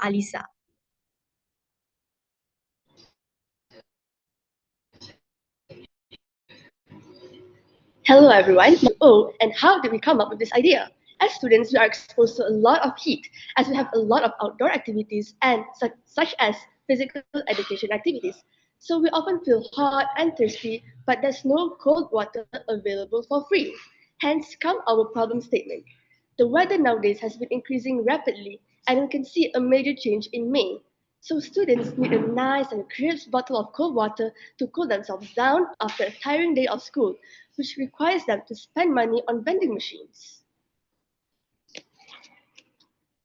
Alisa. Hello everyone, oh, and how did we come up with this idea? As students, we are exposed to a lot of heat, as we have a lot of outdoor activities and such as physical education activities. So we often feel hot and thirsty, but there's no cold water available for free. Hence come our problem statement. The weather nowadays has been increasing rapidly, and we can see a major change in May. So students need a nice and crisp bottle of cold water to cool themselves down after a tiring day of school, which requires them to spend money on vending machines.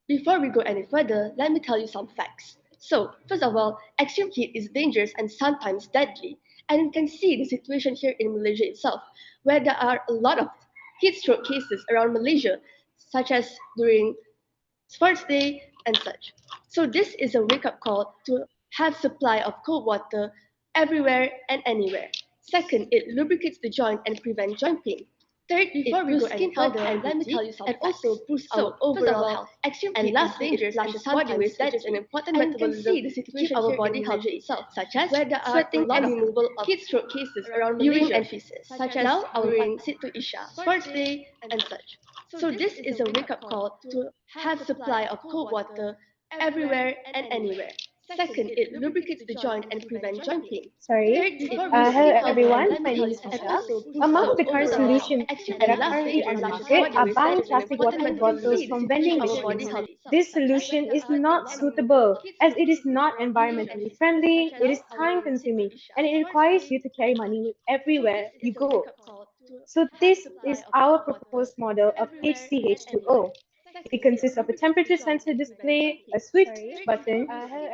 Before we go any further, let me tell you some facts. So, first of all, extreme heat is dangerous and sometimes deadly. And you can see the situation here in Malaysia itself, where there are a lot of heat stroke cases around Malaysia, such as during Sports Day and such. So this is a wake-up call to have supply of cold water everywhere and anywhere. Second, it lubricates the joint and prevents joint pain. Third, before we go any further, and let me tell you some and also boosts our overall health. Extreme and lastly, it flushes body waste, which is an important metabolism to keep our body healthy itself, such as where there are sweating and removal of heat stroke cases around urine and feces, such as now I will pass it to Isha, Sports Day and such. So this is a wake-up call to have supply of cold water everywhere and anywhere. Second, it lubricates the joint and prevents joint pain. Sorry. Third, it Hello boosts everyone, health my name is and Isha. also boosts Among our the current overall health. solutions that And are lastly, currently it on the flushes market body are waste, which buying is an plastic important water metabolism bottles to from keep vending our body machines. healthy. This solution is not suitable as it is not environmentally friendly, it is time consuming, and it requires you to carry money everywhere you go. So this is our proposed model of HCH2O. It consists of a temperature sensor display, a switch button,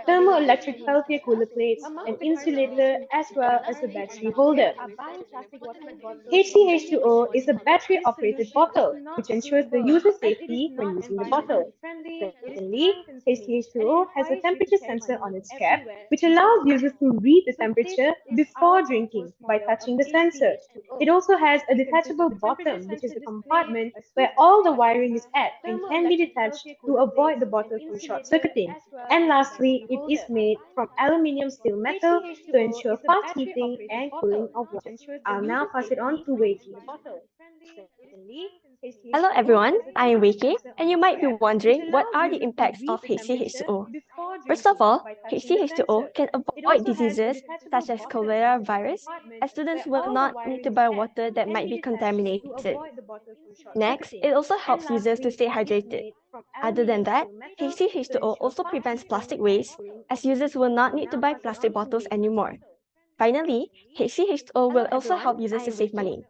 thermoelectric Peltier cooler plates, an insulator, as well as a battery holder. HCH2O is a battery operated bottle, which ensures the user safety when using the bottle. Secondly, HCH2O has a temperature sensor on its cap, which allows users to read the temperature before drinking by touching the sensor. It also has a detachable bottom, which is a compartment where all the wiring is at and can be detached to avoid the bottle from short circuiting. And lastly, it is made from aluminium steel metal to ensure fast heating and cooling of water. I'll now pass it on to Wei. Hello everyone, I am Wiki, and you might be wondering what are the impacts of HCH2O. First of all, HCH2O can avoid diseases such as cholera virus, as students will not need to buy water that might be contaminated. Next, it also helps users to stay hydrated. Other than that, HCH2O also prevents plastic waste, as users will not need to buy plastic bottles anymore. Finally, HCH2O will also help users to save money.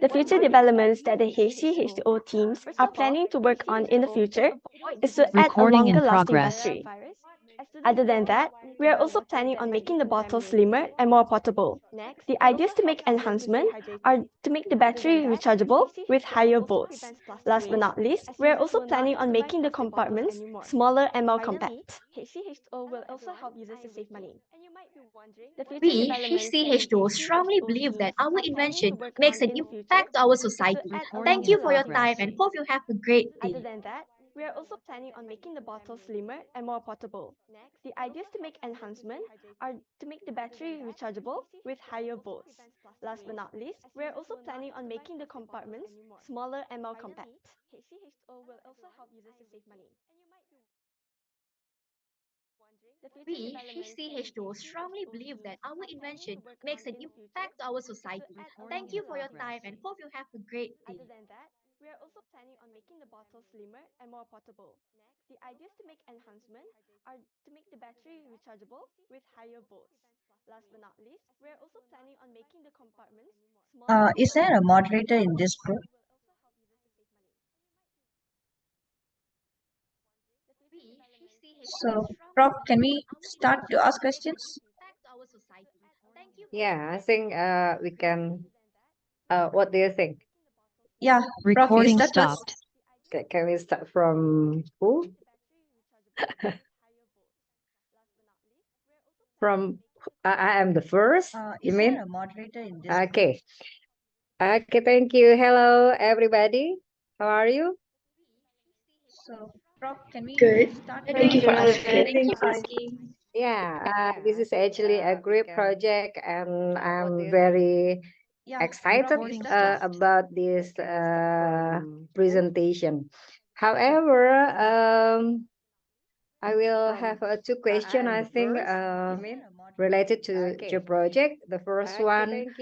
The future developments that the HCH2O teams are planning to work on in the future is to add a Recording in longer lasting progress. battery. Other than that, we are also planning on making the bottle slimmer and more portable. The ideas to make enhancement are to make the battery rechargeable with higher volts. Last but not least, we are also planning on making the compartments smaller and more compact. HCH2O will also help users to save money. The future We, developments that the HCH2O, strongly HCH2O believe that teams our are planning to invention work makes on an in the future impact to our is to society. add a Thank longer you for your lasting time progress. and battery. hope you have a great Other day. than that, we are also planning on making the bottle slimmer and more portable. The ideas to make enhancement are to make the battery rechargeable with higher volts. Last but not least, we are also planning on making the compartments smaller and more compact. HCH2O will also help users to save money. The future We, developments that the HCH2O, strongly HCH2O believe teams that our are planning to invention work makes on an in the future impact to our is to society. add a Thank longer you for your lasting time and battery. hope you have a great day. Other than that, we are also planning on making the bottle slimmer and more portable. The ideas to make enhancement are to make the battery rechargeable with higher volts. Last but not least, we are also planning on making the compartments smaller and Is more there a compact. moderator in this group? The future We, developments that the So, HCH2O, Prof, strongly can believe we that our start to invention ask makes an questions? impact to our society. Thank you for your Yeah, I time and think hope you have a we great day. can. What do you think? Yeah, Prof, you Recording start first. stopped. Can we start from who? From I am the first. You Is there mean? a moderator in this group? Okay. Okay. Thank you. Hello, everybody. How are you? So, Good. Thank you Great, for Ahmad. asking. Thank you for asking. Yeah, this is actually a great project, and I'm very excited about this presentation. However, I will have two questions, I think, related to your project. The first one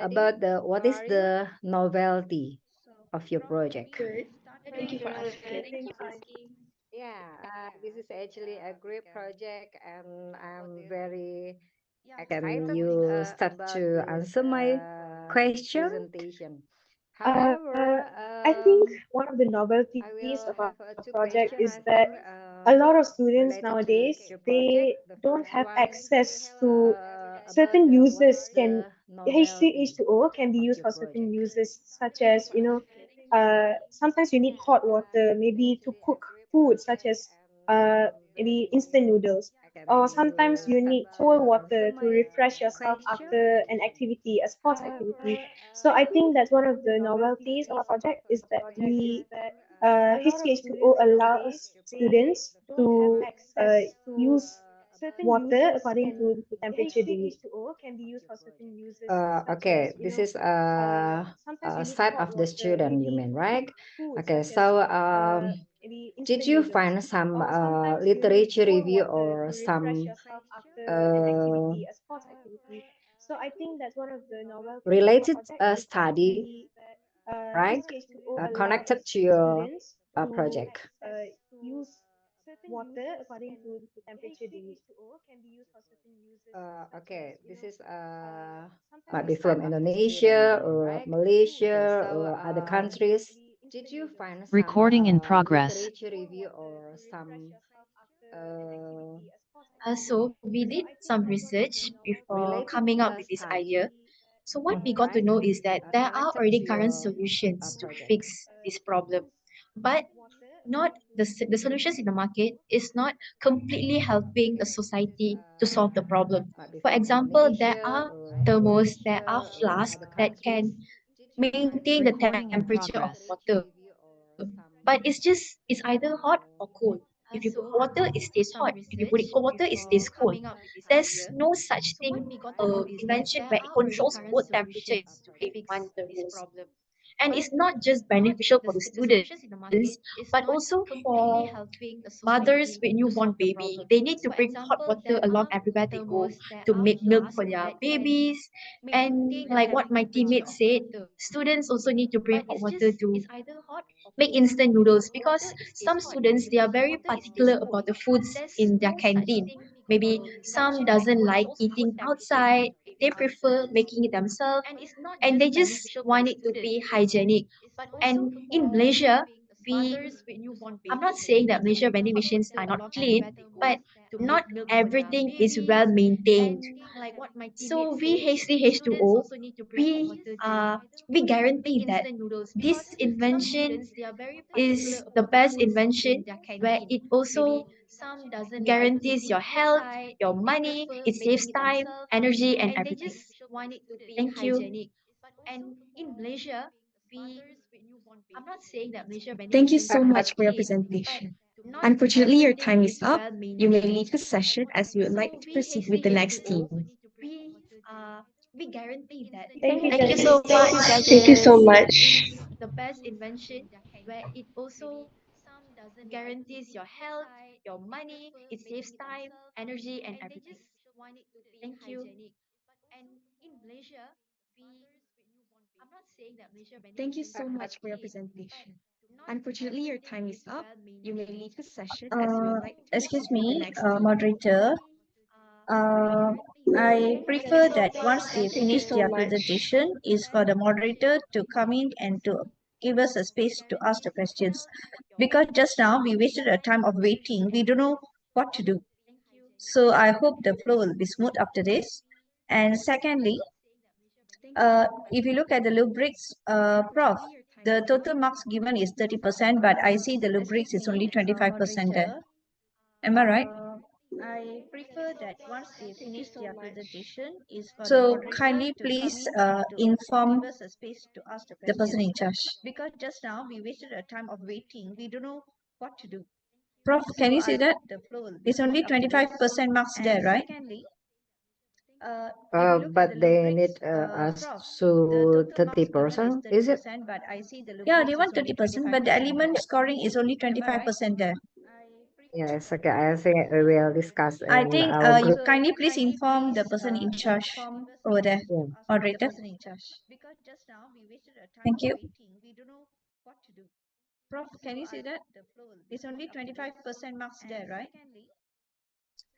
about the what is the novelty of your project? Good. Thank you for asking. Thank you for asking. Yeah, this is actually a great project, and I'm very excited. Can you start to answer my question? Uh, However, I think one of the novelties of our project is that a lot of students nowadays they don't have access to certain uses can H3H2O can be used for certain uses such as sometimes you need hot water maybe to cook food such as maybe instant noodles, or sometimes you need cold water to refresh yourself after an activity, a sports activity. So I think that's one of the novelties of our project is that we HCH2O allows students to use water according to the temperature they need. Okay, this is a side of the student, you mean, right? Okay, so did you find some literature review or some uh, related study, right, connected to your project? Okay, this is might be from Indonesia or Malaysia or other countries. Did you find some Recording in progress. literature review or some So we did some research before related coming up with this study, idea. So what we got to right, know is that there are connected already to current your solutions to project? fix this problem, but not the solutions in the market is not completely helping the society to solve the problem. Might be For from example, there Indonesia are or thermos, there are Malaysia or flasks other that countries. can maintain the Recording in temperature of progress. water, but it's either hot or cool. If you put hot water, it stays hot. If you put cold water, it stays cold. There's no such thing invention where it controls both temperature in one of the rules. And it's not just beneficial for the students, but also for mothers with newborn baby. They need to bring hot water along everywhere they go to make milk for their babies. And like what my teammate said, students also need to bring hot water to make instant noodles because some students they are very particular about the foods in their canteen. Maybe some doesn't like eating outside, they prefer making it themselves, and they just want it to be hygienic. And in Malaysia, we I'm not saying that Malaysia vending machines are not clean, but not everything is well maintained. So we HCH2O, we guarantee that this invention is the best invention where it also guarantees your health, your money, it saves time, energy, and everything. Thank you. Thank you so much for your presentation. Unfortunately, your time is up. You may leave the session as we would like to proceed with the next team. Thank you, Thank you judges. so much, Thank you so judges. much. Thank you so much for your presentation. Unfortunately, your time is up. You may leave the session as we Uh, would like to excuse proceed with the me, next team. moderator. Uh, I prefer that once they Thank you finish so their much. presentation, is for the moderator to come in and to give us a space to ask the questions. Because just now we wasted a time of waiting. We don't know what to do. So I hope the flow will be smooth after this. And secondly, if you look at the rubrics, Prof, the total marks given is 30%, but I see the rubrics is only 25% there. Am I right? I prefer that once they Thank you finish so their much. presentation, is for the so kindly please inform give us a space to ask the person in charge. Because just now we wasted a time of waiting. We don't know what to do. Prof, can you see that? It's only 25% marks there, right? But they need us to 30%, is it? Yeah, they want 30%, but the element scoring is only 25% there. Yes, okay. I think we will discuss I in think our you group. kindly please inform the person in charge over there, Yeah. moderator. Thank you. Prof, can you see that? It's only 25% marks there, right?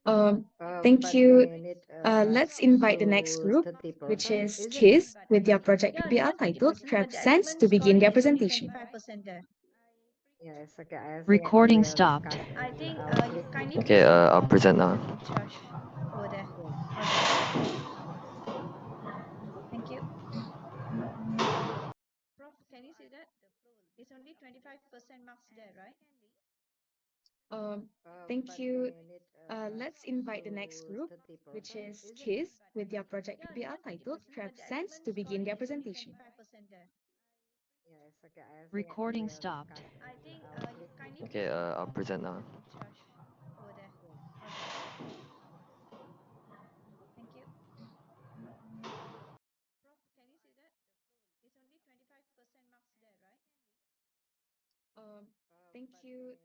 Um, But thank you. they need Let's us invite the next to group, which 30%, is is it? KISS, with their project PBL titled Trap Sense to begin their presentation. Yes, okay. I think we Recording will stopped. discuss I in think our you group. kindly Okay, please I'll inform the present now. person in charge over there, Yeah. moderator. Thank you. Prof, can you see that? It's only 25% marks there, right? Um, But thank you. they need Let's us invite the next to group, which 30%, is is it? KISS, with their project PBL titled Trap Sense to begin their presentation. Yes, okay. I think we Recording will stopped. discuss in our group. Okay, I'll present now. Yeah. Thank you. Um, thank you.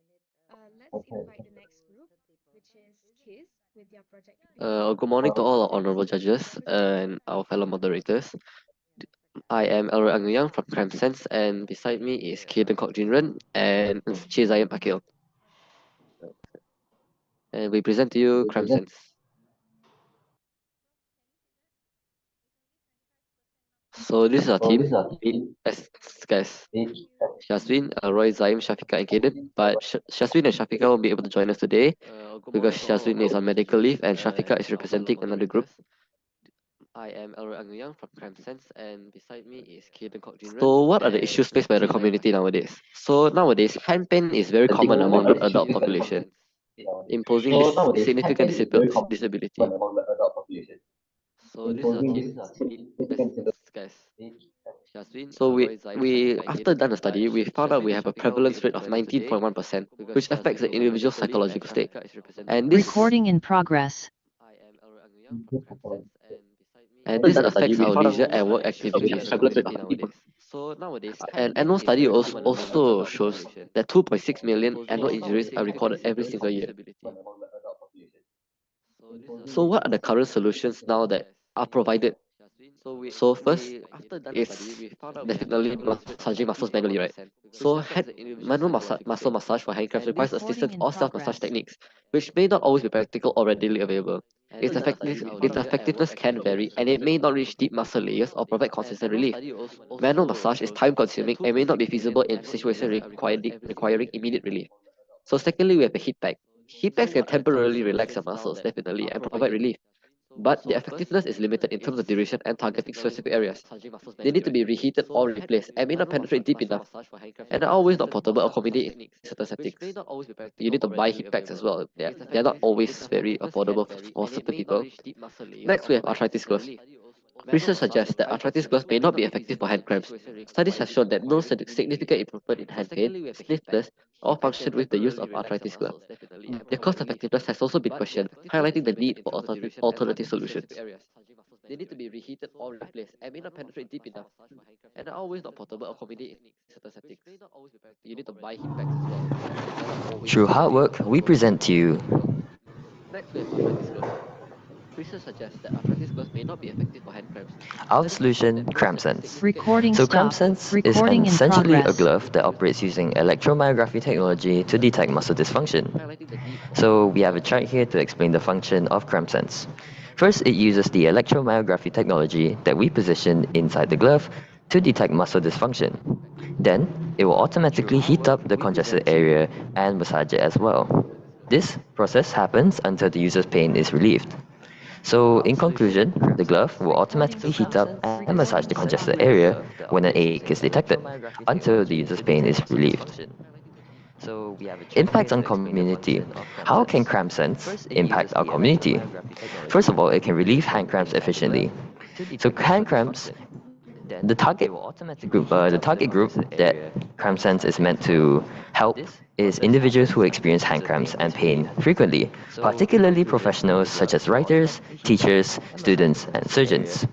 Let's But invite the next group, which is KISS, with their project PBL Good titled morning to Trap all our Sense honorable to begin their judges presentation. and our fellow moderators. I am Elroy Ang from Crime Sense, and beside me is Kaden Kok Jinren and Chezayam Akil. And we present to you Crime Sense. So this is our team. As guys, Shaswin, Roy, Zaim, Shafika, and Kaden. But Shaswin and Shafika won't be able to join us today because Shaswin is on medical leave and Shafika is representing another group. I am Elroy Ang from Crime Sense, and beside me is Kaden Kok Jinren. So, what are the issues faced by the community nowadays? So, nowadays, hand pain is very common among the adult population, imposing this significant disability. So, this is our team. As guys, so we after done a study, we found out we have a prevalence rate of 19.1%, which affects the individual's psychological state. And Recording in progress. this affects our leisure and work activities. So an annual study also shows that 2.6 million annual injuries are recorded every single year. So what are the current solutions now that are provided? So first is definitely massaging muscles manually, right? So manual muscle massage for hand cramps requires Recording assistance in or self-massage progress. techniques, which may not always be practical or readily available. Its effectiveness can vary, and it may not reach deep muscle layers or provide consistent relief. Manual massage is time-consuming and may not be feasible in situations requiring immediate relief. So secondly, we have the heat pack. Heat packs can temporarily relax your muscles, definitely, and provide relief. But their effectiveness is limited in terms of duration and targeting specific areas. They need to be reheated or replaced and may not penetrate deep enough, and are always not portable or convenient in certain settings. You need to buy heat packs as well. They're not always very affordable for certain people. Next, we have arthritis gloves. Research suggests that arthritis gloves may not be effective for hand cramps. Studies have shown that no significant improvement in hand pain, stiffness, or function with the use of arthritis gloves. Their cost effectiveness has also been questioned, highlighting the need for alternative solutions. They need to be reheated or replaced and may not penetrate deep enough, and are always not portable or convenient in certain settings. You need to buy heat packs as well. They're not always Through hard very work, we affordable present to for you. certain people. Next, we have arthritis gloves. Research suggests that arthritis gloves may not be effective for hand cramps. Our Studies have shown solution, that no CrampSense. Recording So stopped. CrampSense is Recording in essentially a progress. glove that operates using electromyography technology to detect muscle dysfunction. highlighting the need for So we have a chart here to explain the function of CrampSense. First, it uses the electromyography technology that we position inside the glove to detect muscle dysfunction. Then, it will automatically heat up the congested area and massage it as well. This process happens until the user's pain is relieved. So, in conclusion, the glove will Recording automatically heat up stopped. and massage the Recording in congested progress. area when an ache is detected, until the user's pain is relieved. Impacts on community. How can CrampSense impact our community? First of all, it can relieve hand cramps efficiently. So hand cramps The target group that CrampSense is meant to help is individuals who experience hand cramps and pain frequently, particularly professionals such as writers, teachers, students, and surgeons.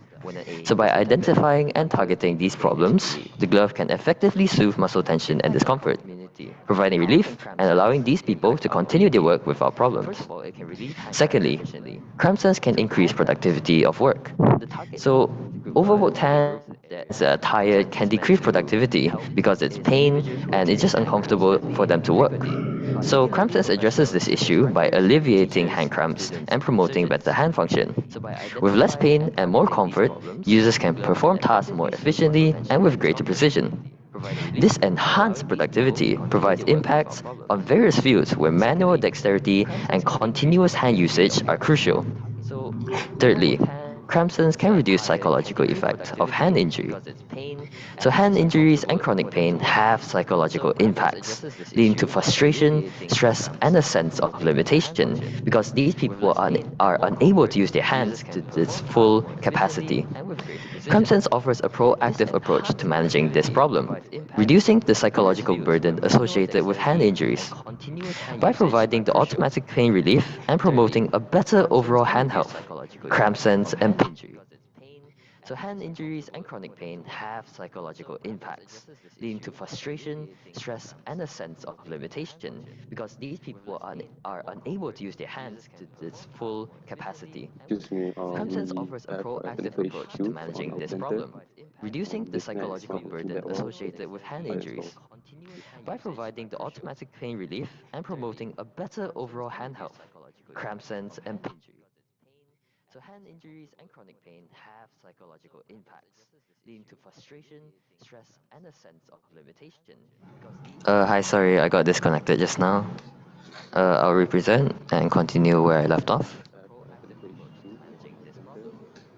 So by identifying and targeting these problems, the glove can effectively soothe muscle tension and discomfort, providing relief and allowing these people to continue their work without problems. Secondly, CrampSense can increase productivity of work. So overworked hands that are tired can decrease productivity because it's pain and it's just uncomfortable for them to work. So CrampSense addresses this issue by alleviating hand cramps and promoting better hand function. With less pain and more comfort, users can perform tasks more efficiently and with greater precision. This enhanced productivity provides impacts on various fields where manual dexterity and continuous hand usage are crucial. Thirdly, cramps can reduce psychological effect of hand injury. So hand injuries and chronic pain have psychological impacts, leading to frustration, stress, and a sense of limitation because these people are unable to use their hands to its full capacity. CrampSense offers a proactive approach to managing this problem, reducing the psychological burden associated with hand injuries. By providing the automatic pain relief and promoting a better overall hand health, CrampSense and so hand injuries and chronic pain have psychological impacts, leading to frustration, stress, and a sense of limitation because these people are unable to use their hands to its full capacity. Excuse me, CrampSense we offers a have a proactive technical approach to issue on managing our this printer. problem, reducing the This net is psychological not working burden that well, so associated with hand I'll install. injuries. By providing the automatic pain relief and promoting a better overall hand health, CrampSense and so hand injuries and chronic pain have psychological impacts, leading to frustration, stress, and a sense of limitation. Hi, sorry, I got disconnected just now. I'll represent and continue where I left off. I have a technical issue on our printer.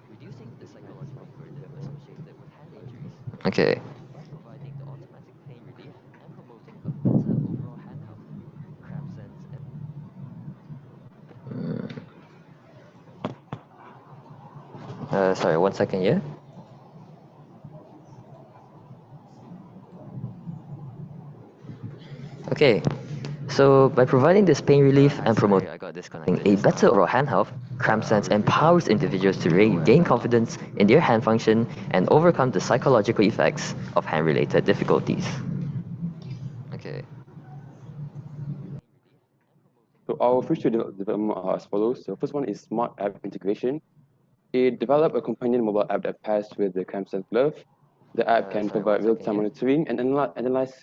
Reducing the This net is psychological not working burden that well, so associated with hand I'll injuries. install. Okay. By providing the automatic pain relief and promoting a better overall hand health, CrampSense and sorry, 1 second, yeah? Okay, so by providing this pain relief and promoting a better overall hand health, CrampSense empowers individuals to gain confidence in their hand function and overcome the psychological effects of hand-related difficulties. Okay. So our future development are as follows. So first one is smart app integration. It developed a companion mobile app that pairs with the CrampSense glove. The app can Sorry, one provide second real-time here. monitoring and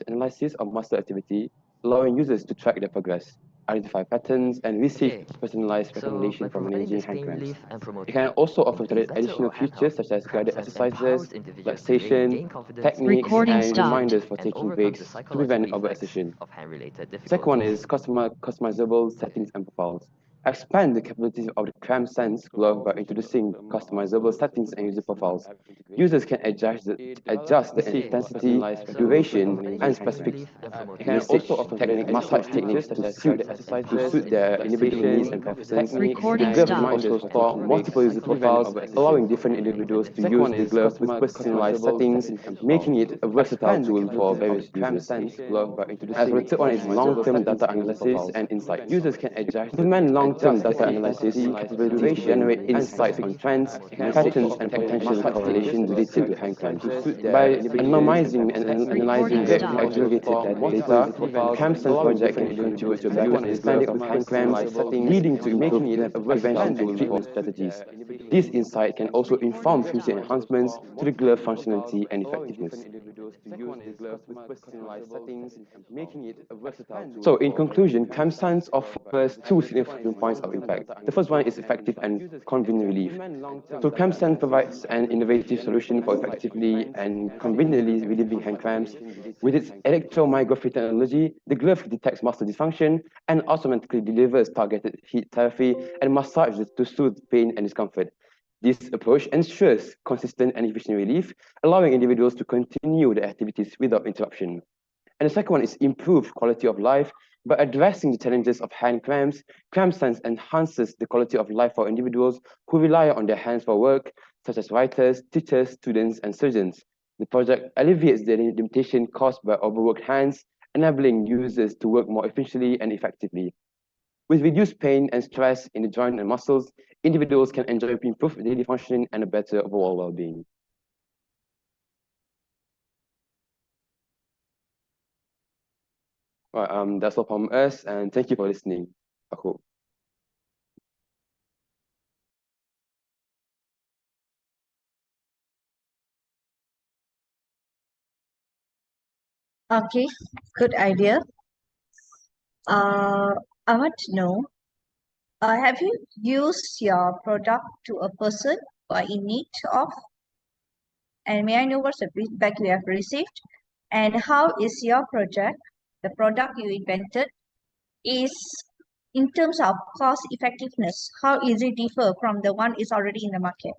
analysis of muscle activity, allowing users to track their progress, identify patterns, and receive Okay, personalized so by recommendations for providing managing this hand pain cramps. relief and It promoting can also offer a better additional overall hand features health, such as guided CrampSense exercises, empowers individuals to relaxation, gain confidence in techniques, their hand and function reminders for and taking overcome the breaks to psychological prevent effects overexertion. of hand-related Second one difficulties. is customizable settings and profiles. Expand the capabilities of the CrampSense glove by introducing customizable settings and user profiles. Users can adjust the intensity, duration, and specific usage massage techniques to suit their individual needs and preferences. The glove can also store multiple user profiles, allowing different individuals to use the glove with personalized settings, making it a versatile tool for various users. As for the third one is long-term data analysis and insights. Users can implement long-term data analysis capabilities to generate insights on trends, patterns, and potential correlations related to hand cramps. By anonymizing and analyzing the aggregated data, the CrampSense project can contribute to a better understanding of hand cramps, leading to improved prevention and treatment strategies. This insight can also inform future enhancements to the glove functionality and effectiveness. So in conclusion, CrampSense offers two significant points of impact. The first one is effective and convenient relief. So CrampSense provides an innovative solution for effectively and conveniently relieving hand cramps. With its electromyography technology, the glove detects muscle dysfunction and automatically delivers targeted heat therapy and massage to soothe pain and discomfort. This approach ensures consistent and efficient relief, allowing individuals to continue their activities without interruption. And the second one is improve quality of life. By addressing the challenges of hand cramps, CrampSense enhances the quality of life for individuals who rely on their hands for work, such as writers, teachers, students, and surgeons. The project alleviates the limitation caused by overworked hands, enabling users to work more efficiently and effectively. With reduced pain and stress in the joint and muscles, individuals can enjoy improved daily functioning and a better overall well-being. Right, that's all from us, and thank you for listening. I hope. Okay, good idea. I want to know, have you used your product to a person who are in need of? And may I know what's the feedback you have received? And how is your project, the product you invented, is in terms of cost effectiveness, how is it differ from the one is already in the market?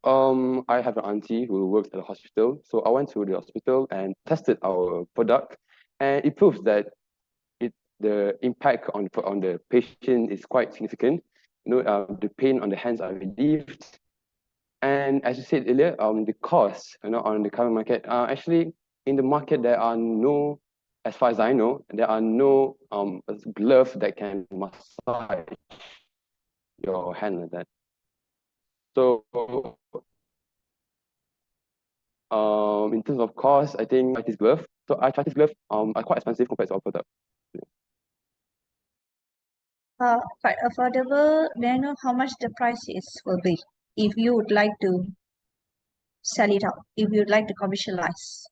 I have an auntie who works at a hospital, so I went to the hospital and tested our product, and it proves that the impact on the patient is quite significant. The pain on the hands are relieved, and as you said earlier, the cost, on the current market, actually in the market there are no, as far as I know, there are no glove that can massage your hand like that. So in terms of cost, I think this glove. So I tried this glove are quite expensive compared to our product. Quite affordable. May I know how much the price will be if you would like to sell it out, if you'd like to commercialize?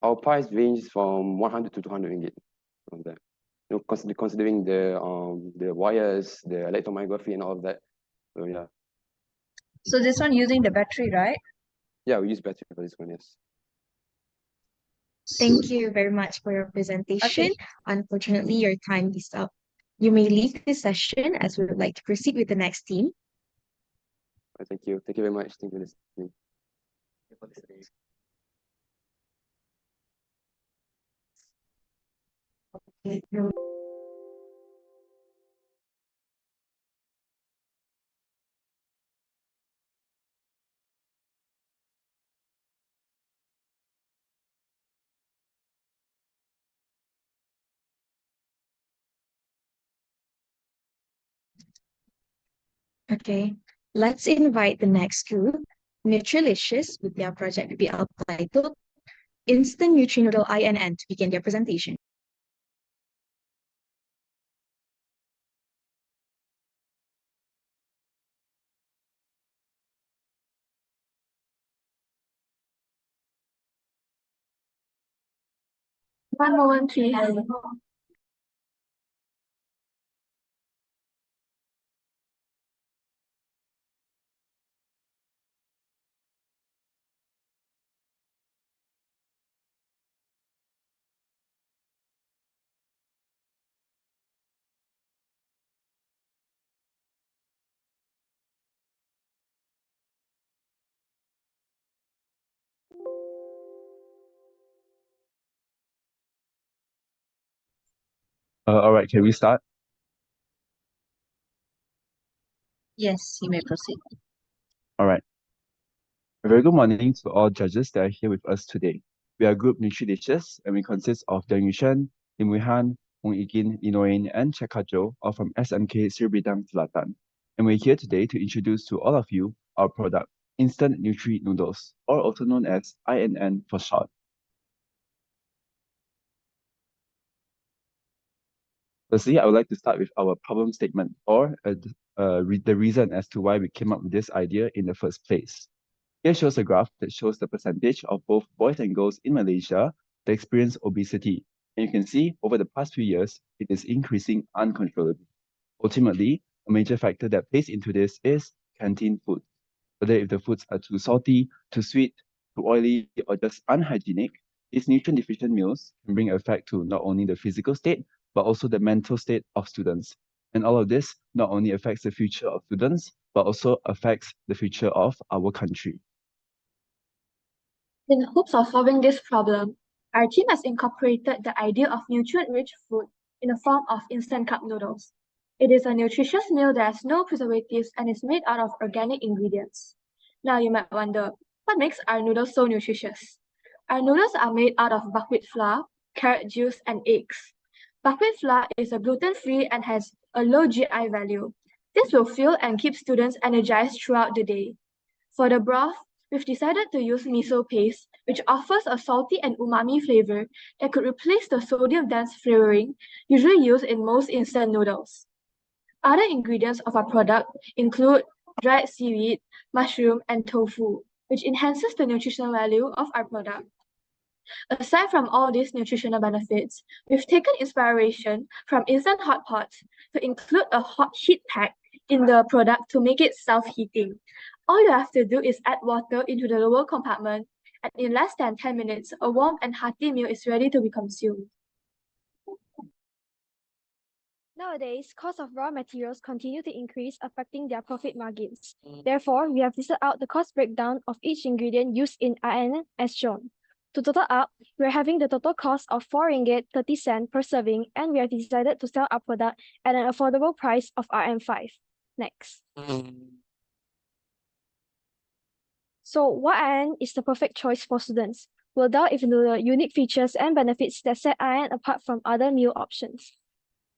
Our price ranges from 100 to 200 ringgit from that. Considering the wires, the electromyography and all of that. So yeah. So this one using the battery, right? Yeah, we use battery for this one, yes. Thank you very much for your presentation. Unfortunately, your time is up. You may leave this session as we would like to proceed with the next team. Thank you. Thank you very much. Thank you for listening. Okay, let's invite the next group, Nutrilicious, with their project PBL titled Instant Nutri-Noodle INN, to begin their presentation. One moment, please. All right, can we start? Yes, you may proceed. All right. A very good morning to all judges that are here with us today. We are Group Nutrilicious, and we consist of Deng Yushan, Lim Wei Han, Hong Igin, Inoin, and Chekajo, all from SMK Sri Bidang Selatan. And we're here today to introduce to all of you our product, Instant Nutri Noodles, or also known as INN for short. Firstly, I would like to start with our problem statement, or the reason as to why we came up with this idea in the first place. Here shows a graph that shows the percentage of both boys and girls in Malaysia that experience obesity. And you can see over the past few years, it is increasing uncontrollably. Ultimately, a major factor that plays into this is canteen food. Whether if the foods are too salty, too sweet, too oily, or just unhygienic, these nutrient-deficient meals can bring effect to not only the physical state, but also the mental state of students. And all of this not only affects the future of students, but also affects the future of our country. In hopes of solving this problem, Our team has incorporated the idea of nutrient-rich food in the form of instant cup noodles. It is a nutritious meal that has no preservatives and is made out of organic ingredients. Now you might wonder, what makes our noodles so nutritious? Our noodles are made out of buckwheat flour, carrot juice, and eggs. Buckwheat flour is a gluten-free and has a low GI value. This will fuel and keep students energized throughout the day. For the broth, we've decided to use miso paste, which offers a salty and umami flavor that could replace the sodium-dense flavoring usually used in most instant noodles. Other ingredients of our product include dried seaweed, mushroom, and tofu, which enhances the nutritional value of our product. Aside from all these nutritional benefits, we've taken inspiration from instant hot pots to include a hot heat pack in the product to make it self-heating. All you have to do is add water into the lower compartment, and in less than 10 minutes, a warm and hearty meal is ready to be consumed. Nowadays, costs of raw materials continue to increase, affecting their profit margins. Therefore, we have listed out the cost breakdown of each ingredient used in INN as shown. To total up, we are having the total cost of 4 ringgit 30 cent per serving, and we have decided to sell our product at an affordable price of RM5. Next. So, why INN is the perfect choice for students? We'll delve into the unique features and benefits that set INN apart from other meal options.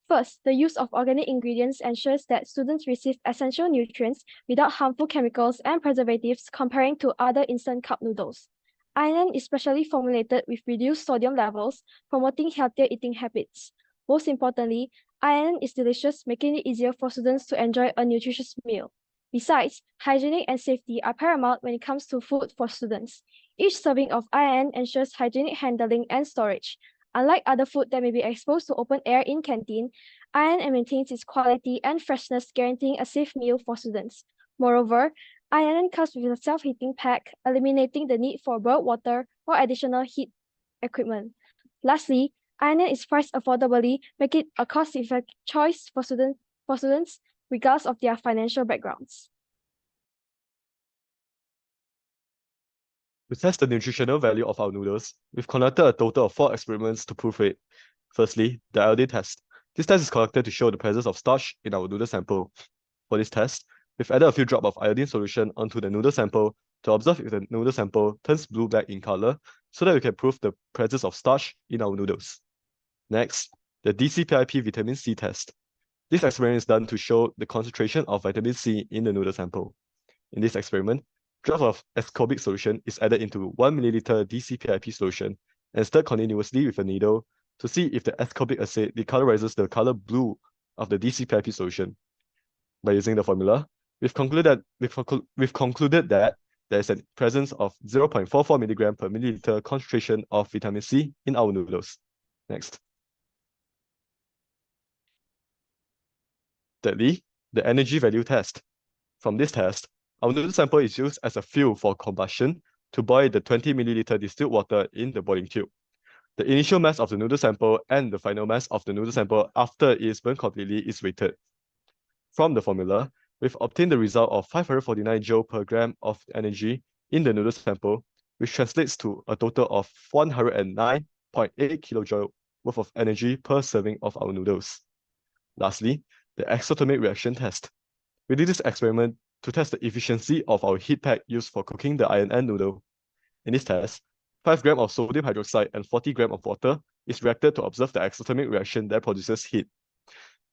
First, the use of organic ingredients ensures that students receive essential nutrients without harmful chemicals and preservatives comparing to other instant cup noodles. INN is specially formulated with reduced sodium levels, promoting healthier eating habits. Most importantly, INN is delicious, making it easier for students to enjoy a nutritious meal. Besides, hygienic and safety are paramount when it comes to food for students. Each serving of INN ensures hygienic handling and storage. Unlike other food that may be exposed to open air in canteen, INN maintains its quality and freshness, guaranteeing a safe meal for students. Moreover, INN comes with a self-heating pack, eliminating the need for boiled water or additional heat equipment. Lastly, INN is priced affordably, making it a cost-effective choice for students regardless of their financial backgrounds. To test the nutritional value of our noodles, we've conducted a total of 4 experiments to prove it. Firstly, the iodine test. This test is conducted to show the presence of starch in our noodle sample. For this test, we've added a few drops of iodine solution onto the noodle sample to observe if the noodle sample turns blue-black in color, so that we can prove the presence of starch in our noodles. Next, the DCPIP vitamin C test. This experiment is done to show the concentration of vitamin C in the noodle sample. In this experiment, drop of ascorbic solution is added into 1 milliliter DCPIP solution and stirred continuously with a needle to see if the ascorbic acid decolorizes the color blue of the DCPIP solution. By using the formula, we've concluded that there is a presence of 0.44 milligram per milliliter concentration of vitamin C in our noodles. Next. Thirdly, the energy value test. From this test, our noodle sample is used as a fuel for combustion to boil the 20 milliliter distilled water in the boiling tube. The initial mass of the noodle sample and the final mass of the noodle sample after it is burned completely is weighted. From the formula, we've obtained the result of 549 joule per gram of energy in the noodle sample, which translates to a total of 109.8 kilojoule worth of energy per serving of our noodles. Lastly, the exothermic reaction test. We did this experiment to test the efficiency of our heat pack used for cooking the INN noodle. In this test, 5 grams of sodium hydroxide and 40 grams of water is reacted to observe the exothermic reaction that produces heat.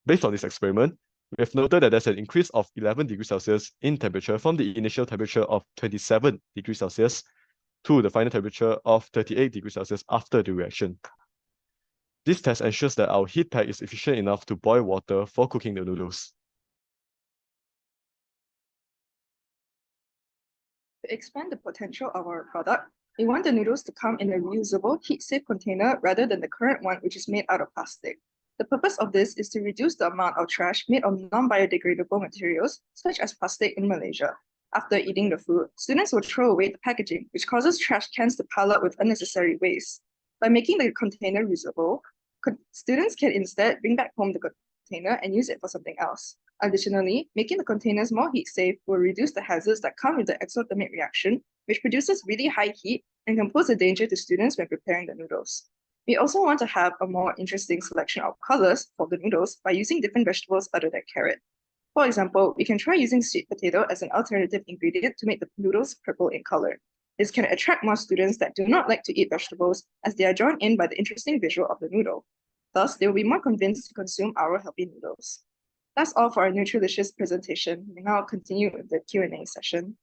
Based on this experiment, we have noted that there's an increase of 11 degrees Celsius in temperature from the initial temperature of 27 degrees Celsius to the final temperature of 38 degrees Celsius after the reaction. This test ensures that our heat pack is efficient enough to boil water for cooking the noodles. To expand the potential of our product, we want the noodles to come in a reusable, heat-safe container rather than the current one, which is made out of plastic. The purpose of this is to reduce the amount of trash made of non-biodegradable materials, such as plastic in Malaysia. After eating the food, students will throw away the packaging, which causes trash cans to pile up with unnecessary waste. By making the container reusable, students can instead bring back home the container and use it for something else. Additionally, making the containers more heat-safe will reduce the hazards that come with the exothermic reaction, which produces really high heat and can pose a danger to students when preparing the noodles. We also want to have a more interesting selection of colors for the noodles by using different vegetables other than carrot. For example, we can try using sweet potato as an alternative ingredient to make the noodles purple in color. This can attract more students that do not like to eat vegetables as they are drawn in by the interesting visual of the noodle. Thus, they will be more convinced to consume our healthy noodles. That's all for our Nutrilicious presentation. We now continue with the Q&A session.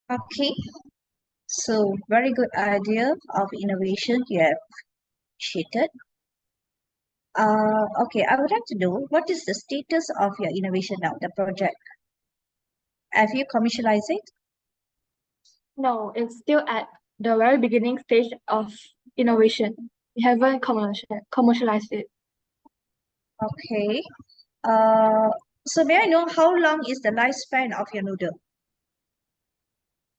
Okay, so very good idea of innovation you have stated. Okay, I would like to know what is the status of your innovation now, the project? Have you commercialized it? No, it's still at the very beginning stage of innovation. We haven't commercialized it. Okay. So may I know how long is the lifespan of your noodle?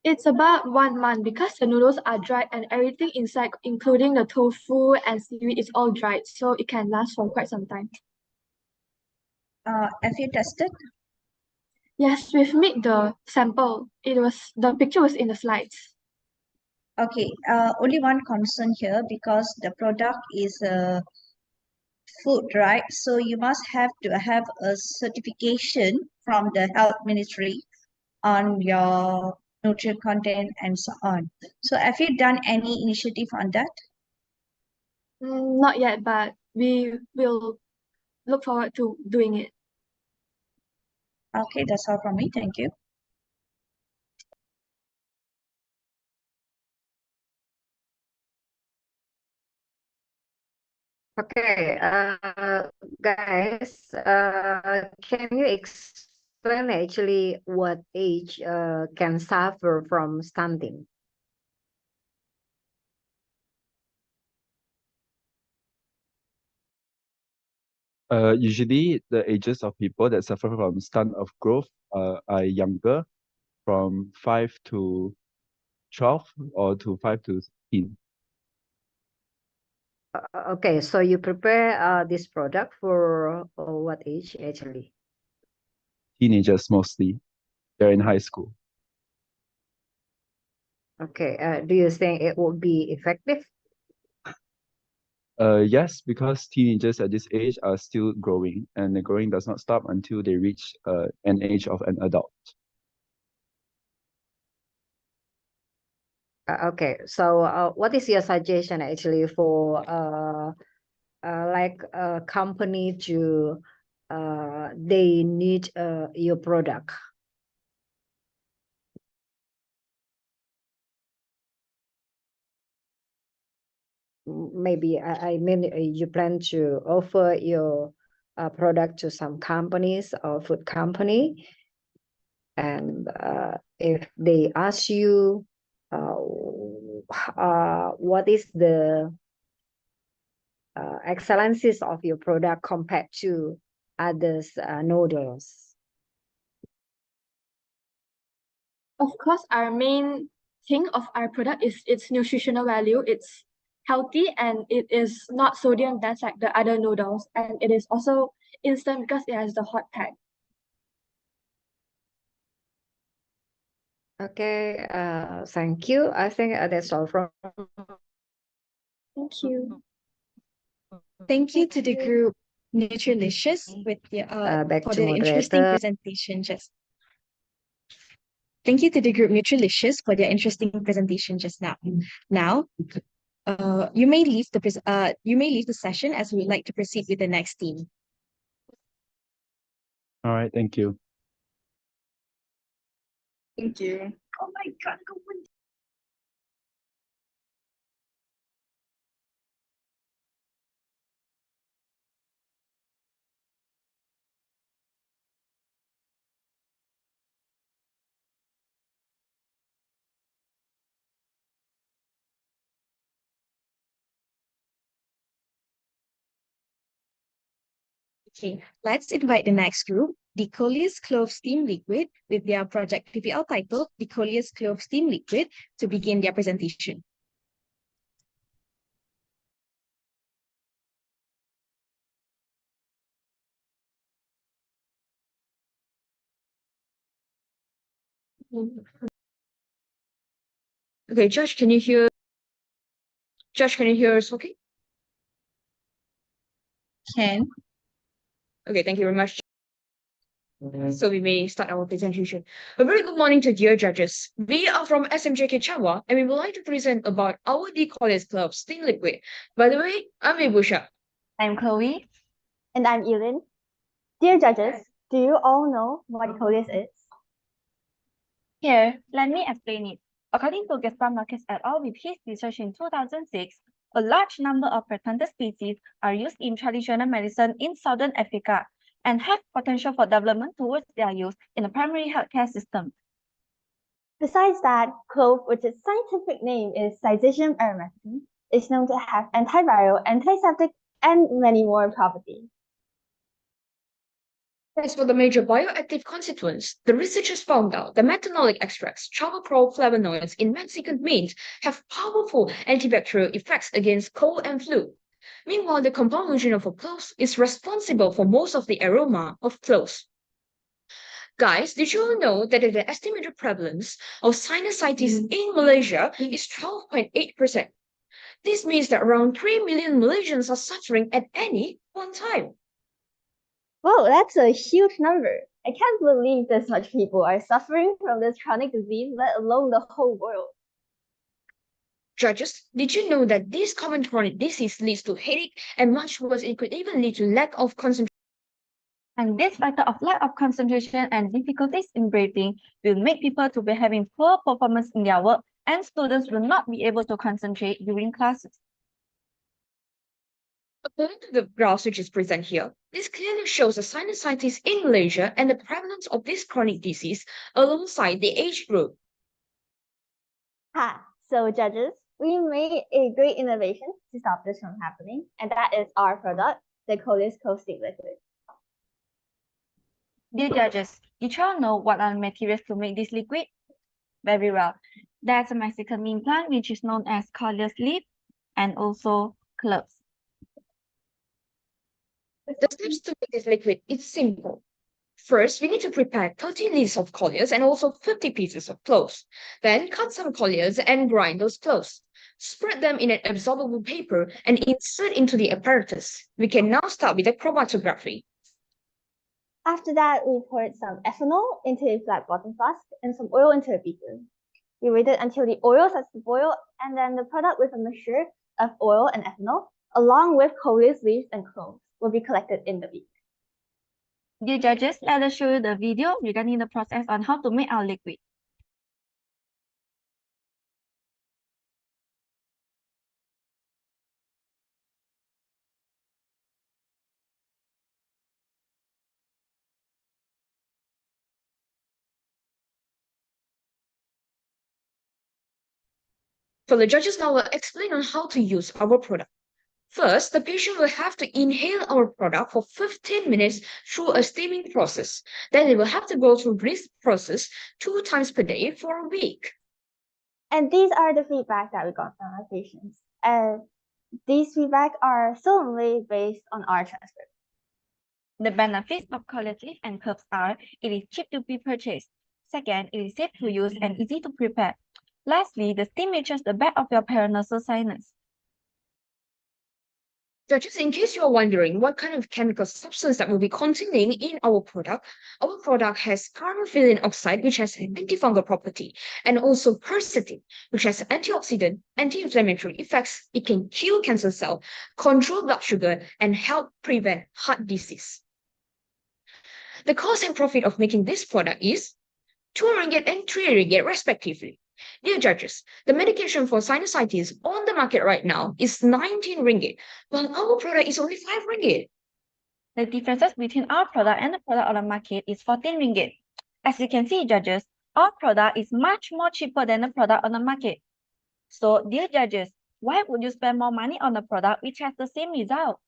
It's about 1 month because the noodles are dried and everything inside, including the tofu and seaweed, is all dried, so it can last for quite some time. Have you tested? Yes, we've made the sample. The picture was in the slides. Okay, only one concern here because the product is food, right? So you must have to have a certification from the health ministry on your nutrient content and so on. So have you done any initiative on that? Not yet, but we will look forward to doing it. Okay, that's all from me. Thank you. Okay, guys, can you explain actually what age can suffer from stunting? Usually, the ages of people that suffer from stunt of growth are younger, from 5 to 12 or to 5 to 16. Okay, so you prepare this product for what age actually? Teenagers mostly. They're in high school. Okay, do you think it will be effective? Yes, because teenagers at this age are still growing, and the growing does not stop until they reach an age of an adult. Okay, so what is your suggestion actually for like a company to they need your product? Maybe I mean you plan to offer your product to some companies or food company, and if they ask you what is the excellencies of your product compared to others noodles? Of course, our main thing of our product is its nutritional value. It's healthy and it is not sodium dense like the other noodles, and it is also instant because it has the hot tag. Okay, thank you. I think that's all from. Thank you. Thank you to the group Nutrilicious with the Back for to the interesting moderator. presentation just. Thank you to the group Nutrilicious for their interesting presentation just now. Now, you may leave the session as we would like to proceed with the next theme. All right, thank you. Thank you. Oh my God. Okay, let's invite the next group, the Coleus Clove Steam Liquid, with their project PBL title, the Coleus Clove Steam Liquid, to begin their presentation. Okay, Josh, can you hear? Josh, can you hear us? Okay. Can. Okay, thank you very much. So we may start our presentation. A very good morning to dear judges. We are from SMJK Chawa, and we would like to present about our D College Club Steam Liquid. By the way, I'm Ebusha. I'm Chloe. And I'm Elin. Dear judges, do you all know what Colis is? Here, let me explain it. According to Gaspar Marquez et al. With his research in 2006, a large number of patented species are used in traditional medicine in Southern Africa and have potential for development towards their use in the primary healthcare system. Besides that, clove, which its scientific name is Syzygium aromaticum, is known to have antiviral, antiseptic, and many more properties. As for the major bioactive constituents, the researchers found out that methanolic extracts, charcoal flavonoids in Mexican mint, have powerful antibacterial effects against cold and flu. Meanwhile, the compound version of cloves is responsible for most of the aroma of cloves. Guys, did you know that the estimated prevalence of sinusitis in Malaysia is 12.8%? This means that around 3 million Malaysians are suffering at any one time. Whoa, that's a huge number. I can't believe this much people are suffering from this chronic disease, let alone the whole world. Judges, did you know that this common chronic disease leads to headache, and much worse, it could even lead to lack of concentration? And this factor of lack of concentration and difficulties in breathing will make people to be having poor performance in their work, and students will not be able to concentrate during classes. According to the graph which is present here, this clearly shows the sinusitis in Malaysia and the prevalence of this chronic disease alongside the age group. So judges, we made a great innovation to stop this from happening, and that is our product, the Colis Caustic Liquid. Dear judges, did you all know what are the materials to make this liquid? Very well. That's a Mexican mint plant which is known as Coleus leaf and also cloves. The steps to make this liquid is simple. First, we need to prepare 30 leaves of colliers and also 50 pieces of cloves. Then cut some colliers and grind those cloves. Spread them in an absorbable paper and insert into the apparatus. We can now start with the chromatography. After that, we poured some ethanol into a flat bottom flask and some oil into a beaker. We waited until the oil starts to boil, and then the product with a mixture of oil and ethanol, along with Coleus leaves and cloves, will be collected in the beaker. Dear judges, let us show you the video regarding the process on how to make our liquid. So the judges now will explain on how to use our product. First, the patient will have to inhale our product for 15 minutes through a steaming process. Then they will have to go through this process 2 times per day for a week. And these are the feedback that we got from our patients. And these feedback are solely based on our transcript. The benefits of Coleus leaf and cloves are: it is cheap to be purchased. Second, it is safe to use and easy to prepare. Lastly, the steam reaches the back of your paranasal sinus. Judges, in case you are wondering what kind of chemical substance that will be containing in our product has carnophyllene oxide, which has an antifungal property, and also quercetin, which has antioxidant, anti-inflammatory effects. It can kill cancer cells, control blood sugar, and help prevent heart disease. The cost and profit of making this product is 2 ringgit and 3 ringgit respectively. Dear judges, the medication for sinusitis on the market right now is 19 ringgit, while our product is only 5 ringgit. The differences between our product and the product on the market is 14 ringgit. As you can see, judges, our product is much more cheaper than the product on the market. So, dear judges, why would you spend more money on a product which has the same result?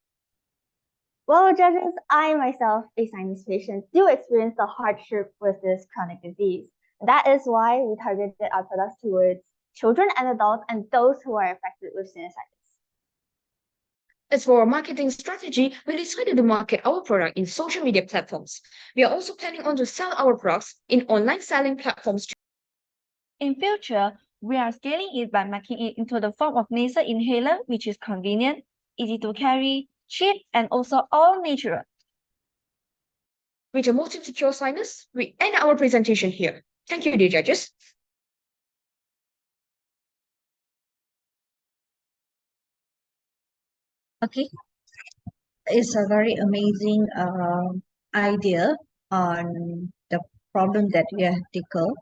Well, judges, I myself, a sinus patient, do experience the hardship with this chronic disease. That is why we targeted our products towards children and adults and those who are affected with sinusitis. As for our marketing strategy, we decided to market our product in social media platforms. We are also planning on to sell our products in online selling platforms. In future, we are scaling it by making it into the form of nasal inhaler, which is convenient, easy to carry, cheap, and also all natural. With a motive to cure sinus, we end our presentation here. Thank you, dear judges. Okay, it's a very amazing idea on the problem that we have tackled.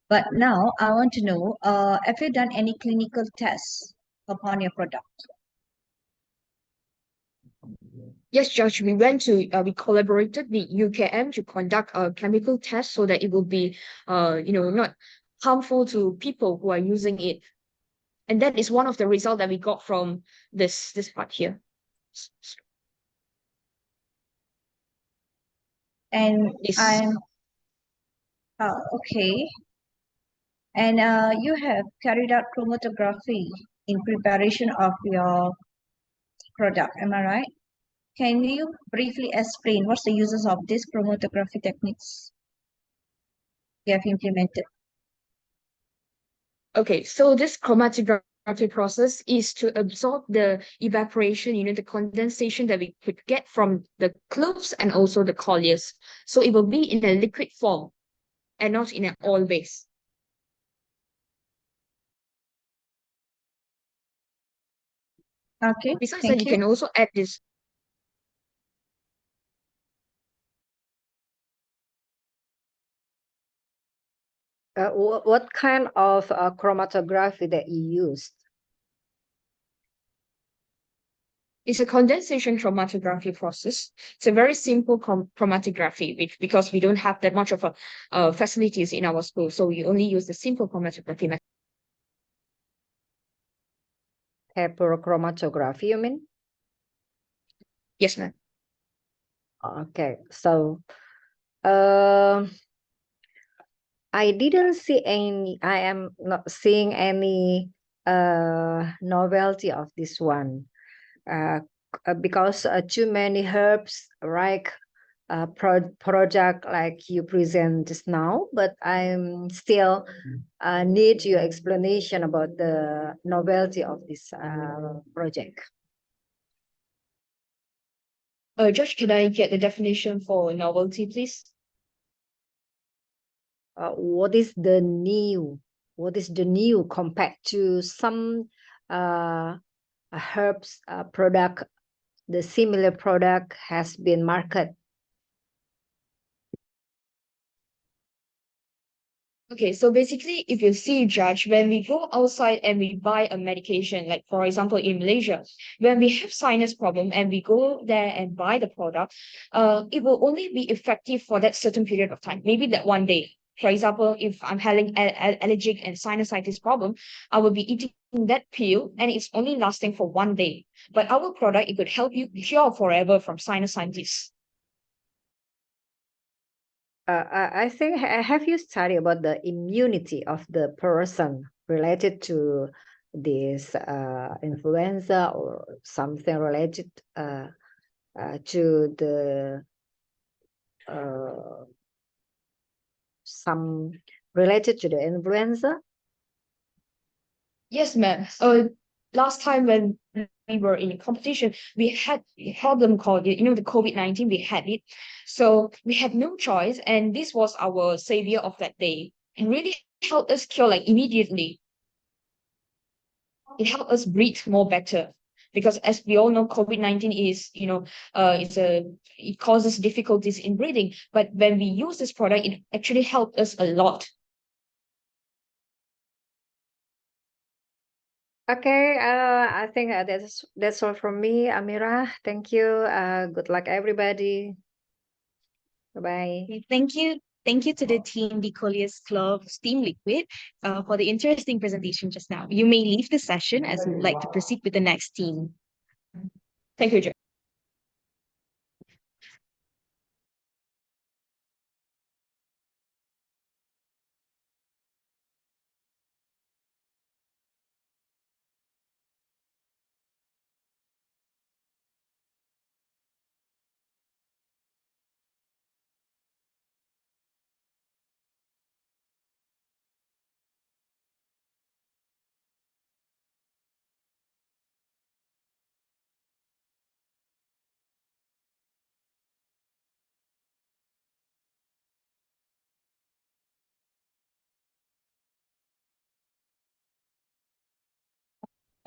But now I want to know, have you done any clinical tests upon your product? Yes, Judge, we collaborated with UKM to conduct a chemical test so that it will be, not harmful to people who are using it. And that is one of the results that we got from this part here. And I'm okay. And you have carried out chromatography in preparation of your product, am I right? Can you briefly explain what's the uses of these chromatography techniques you have implemented? Okay, so this chromatography process is to absorb the evaporation, the condensation that we could get from the cloves and also the colliers. So it will be in a liquid form and not in an oil base. Okay, besides thank that, you can also add this. What kind of chromatography that you used? It's a condensation chromatography process. It's a very simple chromatography, because we don't have that much of a facilities in our school, so we only use the simple chromatography method. Paper chromatography, you mean? Yes, ma'am. Okay, so I didn't see any, I am not seeing any novelty of this one because too many herbs, right? Project like you present just now, but I'm still need your explanation about the novelty of this project. Judge, can I get the definition for novelty, please? What is the new? What is the new compared to some herbs product? The similar product has been marketed. Okay, so basically, if you see, Judge, when we go outside and we buy a medication, like for example in Malaysia, when we have sinus problem and we go there and buy the product, it will only be effective for that certain period of time, maybe that one day. For example, if I'm having allergic and sinusitis problem, I will be eating that pill and it's only lasting for one day. But our product, it could help you cure forever from sinusitis. I think, have you studied about the immunity of the person related to this influenza or something related to the some related to the influenza? Yes, ma'am. Last time when we were in competition, we had a problem called, the COVID-19, we had it. So we had no choice, and this was our savior of that day. And really helped us cure like immediately. It helped us breathe more better. Because as we all know, COVID-19 is, it causes difficulties in breathing. But when we use this product, it actually helped us a lot. Okay, I think that's all from me, Amira. Thank you. Good luck, everybody. Bye-bye. Okay, thank you. Thank you to the team, the Colliers Club Steam Liquid, for the interesting presentation just now. You may leave the session as we would like to proceed with the next team. Thank you, Joe.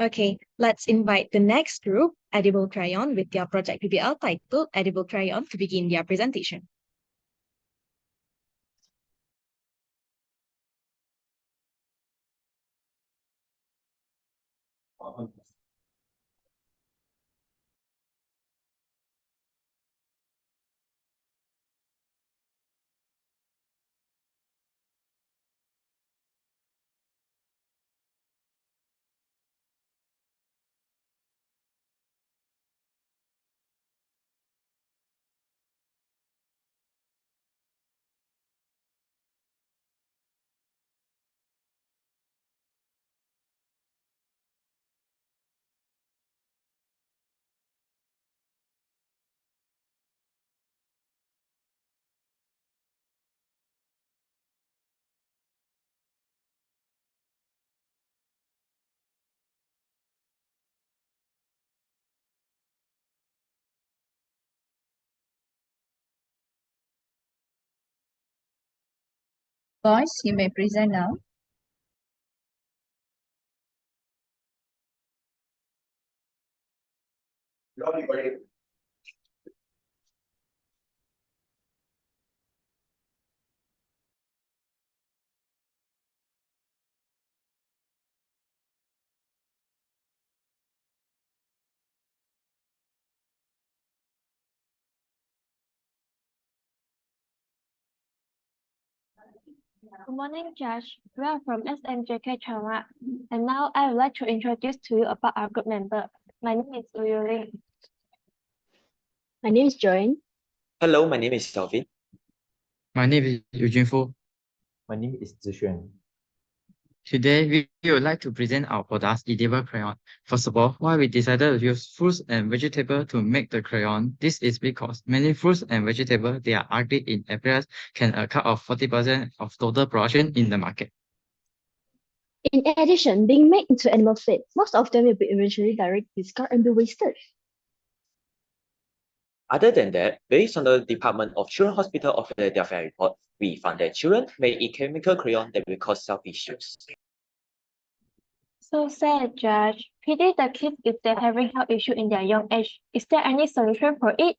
Okay, let's invite the next group, Edible Crayon, with their project PBL titled Edible Crayon to begin their presentation. Boys, you may present now. Good morning, Josh. We are from SMJK Trauma, and now I would like to introduce to you about our group member. My name is Uyuling. My name is Joanne. Hello, my name is Kelvin. My name is Eugene Fu. My name is Zixuan. Today, we would like to present our products, edible crayon. First of all, why we decided to use fruits and vegetables to make the crayon. This is because many fruits and vegetables, they are ugly in appearance, can account of 40% of total production in the market. In addition, being made into animal feed, most of them will be eventually directly discarded and be wasted. Other than that, based on the Department of Children Hospital of Philadelphia report, we found that children may eat chemical crayon that will cause health issues. So sad, Josh. Pity the kids if they're having health issue in their young age. Is there any solution for it?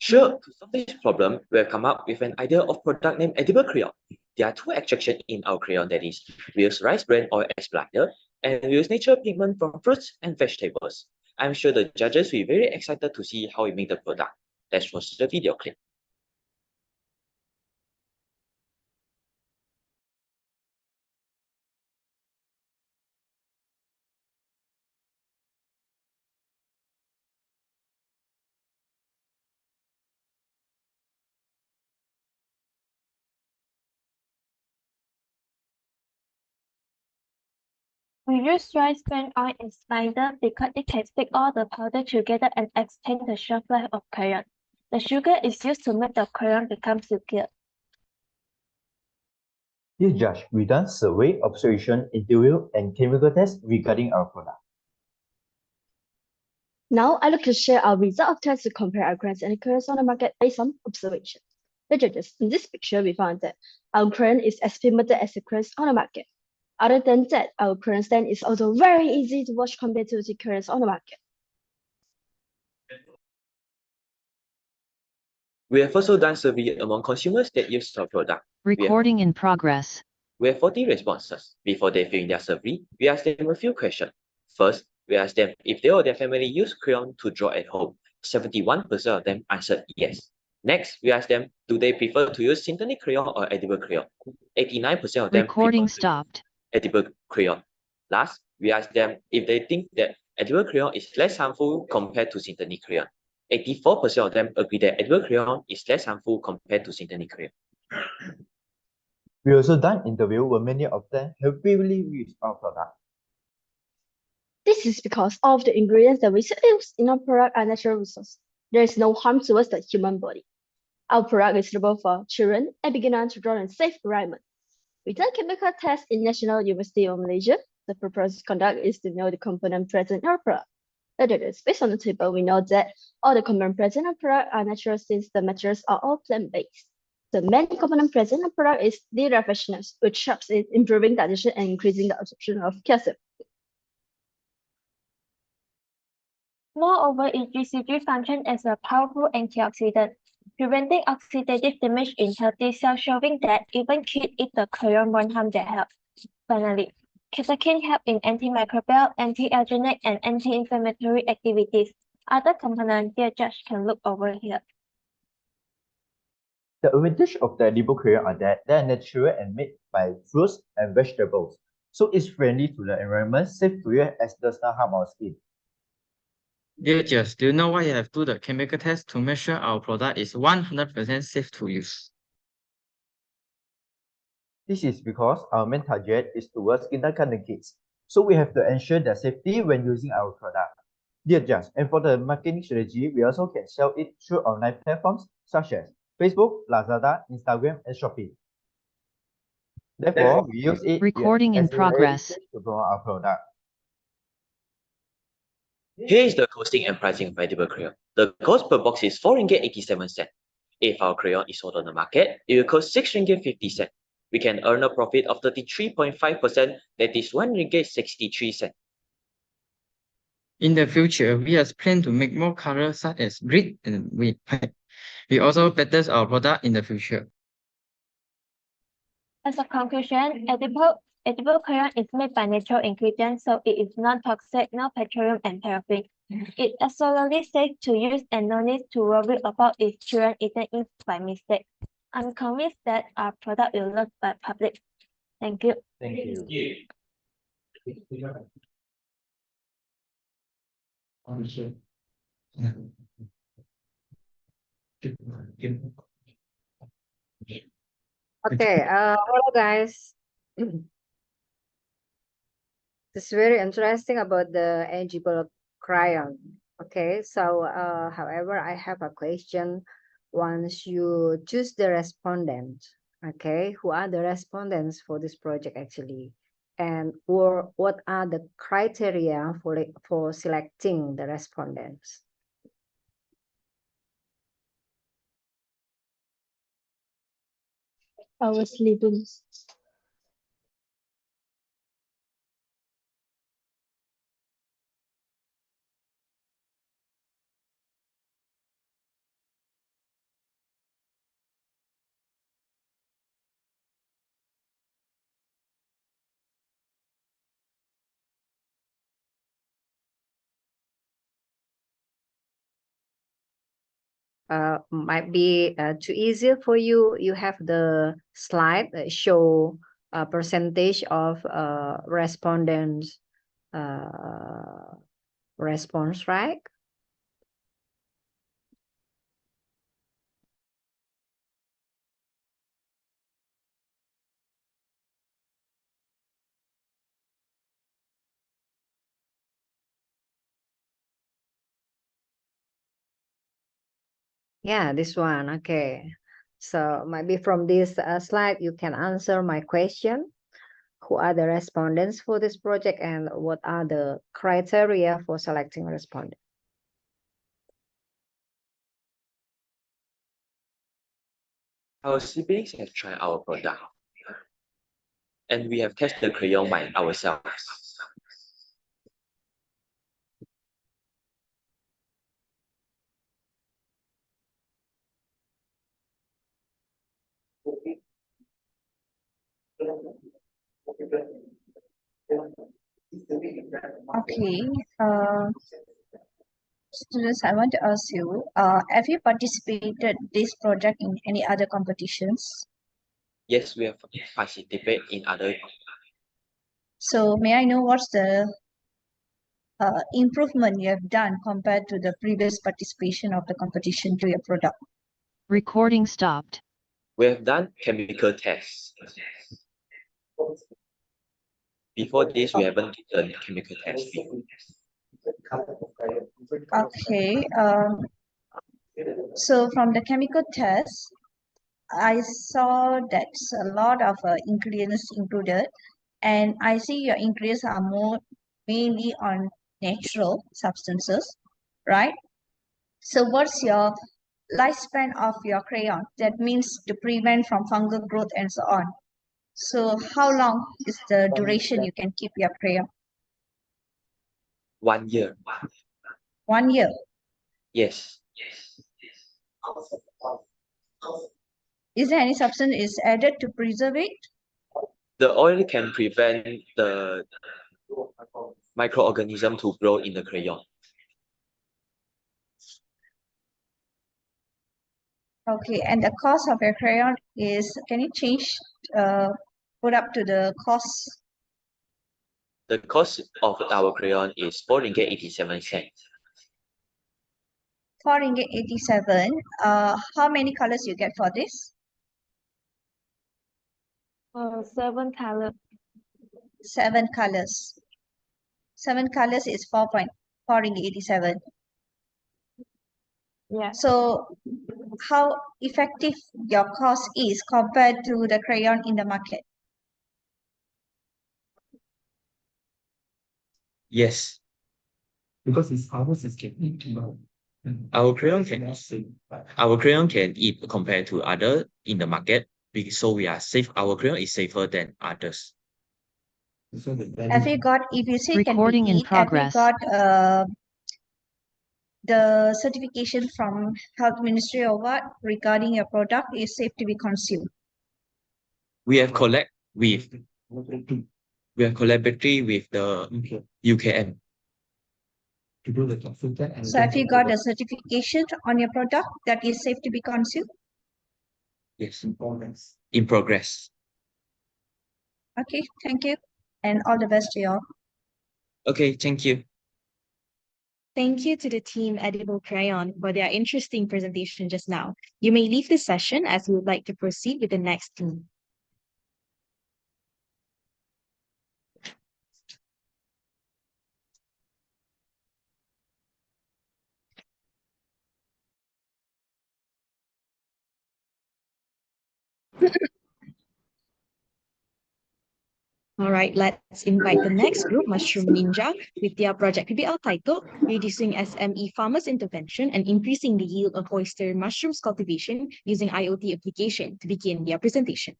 Sure, to solve this problem, we have come up with an idea of product named Edible Crayon. There are two extractions in our crayon, that is, we use rice bran oil as binder, and we use natural pigment from fruits and vegetables. I'm sure the judges will be very excited to see how we make the product. Let's watch the video clip. We use rice bran oil in spider because it can stick all the powder together and extend the shelf life of crayon. The sugar is used to make the crayon become silkier. Dear Judge, we done survey, observation, interview, and chemical tests regarding our product. Now, I'd like to share our result of tests to compare our crayons and crayons on the market based on observation. The judges, in this picture, we found that our crayon is as limited as the crayons on the market. Other than that, our crayon stand is also very easy to wash compared to the crayons on the market. We have also done survey among consumers that use our product. Recording in progress. We have 40 responses. Before they fill in their survey, we asked them a few questions. First, we asked them if they or their family use crayon to draw at home. 71% of them answered yes. Next, we asked them, do they prefer to use synthetic crayon or edible crayon? 89% of them Recording stopped. edible crayon. Last, we asked them if they think that edible crayon is less harmful compared to synthetic crayon. 84% of them agree that edible crayon is less harmful compared to synthetic crayon. We also done interview where many of them have previously used our product. This is because all of the ingredients that we use in our product are natural resources. There is no harm towards the human body. Our product is suitable for children and beginners to draw in a safe environment. We done chemical tests in National University of Malaysia. The purpose of conduct is to know the component present in our product. That is, based on the table, we know that all the components present in our product are natural since the materials are all plant-based. The main component present in the product is the refreshness, which helps in improving digestion and increasing the absorption of calcium. Moreover, its GCG functions as a powerful antioxidant, preventing oxidative damage in healthy cells, showing that even kids eat the crayon won't harm their health. Finally, catechins help in antimicrobial, anti-allergenic, and anti-inflammatory activities. Other components dear judge can look over here. The advantage of the edible crayon are that they are natural and made by fruits and vegetables. So it's friendly to the environment, safe to use, as does not harm our skin. Dear Jess, do you know why you have to do the chemical test to make sure our product is 100% safe to use? This is because our main target is towards kindergarten kids. So we have to ensure their safety when using our product. Dear Jess, and for the marketing strategy, we also can sell it through online platforms such as Facebook, Lazada, Instagram, and Shopee. Therefore, we use it Recording in as a way progress. to promote our product. Here is the costing and pricing of edible crayon. The cost per box is 4 ringgit 87 cent. If our crayon is sold on the market, it will cost 6 ringgit 50 cent. We can earn a profit of 33.5%, that is 1 ringgit 63 cent. In the future, we have planned to make more colors such as red and white. We also better our product in the future. As a conclusion, edible crayon is made by natural ingredients, so it is non-toxic, no petroleum and paraffin. It is absolutely safe to use and no need to worry about its children eating it by mistake. I'm convinced that our product will love by public. Thank you. Thank you. Okay, hello guys. It's very interesting about the edible crayon. Okay, so however, I have a question. Once you choose the respondent, okay, who are the respondents for this project actually? And what are the criteria for selecting the respondents? Our students. Might be too easy for you. You have the slide that show a percentage of respondents response, right? Yeah, this one. Okay. So maybe from this slide, you can answer my question. Who are the respondents for this project and what are the criteria for selecting respondents? Our siblings have tried our product, and we have tested the crayon by ourselves. Okay. Students, I want to ask you, have you participated this project in any other competitions? Yes, we have participated in other. So may I know what's the improvement you have done compared to the previous participation of the competition to your product? Recording stopped. We have done chemical tests. Before this, we haven't done chemical tests. Okay. So from the chemical test, I saw that's a lot of ingredients included, and I see your ingredients are more mainly on natural substances, right? So what's your lifespan of your crayon? That means to prevent from fungal growth and so on. So how long is the duration you can keep your crayon? 1 year. 1 year. Yes. Is there any substance is added to preserve it? The oil can prevent the microorganism to grow in the crayon. Okay, and the cost of your crayon is, can you change, put up to the cost? The cost of our crayon is 4 ringgit 87 cents. 4 ringgit 87. How many colors you get for this? 7 color. 7 colors. 7 colors is 4 ringgit 87. Yeah. So how effective your cost is compared to the crayon in the market? Yes. Because ours is getting our crayon can eat compared to other in the market, so we are safe. Our crayon is safer than others. Have you got, if you say can be Recording in eat, have you progress. got the certification from Health Ministry or what regarding your product is safe to be consumed? We have collaborated with the UKM. So have you got a certification on your product that is safe to be consumed? Yes, in progress. Okay, thank you. And all the best to you all. Okay, thank you. Thank you to the team Edible Crayon for their interesting presentation just now. You may leave the session as we would like to proceed with the next team. All right, let's invite the next group, Mushroom Ninja, with their project PBL titled Reducing SME Farmers Intervention and Increasing the Yield of Oyster Mushrooms Cultivation using IoT Application, to begin their presentation.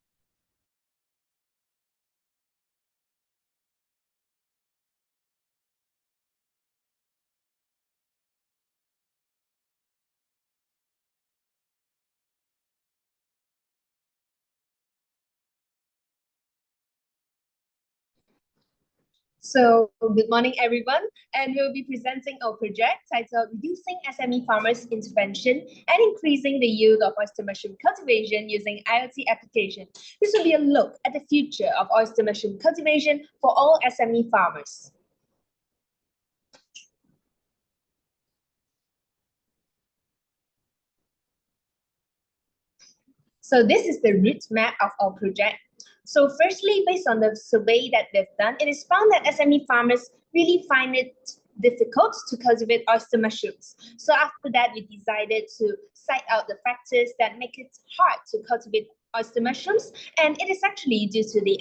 So, good morning, everyone, and we'll be presenting our project titled Reducing SME Farmers Intervention and Increasing the Yield of Oyster Mushroom Cultivation using IoT Application. This will be a look at the future of oyster mushroom cultivation for all SME farmers. So this is the route map of our project. So firstly, based on the survey that they've done, it is found that SME farmers really find it difficult to cultivate oyster mushrooms. So after that, we decided to cite out the factors that make it hard to cultivate oyster mushrooms. And it is actually due to the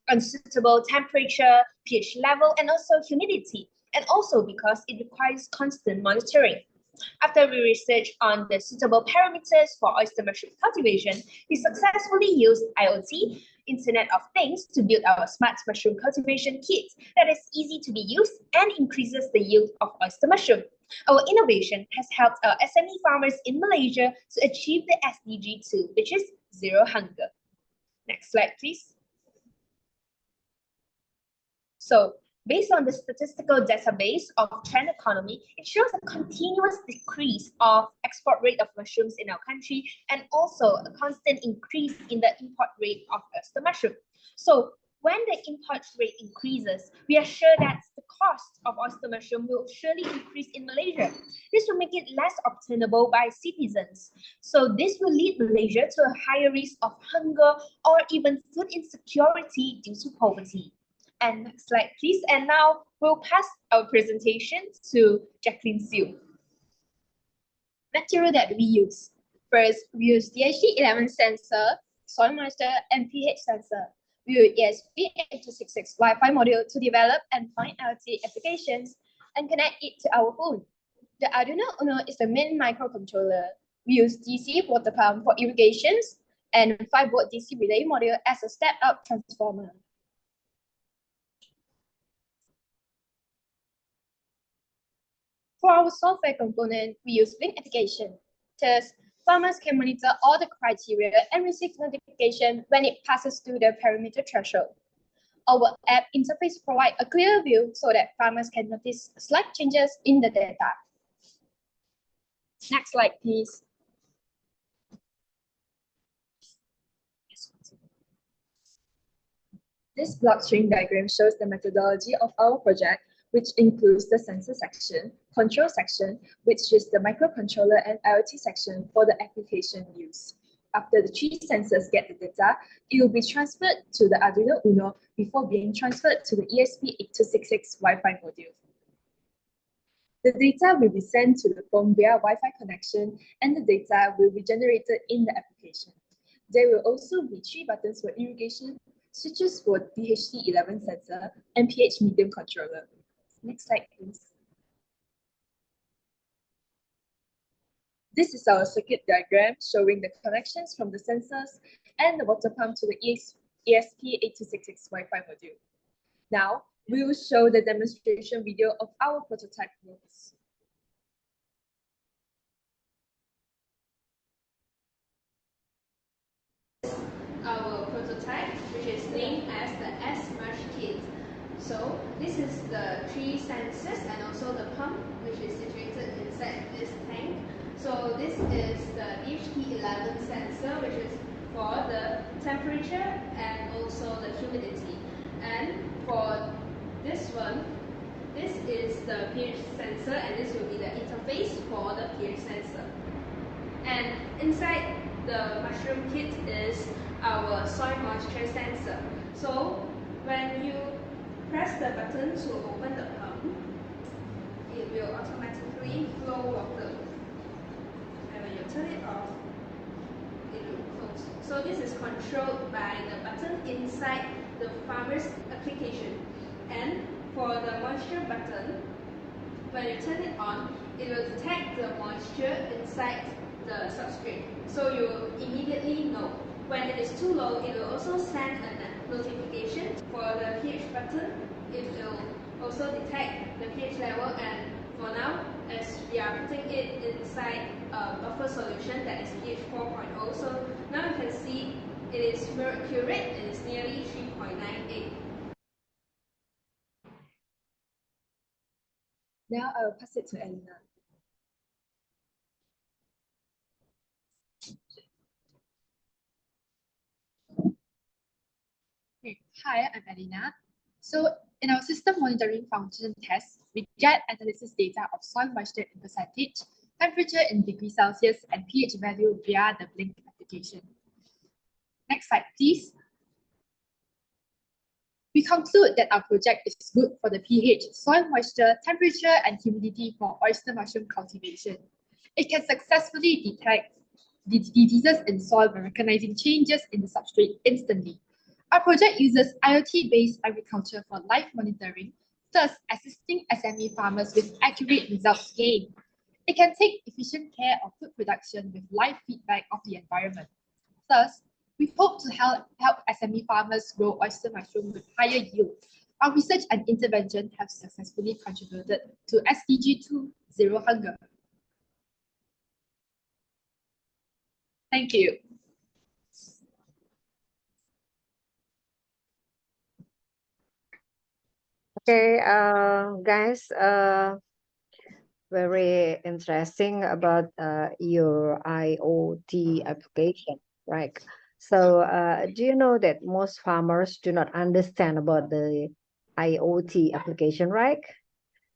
unsuitable temperature, pH level, and also humidity. And also because it requires constant monitoring. After we researched on the suitable parameters for oyster mushroom cultivation, we successfully used IoT, Internet of Things, to build our smart mushroom cultivation kit that is easy to be used and increases the yield of oyster mushroom. Our innovation has helped our SME farmers in Malaysia to achieve the SDG 2, which is zero hunger. Next slide, please. So, based on the statistical database of Trend Economy, it shows a continuous decrease of export rate of mushrooms in our country and also a constant increase in the import rate of oyster mushroom. So when the import rate increases, we are sure that the cost of oyster mushroom will surely increase in Malaysia. This will make it less obtainable by citizens. So this will lead Malaysia to a higher risk of hunger or even food insecurity due to poverty. And next slide, please. And now we'll pass our presentation to Jacqueline Siu. Material that we use. First, we use DHT11 sensor, soil moisture, and pH sensor. We use ESP8266 Wi-Fi module to develop and find IoT applications and connect it to our phone. The Arduino Uno is the main microcontroller. We use DC water pump for irrigations and 5-volt DC relay module as a step-up transformer. For our software component, we use Blink application. Thus, farmers can monitor all the criteria and receive notification when it passes through the parameter threshold. Our app interface provides a clear view so that farmers can notice slight changes in the data. Next slide, please. This blockstream diagram shows the methodology of our project, which includes the sensor section, control section, which is the microcontroller and IoT section for the application use. After the three sensors get the data, it will be transferred to the Arduino Uno before being transferred to the ESP8266 Wi-Fi module. The data will be sent to the phone via Wi-Fi connection, and the data will be generated in the application. There will also be 3 buttons for irrigation, switches for DHT11 sensor, and pH medium controller. Next slide, please. This is our circuit diagram showing the connections from the sensors and the water pump to the ESP8266 Wi-Fi module. Now, we will show the demonstration video of our prototype works. Our prototype, which is named as the S-Merge Kit. So this is the 3 sensors and also the pump, which is situated inside this tank. So this is the DHT11 sensor, which is for the temperature and also the humidity. And for this one, this is the pH sensor, and this will be the interface for the pH sensor. And inside the mushroom kit is our soil moisture sensor. So when you press the button to open the pump, it will automatically flow water. And when you turn it off, it will close. So this is controlled by the button inside the farmer's application. And for the moisture button, when you turn it on, it will detect the moisture inside the substrate. So you will immediately know. When it is too low, it will also send a notification. For the pH button, it will also detect the pH level, and for now, as we are putting it inside a buffer solution that is pH 4.0, so now you can see it is very accurate, it is nearly 3.98. Now I will pass it to Elena. Hi, I'm Elena. So in our system monitoring function test, we get analysis data of soil moisture in percentage, temperature in degrees Celsius, and pH value via the Blink application. Next slide, please. We conclude that our project is good for the pH, soil moisture, temperature, and humidity for oyster mushroom cultivation. It can successfully detect diseases in soil by recognizing changes in the substrate instantly. Our project uses IoT-based agriculture for live monitoring, thus assisting SME farmers with accurate results gained. It can take efficient care of food production with live feedback of the environment. Thus, we hope to help SME farmers grow oyster mushroom with higher yield. Our research and intervention have successfully contributed to SDG 2 Zero Hunger. Thank you. Okay, guys, very interesting about your IoT application, right? So, do you know that most farmers do not understand about the IoT application, right?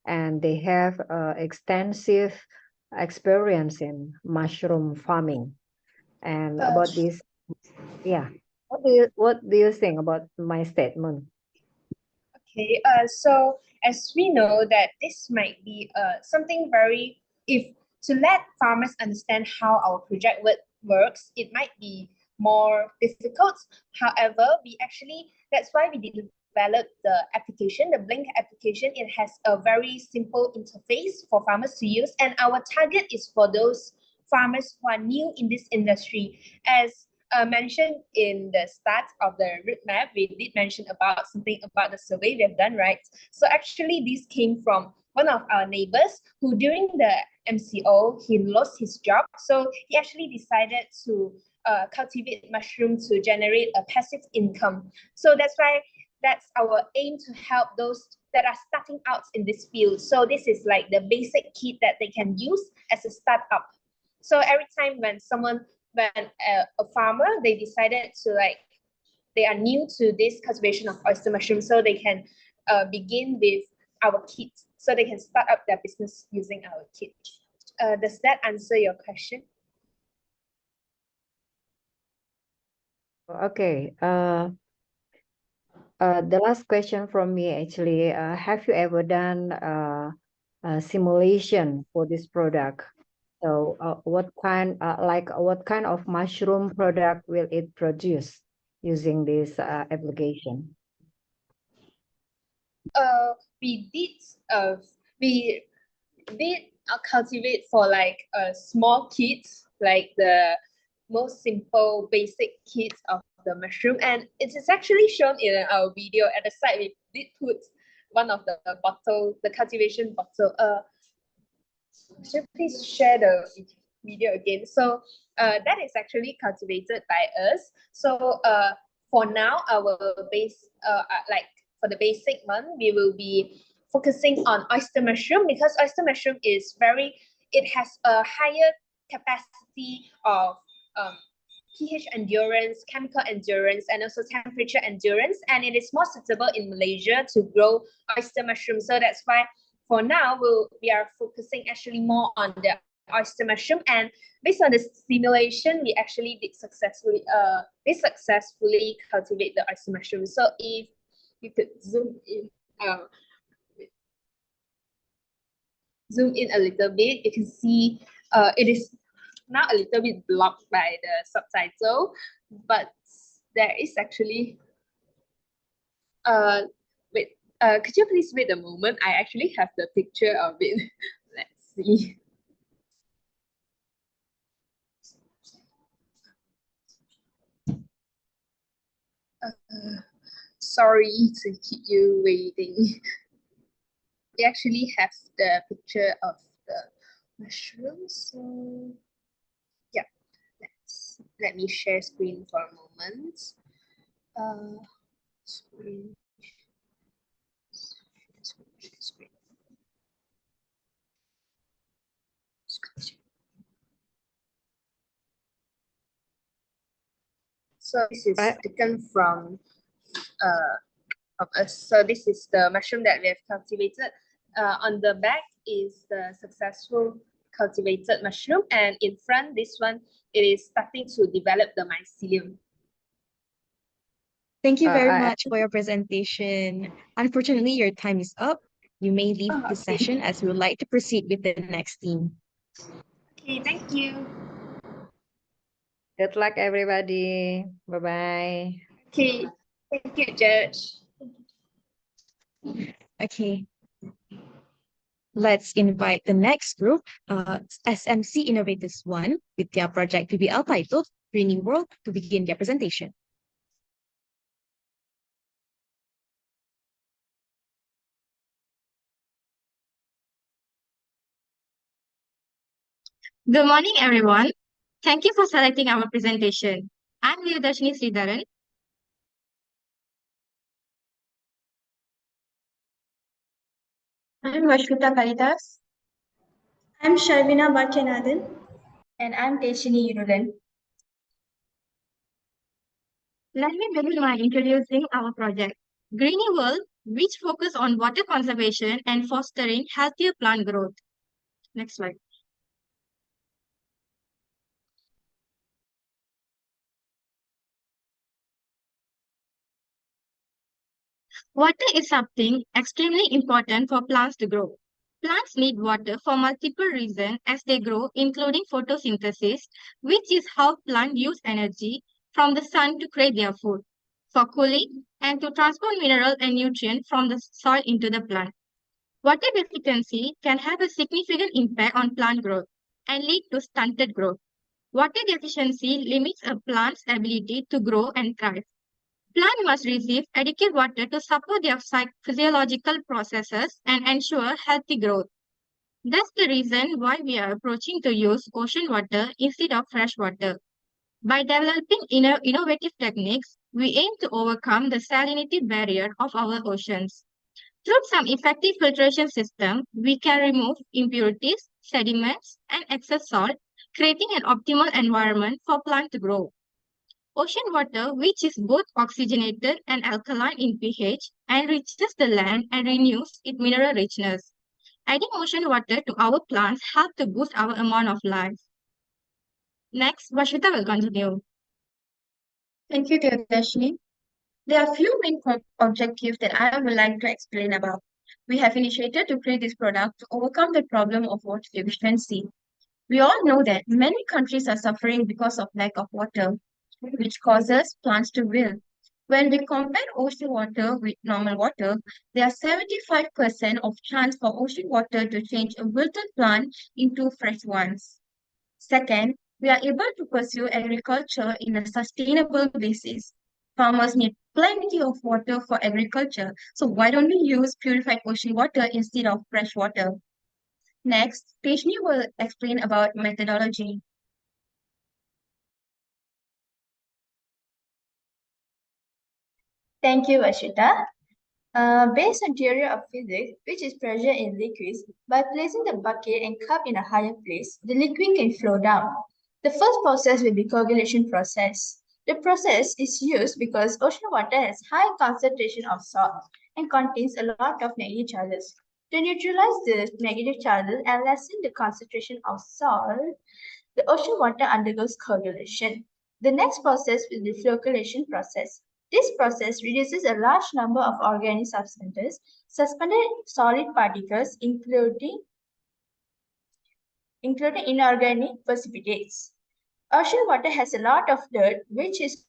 And they have extensive experience in mushroom farming. And about this, yeah, what do you think about my statement? Okay, so as we know that this might be something very, if to let farmers understand how our project works, it might be more difficult. However, that's why we developed the application, the Blink application. It has a very simple interface for farmers to use, and our target is for those farmers who are new in this industry. As mentioned in the start of the roadmap, we did mention about something about the survey we have done, right? So actually, this came from one of our neighbors who during the MCO, he lost his job. So he actually decided to cultivate mushroom to generate a passive income. So that's our aim to help those that are starting out in this field. So this is like the basic kit that they can use as a startup. So every time when a farmer, they decided to they are new to this cultivation of oyster mushroom, so they can begin with our kit, so they can start up their business using our kit. Does that answer your question? Okay. The last question from me actually, have you ever done a simulation for this product? So what kind of mushroom product will it produce using this application? We did cultivate for small kits, like the most simple basic kits of the mushroom, and it is actually shown in our video. At the side we did put one of the cultivation bottle. Could you please share the video again? So that is actually cultivated by us. So for now, our base for the basic one, we will be focusing on oyster mushroom, because oyster mushroom it has a higher capacity of pH endurance, chemical endurance, and also temperature endurance, and it is more suitable in Malaysia to grow oyster mushroom. So that's why for now we are focusing actually more on the oyster mushroom, and based on the simulation, we actually did successfully cultivate the oyster mushroom. So if you could zoom in a little bit, you can see it is now a little bit blocked by the subtitle, but there is actually could you please wait a moment? I actually have the picture of it. Let's see. Sorry to keep you waiting. We actually have the picture of the mushrooms. So yeah, let me share screen for a moment. Screen. So this is taken from us. So this is the mushroom that we have cultivated. On the back is the successful cultivated mushroom, and in front, this one, it is starting to develop the mycelium. Thank you very much for your presentation. Unfortunately, your time is up. You may leave the session as we would like to proceed with the next team. Okay, thank you. Good luck, everybody. Bye-bye. Okay, thank you, Judge. Okay. Let's invite the next group, SMC Innovators 1, with their project PBL titled Greening World, to begin their presentation. Good morning, everyone. Thank you for selecting our presentation. I'm Leodashni Sridharan. I'm Vashkuta Kalidas. I'm Sharvina Bhattyanathan. And I'm Teshini Yurulan. Let me begin by introducing our project, Greening World, which focus on water conservation and fostering healthier plant growth. Next slide. Water is something extremely important for plants to grow. Plants need water for multiple reasons as they grow, including photosynthesis, which is how plants use energy from the sun to create their food, for cooling, and to transport mineral and nutrients from the soil into the plant. Water deficiency can have a significant impact on plant growth and lead to stunted growth. Water deficiency limits a plant's ability to grow and thrive. Plants must receive adequate water to support their physiological processes and ensure healthy growth. That's the reason why we are approaching to use ocean water instead of fresh water. By developing innovative techniques, we aim to overcome the salinity barrier of our oceans. Through some effective filtration system, we can remove impurities, sediments, and excess salt, creating an optimal environment for plant to grow. Ocean water, which is both oxygenated and alkaline in pH, enriches the land and renews its mineral richness. Adding ocean water to our plants helps to boost our amount of life. Next, Vashita will continue. Thank you, Dashni. There are few main objectives that I would like to explain about. We have initiated to create this product to overcome the problem of water deficiency. We all know that many countries are suffering because of lack of water, which causes plants to wilt. When we compare ocean water with normal water, there are 75% of chance for ocean water to change a wilted plant into fresh ones. Second, we are able to pursue agriculture in a sustainable basis. Farmers need plenty of water for agriculture, so why don't we use purified ocean water instead of fresh water? Next, Peshni will explain about methodology. Thank you, Ashita. Based on theory of physics, which is pressure in liquids, by placing the bucket and cup in a higher place, the liquid can flow down. The first process will be coagulation process. The process is used because ocean water has high concentration of salt and contains a lot of negative charges. To neutralize the negative charges and lessen the concentration of salt, the ocean water undergoes coagulation. The next process is the flocculation process. This process reduces a large number of organic substances, suspended solid particles, including inorganic precipitates. Ocean water has a lot of dirt, which is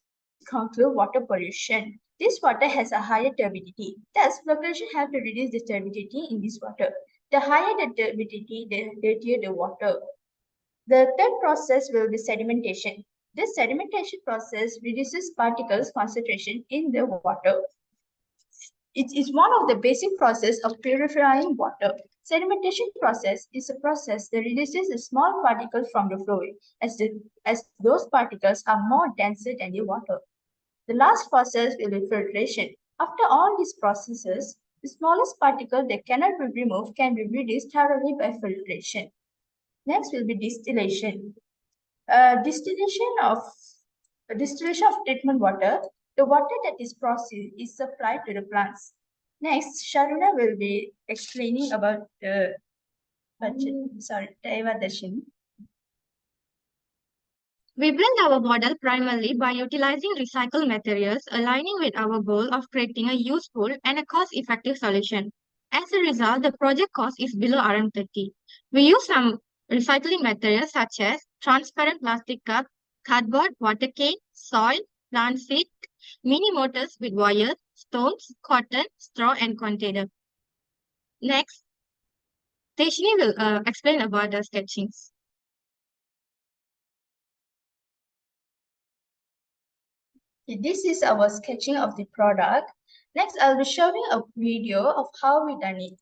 conclude water pollution. This water has a higher turbidity. Thus, flocculation helps to reduce the turbidity in this water. The higher the turbidity, the dirtier the water. The third process will be sedimentation. This sedimentation process reduces particles concentration in the water. It is one of the basic process of purifying water. Sedimentation process is a process that reduces the small particles from the fluid as those particles are more denser than the water. The last process will be filtration. After all these processes, the smallest particle that cannot be removed can be reduced thoroughly by filtration. Next will be distillation. Distillation of treatment water. The water that is processed is supplied to the plants. Next, Sharuna will be explaining about the Daiva. We build our model primarily by utilizing recycled materials, aligning with our goal of creating a useful and a cost-effective solution. As a result, the project cost is below RM30. We use some recycling materials such as transparent plastic cup, cardboard, water cane, soil, plant seed, mini motors with wires, stones, cotton, straw, and container. Next, Teshni will explain about the sketchings. This is our sketching of the product. Next, I'll be showing a video of how we done it.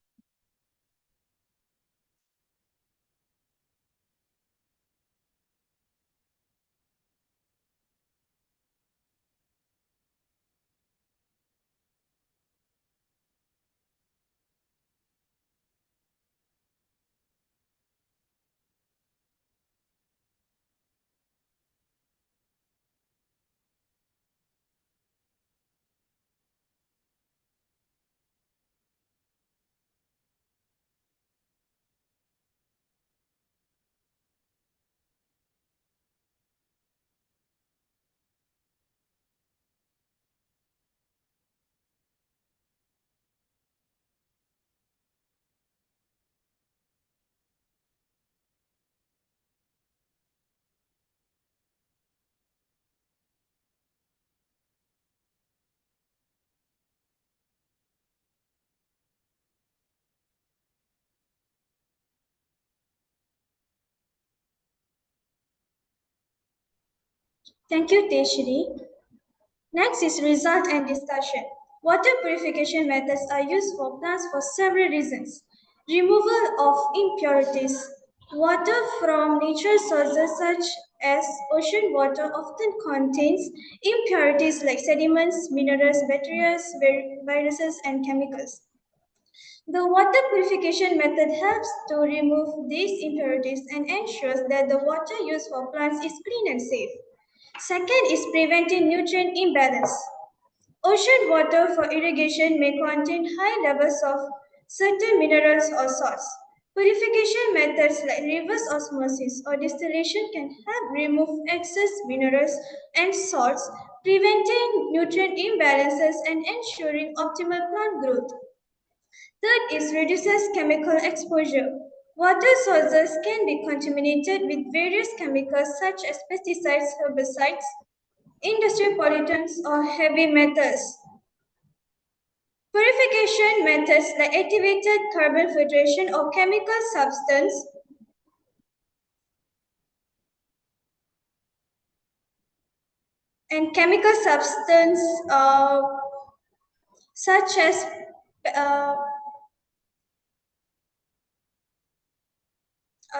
Thank you, Teshri. Next is result and discussion. Water purification methods are used for plants for several reasons. Removal of impurities. Water from natural sources such as ocean water often contains impurities like sediments, minerals, bacteria, viruses, and chemicals. The water purification method helps to remove these impurities and ensures that the water used for plants is clean and safe. Second is preventing nutrient imbalance. Ocean water for irrigation may contain high levels of certain minerals or salts. Purification methods like reverse osmosis or distillation can help remove excess minerals and salts, preventing nutrient imbalances and ensuring optimal plant growth. Third is reduces chemical exposure. Water sources can be contaminated with various chemicals such as pesticides, herbicides, industrial pollutants, or heavy metals. Purification methods like activated carbon filtration or chemical substance and chemical substance such as uh,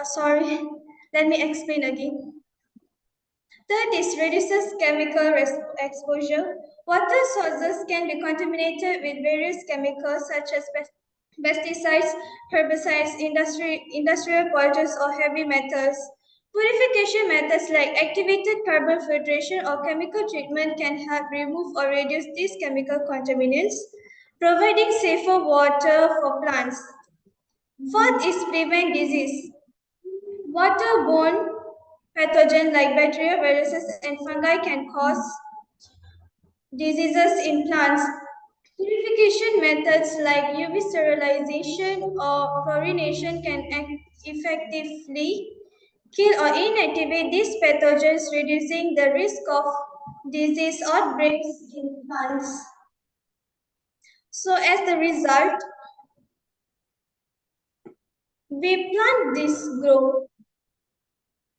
sorry, let me explain again. Third is reduces chemical exposure. Water sources can be contaminated with various chemicals such as pesticides, herbicides, industrial pollutants, or heavy metals. Purification methods like activated carbon filtration or chemical treatment can help remove or reduce these chemical contaminants, providing safer water for plants. Fourth is prevent disease. Waterborne pathogens like bacteria, viruses, and fungi can cause diseases in plants. Purification methods like UV sterilization or chlorination can effectively kill or inactivate these pathogens, reducing the risk of disease outbreaks in plants. So, as the result, we plant this grow.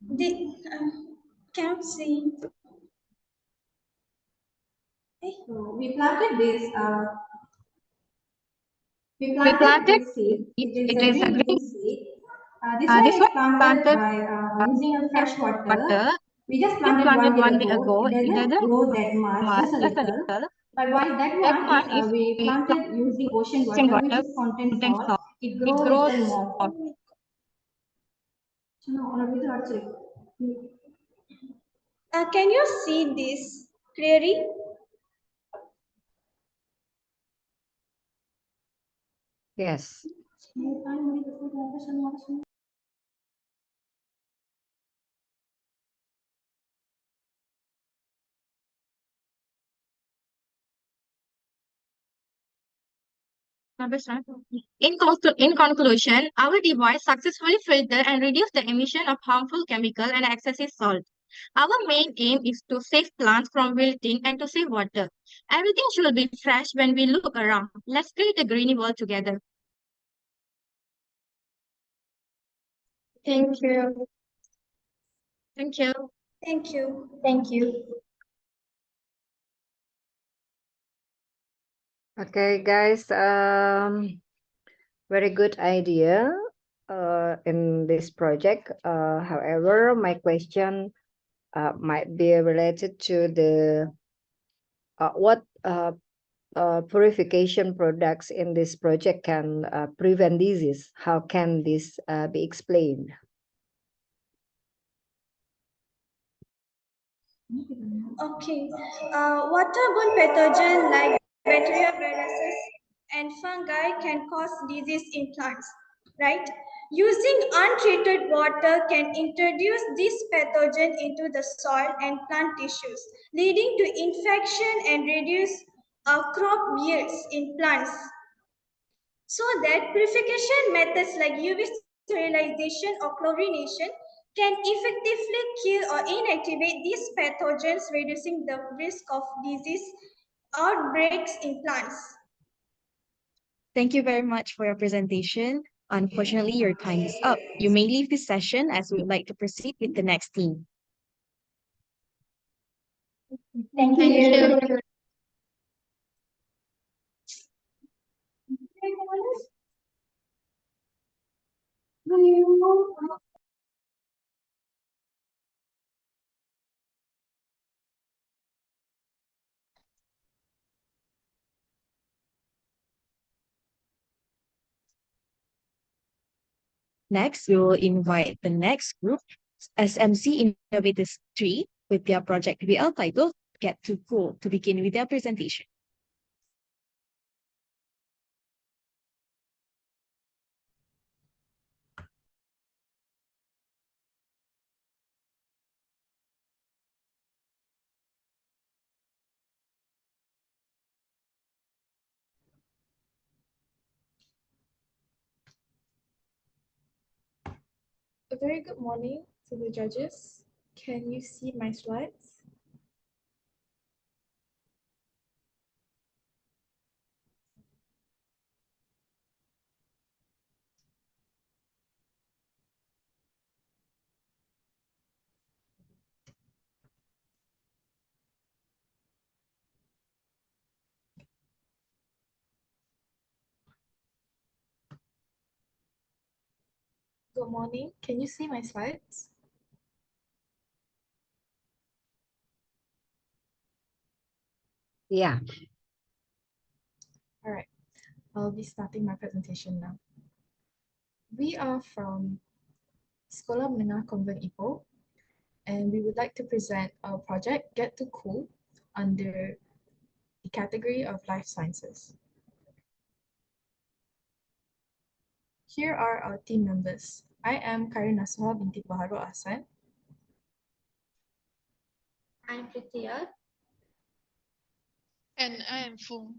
The, can't see. We planted this. We We planted planted this seed. it. It is It a is a green green. bean seed. This one This is was planted planted by using a fresh fresh water. water. We just Just planted planted one day 1 day ago. ago. It It doesn't doesn't grow that much, much, just a just a little. little. But why that That one is one is we we planted using ocean planting water, which water, is contains contains salt. salt. It It grows grows little more. more. Can you see this clearly? Yes. In conclusion, our device successfully filtered and reduced the emission of harmful chemical and excessive salt. Our main aim is to save plants from wilting and to save water. Everything should be fresh when we look around. Let's create a greeny world together. Thank you. Thank you. Thank you. Thank you. Okay, guys. Very good idea in this project. However, my question might be related to the what purification products in this project can prevent disease. How can this be explained? Okay. Waterborne pathogens like bacteria, viruses, and fungi can cause disease in plants, right? Using untreated water can introduce this pathogen into the soil and plant tissues, leading to infection and reduce crop yields in plants. So that purification methods like UV sterilization or chlorination can effectively kill or inactivate these pathogens, reducing the risk of disease outbreaks in plants. Thank you very much for your presentation. Unfortunately, your time is up. You may leave this session as we would like to proceed with the next team. Thank Thank you. you. Next, we will invite the next group, SMC Innovators 3, with their project PBL titled Get to Cool, to begin with their presentation. A very good morning to the judges. Can you see my slides? Good morning. Can you see my slides? Yeah. All right. I'll be starting my presentation now. We are from Sekolah Menengah Convent Ipoh, and we would like to present our project Get to Cool under the category of life sciences. Here are our team members. I am Karin Nasuha binti Baharul Ahsan. I'm Pritya. And I am Fung.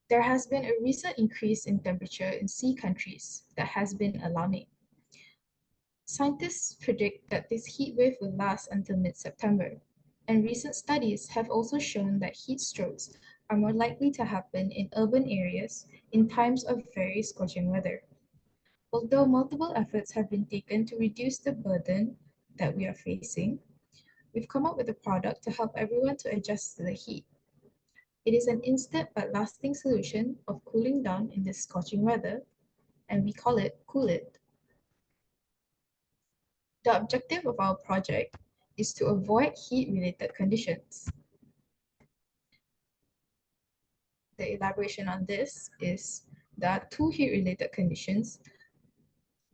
There has been a recent increase in temperature in sea countries that has been alarming. Scientists predict that this heat wave will last until mid-September, and recent studies have also shown that heat strokes are more likely to happen in urban areas in times of very scorching weather. Although multiple efforts have been taken to reduce the burden that we are facing, we've come up with a product to help everyone to adjust to the heat. It is an instant but lasting solution of cooling down in this scorching weather, and we call it Cool It. The objective of our project is to avoid heat-related conditions. The elaboration on this is there are two heat-related conditions,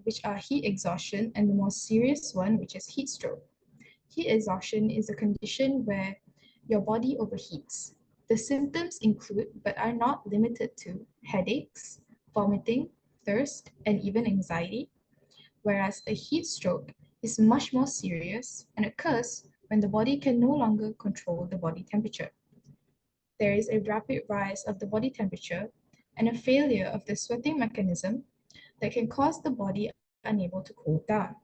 which are heat exhaustion and the more serious one, which is heat stroke. Heat exhaustion is a condition where your body overheats. The symptoms include, but are not limited to, headaches, vomiting, thirst, and even anxiety, whereas a heat stroke is much more serious and occurs when the body can no longer control the body temperature. There is a rapid rise of the body temperature and a failure of the sweating mechanism that can cause the body unable to cool down.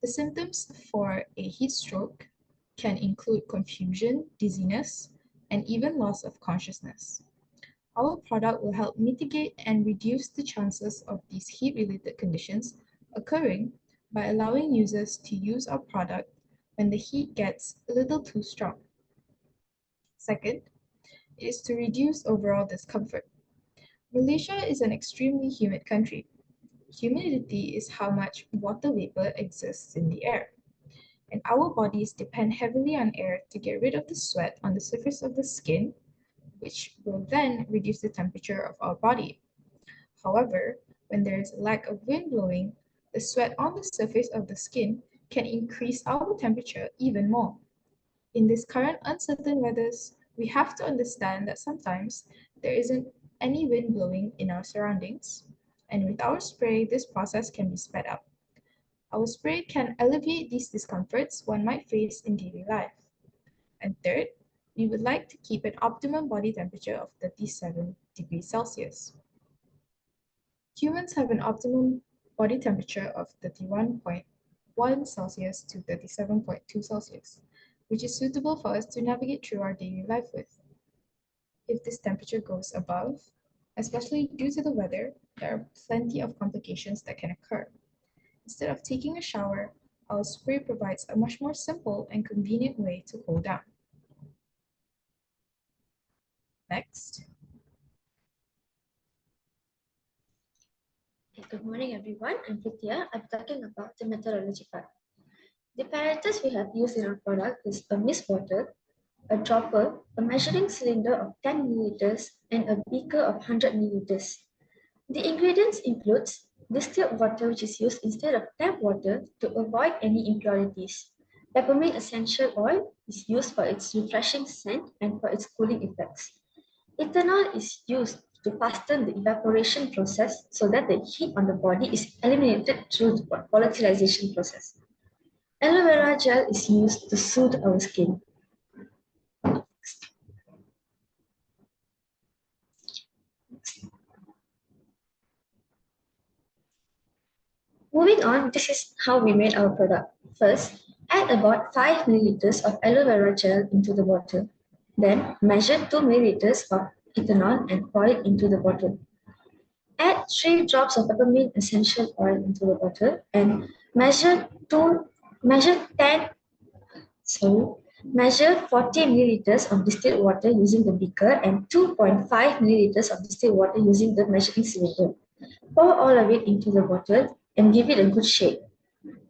The symptoms for a heat stroke can include confusion, dizziness, and even loss of consciousness. Our product will help mitigate and reduce the chances of these heat-related conditions occurring by allowing users to use our product when the heat gets a little too strong. Second, is to reduce overall discomfort. Malaysia is an extremely humid country. Humidity is how much water vapor exists in the air, and our bodies depend heavily on air to get rid of the sweat on the surface of the skin, which will then reduce the temperature of our body. However, when there is a lack of wind blowing, the sweat on the surface of the skin can increase our temperature even more. In this current uncertain weathers, we have to understand that sometimes there isn't any wind blowing in our surroundings, and with our spray, this process can be sped up. Our spray can alleviate these discomforts one might face in daily life. And third, we would like to keep an optimum body temperature of 37 degrees Celsius. Humans have an optimum body temperature of 31.1 Celsius to 37.2 Celsius, which is suitable for us to navigate through our daily life with. If this temperature goes above, especially due to the weather, there are plenty of complications that can occur. Instead of taking a shower, our spray provides a much more simple and convenient way to cool down. Next. Good morning, everyone. I'm Pritya. I'm talking about the methodology part. The apparatus we have used in our product is a mist bottle, a dropper, a measuring cylinder of 10 milliliters, and a beaker of 100 milliliters. The ingredients includes distilled water, which is used instead of tap water to avoid any impurities. Peppermint essential oil is used for its refreshing scent and for its cooling effects. Ethanol is used to fasten the evaporation process so that the heat on the body is eliminated through the volatilization process. Aloe vera gel is used to soothe our skin. Moving on, this is how we made our product. First, add about 5 milliliters of aloe vera gel into the bottle. Then, measure 2 milliliters of ethanol and pour it into the bottle. Add 3 drops of peppermint essential oil into the bottle and measure 10 measure 40 milliliters of distilled water using the beaker and 2.5 milliliters of distilled water using the measuring cylinder. Pour all of it into the bottle and give it a good shake.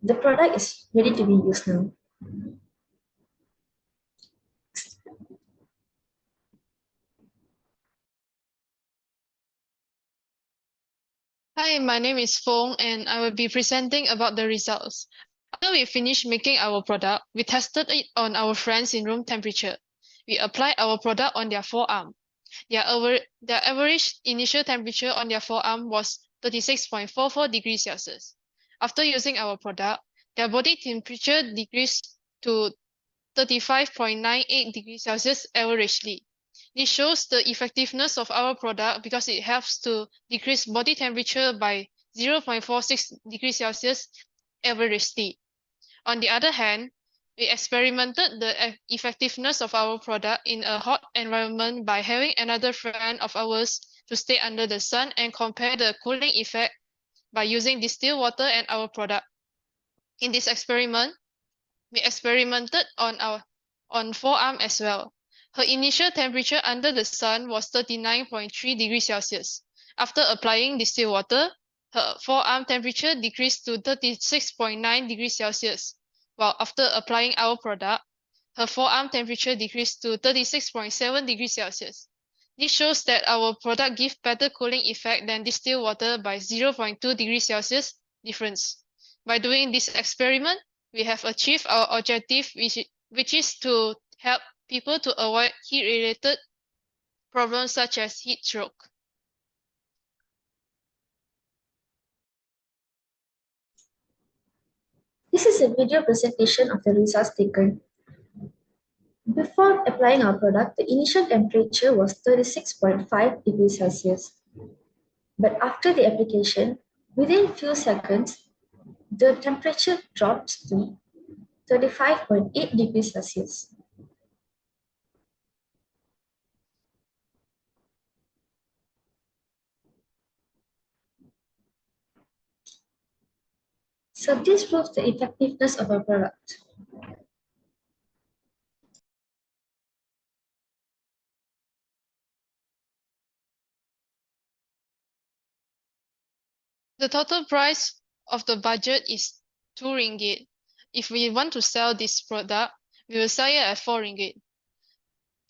The product is ready to be used now. Hi, my name is Fong and I will be presenting about the results. After we finished making our product, we tested it on our friends in room temperature. We applied our product on their forearm. Their average initial temperature on their forearm was 36.44 degrees Celsius. After using our product, their body temperature decreased to 35.98 degrees Celsius averagely. This shows the effectiveness of our product because it helps to decrease body temperature by 0.46 degrees Celsius averagely. On the other hand, we experimented the effectiveness of our product in a hot environment by having another friend of ours to stay under the sun and compare the cooling effect by using distilled water and our product. In this experiment, we experimented on forearm as well. Her initial temperature under the sun was 39.3 degrees Celsius. After applying distilled water, her forearm temperature decreased to 36.9 degrees Celsius, while after applying our product, her forearm temperature decreased to 36.7 degrees Celsius. This shows that our product gives better cooling effect than distilled water by 0.2 degrees Celsius difference. By doing this experiment, we have achieved our objective, which is to help people to avoid heat-related problems such as heat stroke. This is a video presentation of the results taken. Before applying our product, the initial temperature was 36.5 degrees Celsius. But after the application, within few seconds, the temperature drops to 35.8 degrees Celsius. So this proves the effectiveness of our product. The total price of the budget is 2 ringgit. If we want to sell this product, we will sell it at 4 ringgit.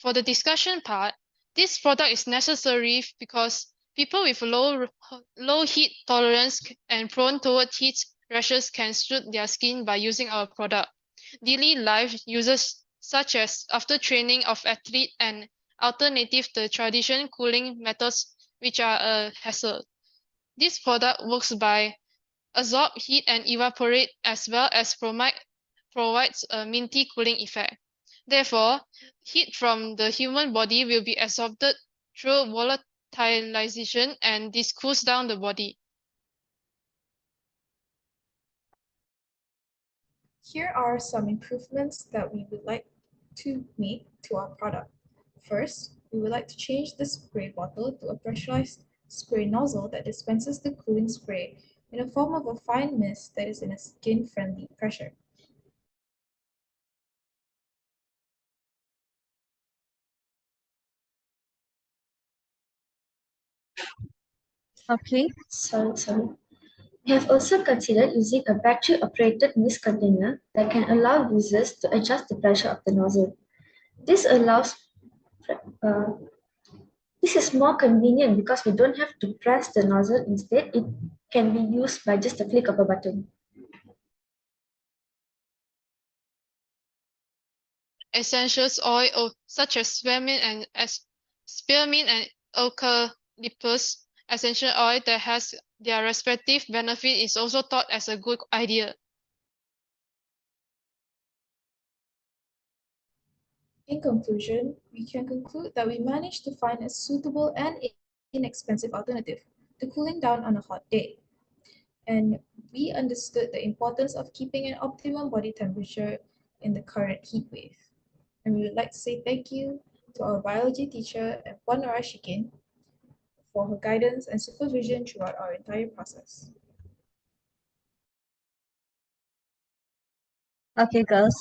For the discussion part, this product is necessary because people with low heat tolerance and prone toward heat rashes can soothe their skin by using our product. Daily life uses such as after training of athlete and alternative the traditional cooling methods which are a hassle. This product works by absorb heat and evaporate as well as provides a minty cooling effect. Therefore, heat from the human body will be absorbed through volatilization and this cools down the body. Here are some improvements that we would like to make to our product. First, we would like to change the spray bottle to a pressurized spray nozzle that dispenses the cooling spray in the form of a fine mist that is in a skin-friendly pressure. Okay. Sorry. We have also considered using a battery-operated mist container that can allow users to adjust the pressure of the nozzle. This allows uh, this is more convenient because we don't have to press the nozzle. Instead, it can be used by just a click of a button. Essential oil such as spearmint and eucalyptus essential oil that has their respective benefit is also thought as a good idea. In conclusion, we can conclude that we managed to find a suitable and inexpensive alternative to cooling down on a hot day. And we understood the importance of keeping an optimum body temperature in the current heat wave. And we would like to say thank you to our biology teacher, Puan Shikin, for her guidance and supervision throughout our entire process. Okay, girls.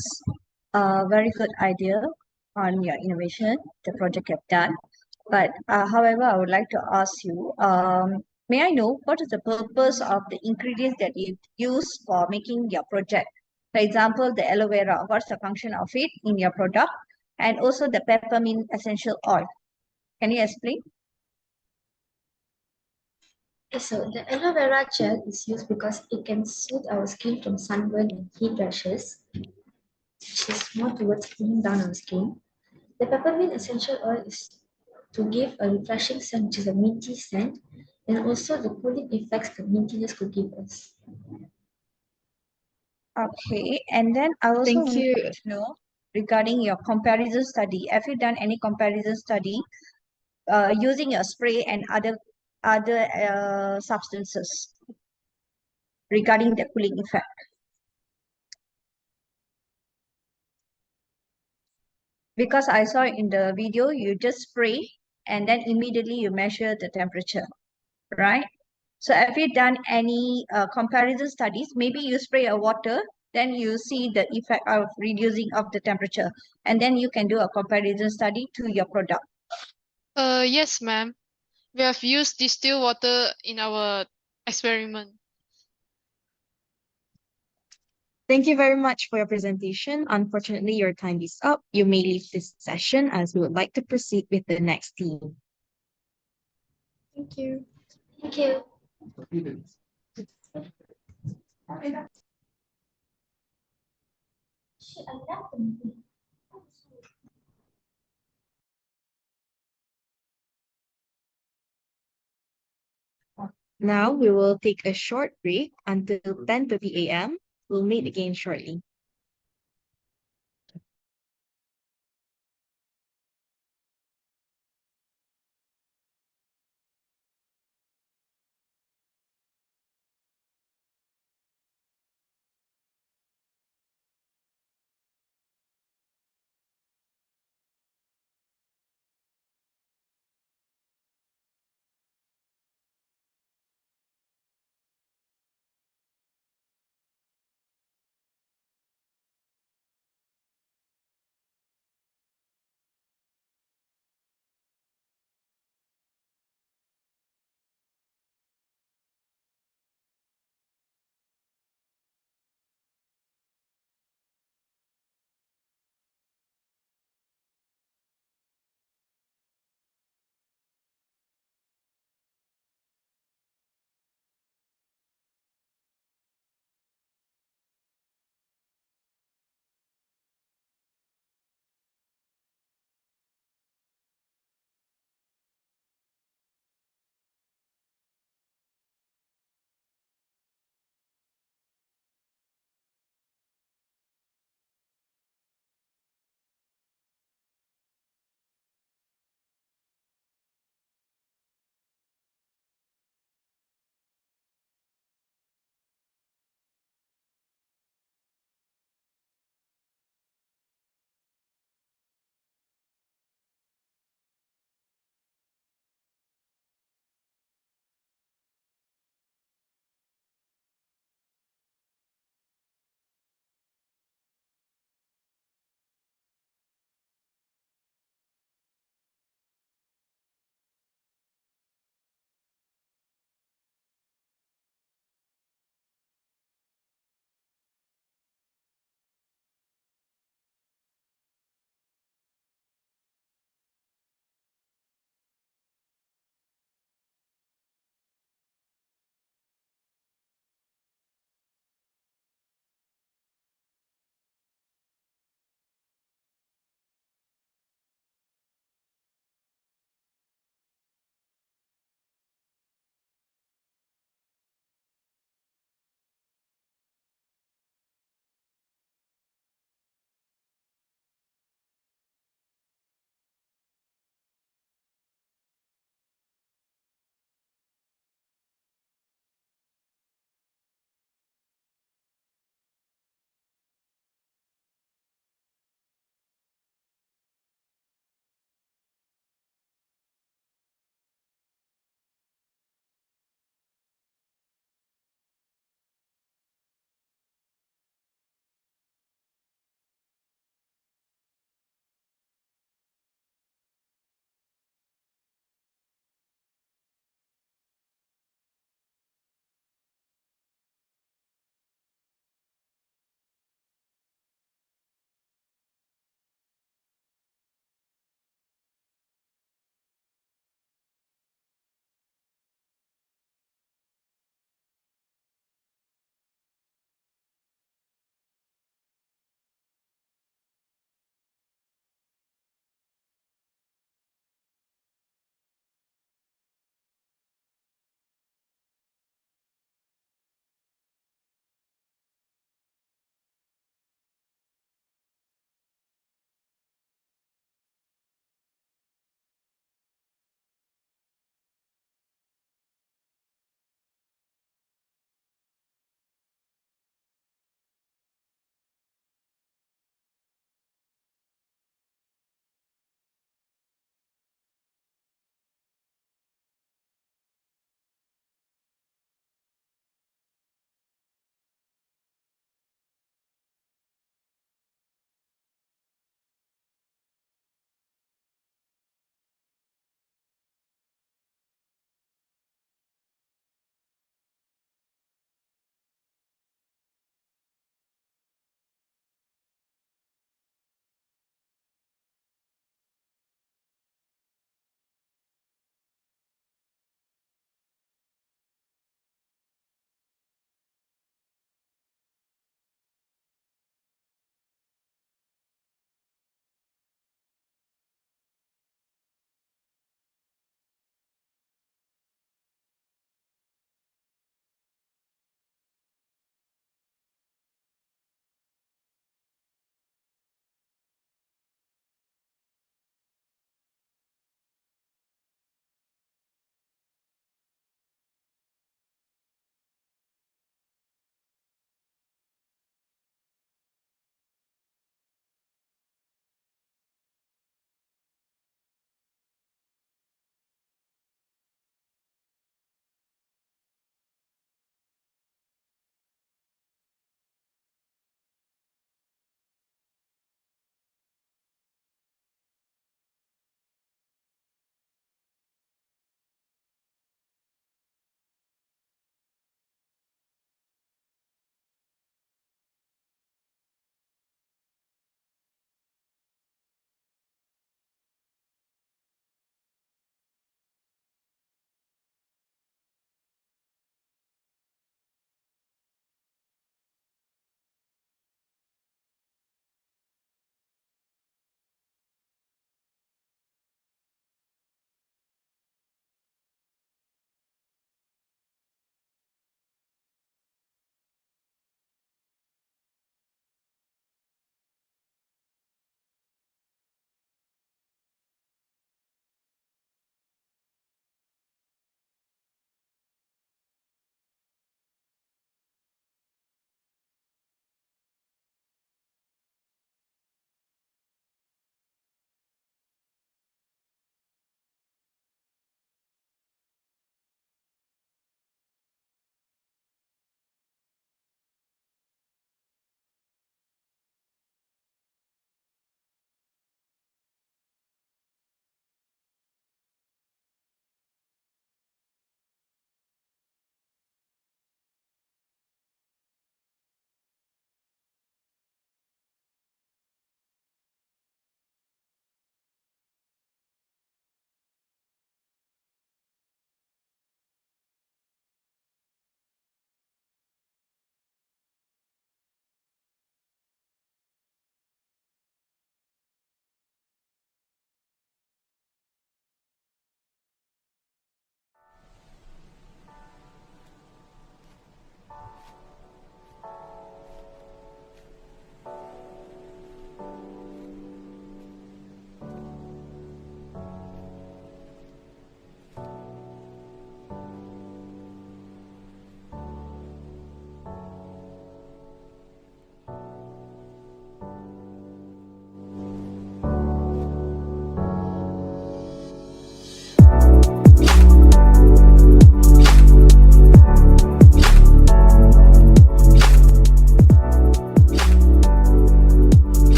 Very good idea on your innovation, the project you've done. But however, I would like to ask you, may I know what is the purpose of the ingredients that you use for making your project? For example, the aloe vera, what's the function of it in your product? And also the peppermint essential oil. Can you explain? Okay, so the aloe vera gel is used because it can soothe our skin from sunburn and heat rashes, which is more towards cooling down our skin. The peppermint essential oil is to give a refreshing scent, which is a minty scent, and also the cooling effects the mintiness could give us. Okay, and then I also Thank want you. to know regarding your comparison study. Have you done any comparison study using a spray and other substances regarding the cooling effect? Because I saw in the video you just spray and then immediately you measure the temperature, right? So have you done any comparison studies? Maybe you spray a water, then you see the effect of reducing of the temperature, and then you can do a comparison study to your product. Yes, ma'am. We have used distilled water in our experiment. Thank you very much for your presentation. Unfortunately, your time is up. You may leave this session as we would like to proceed with the next team. Thank you. Thank you. Now we will take a short break until 10:30 a.m. We'll meet again shortly.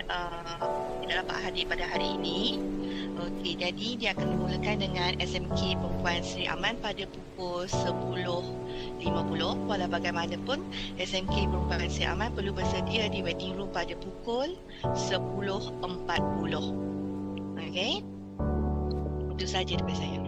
tidak dapat hadir pada hari ini. Okey, jadi dia akan dimulakan dengan SMK Perempuan Seri Aman pada pukul 10.50. Walau bagaimanapun, SMK Perempuan Seri Aman perlu bersedia di waiting room pada pukul 10.40. Okey, itu saja daripada saya.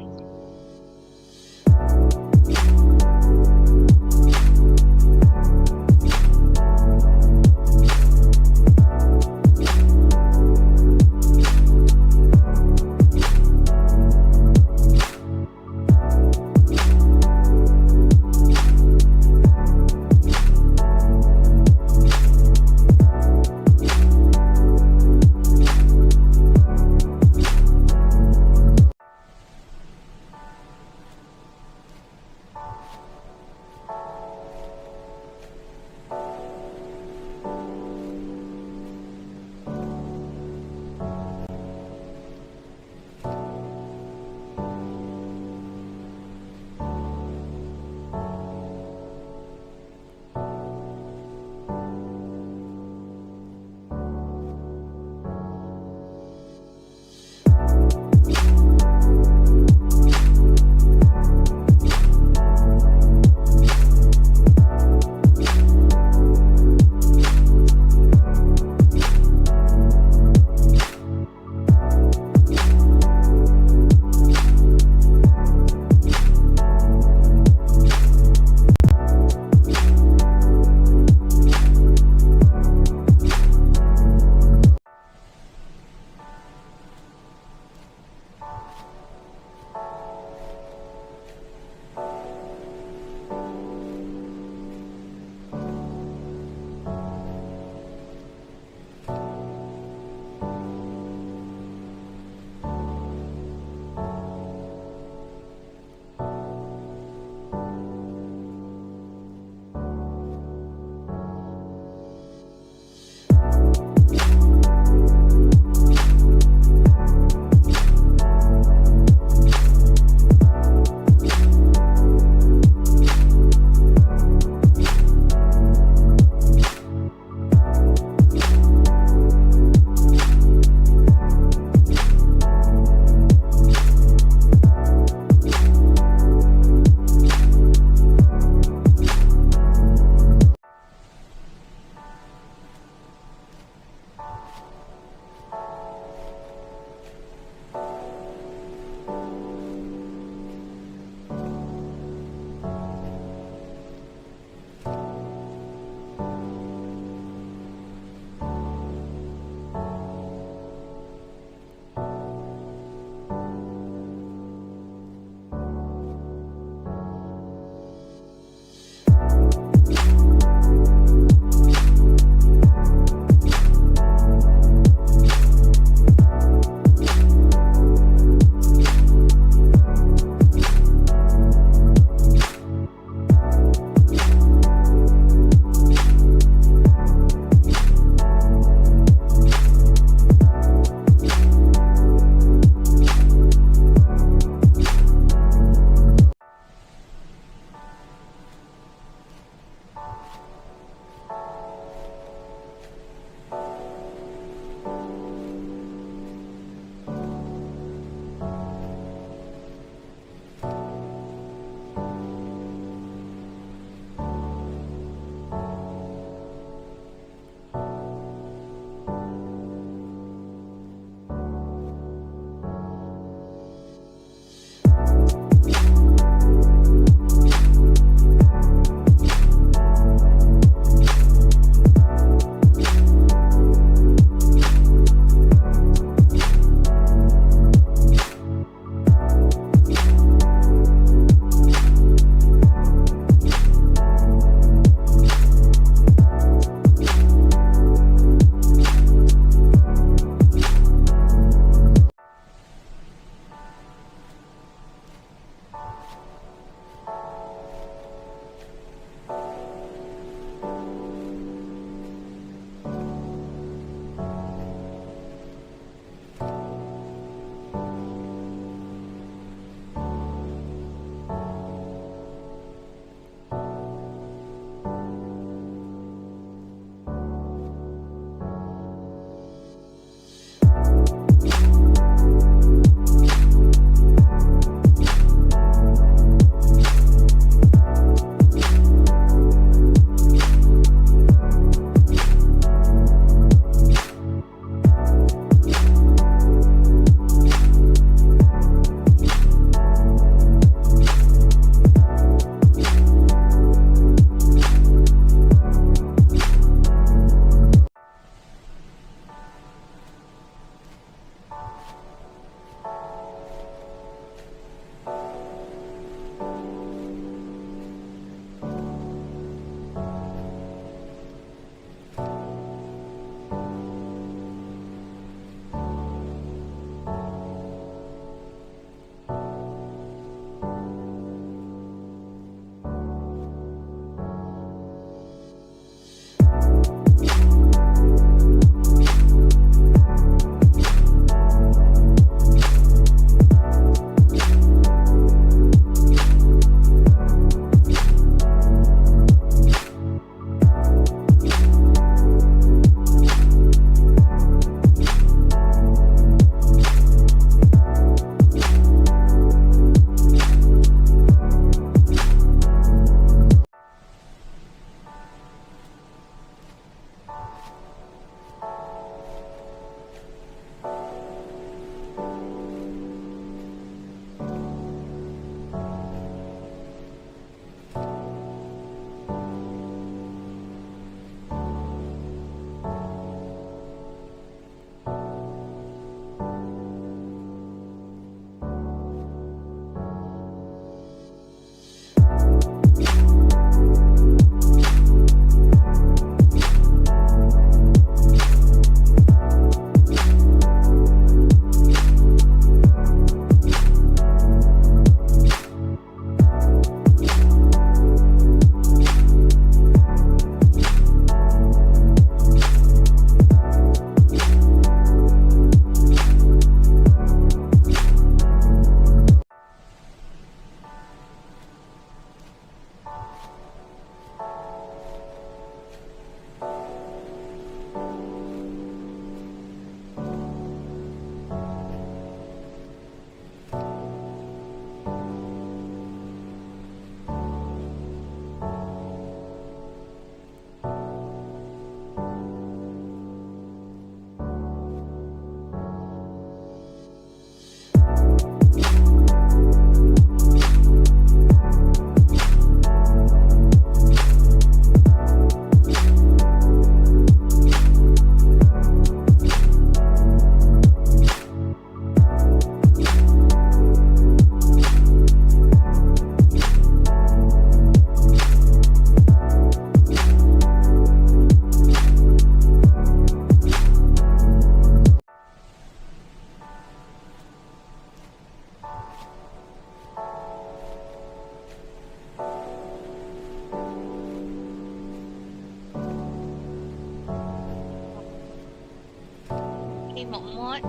Okay, Mohamad,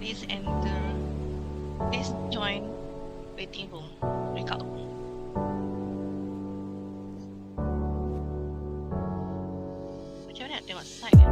please enter. Please join waiting room. Breakout room. Macam mana nak tengok slide ni?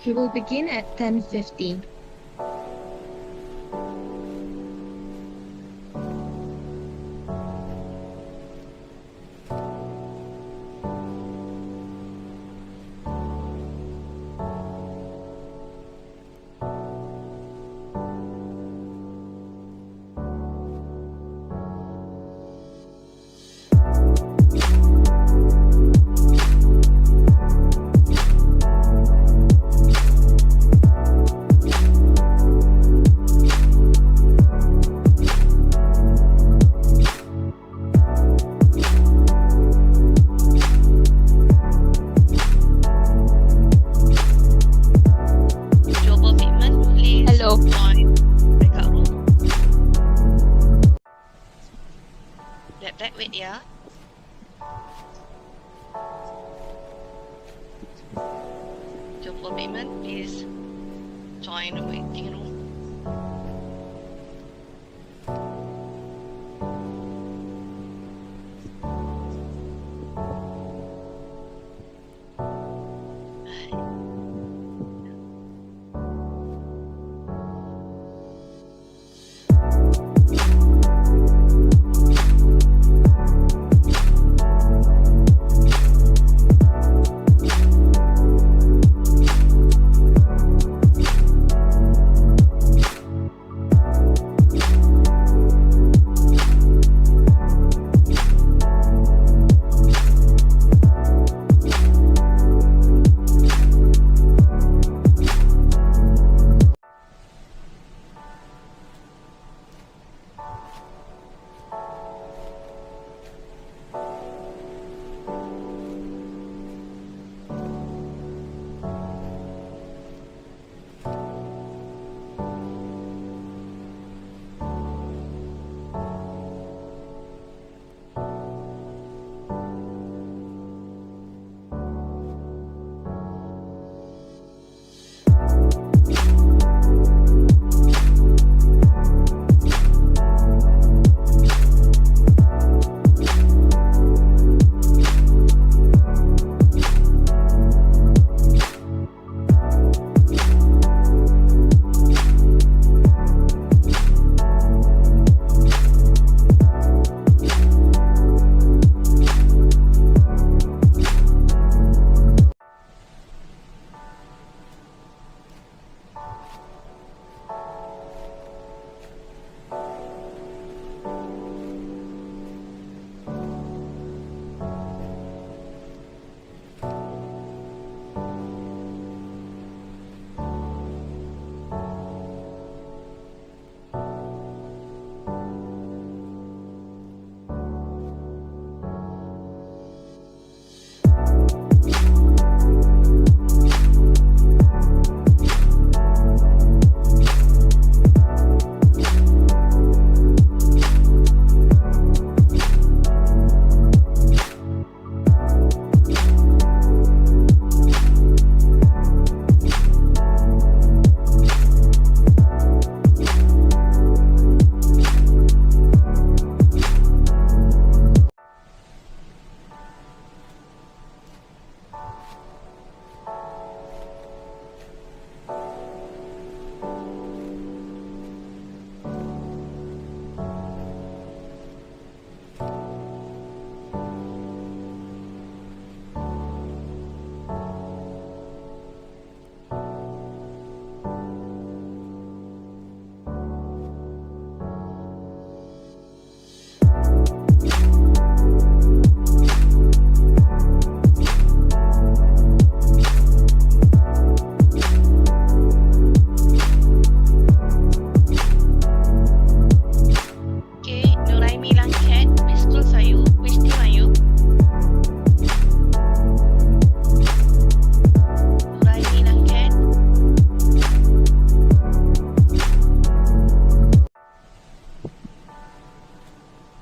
We will begin at 10:15. join the waiting room.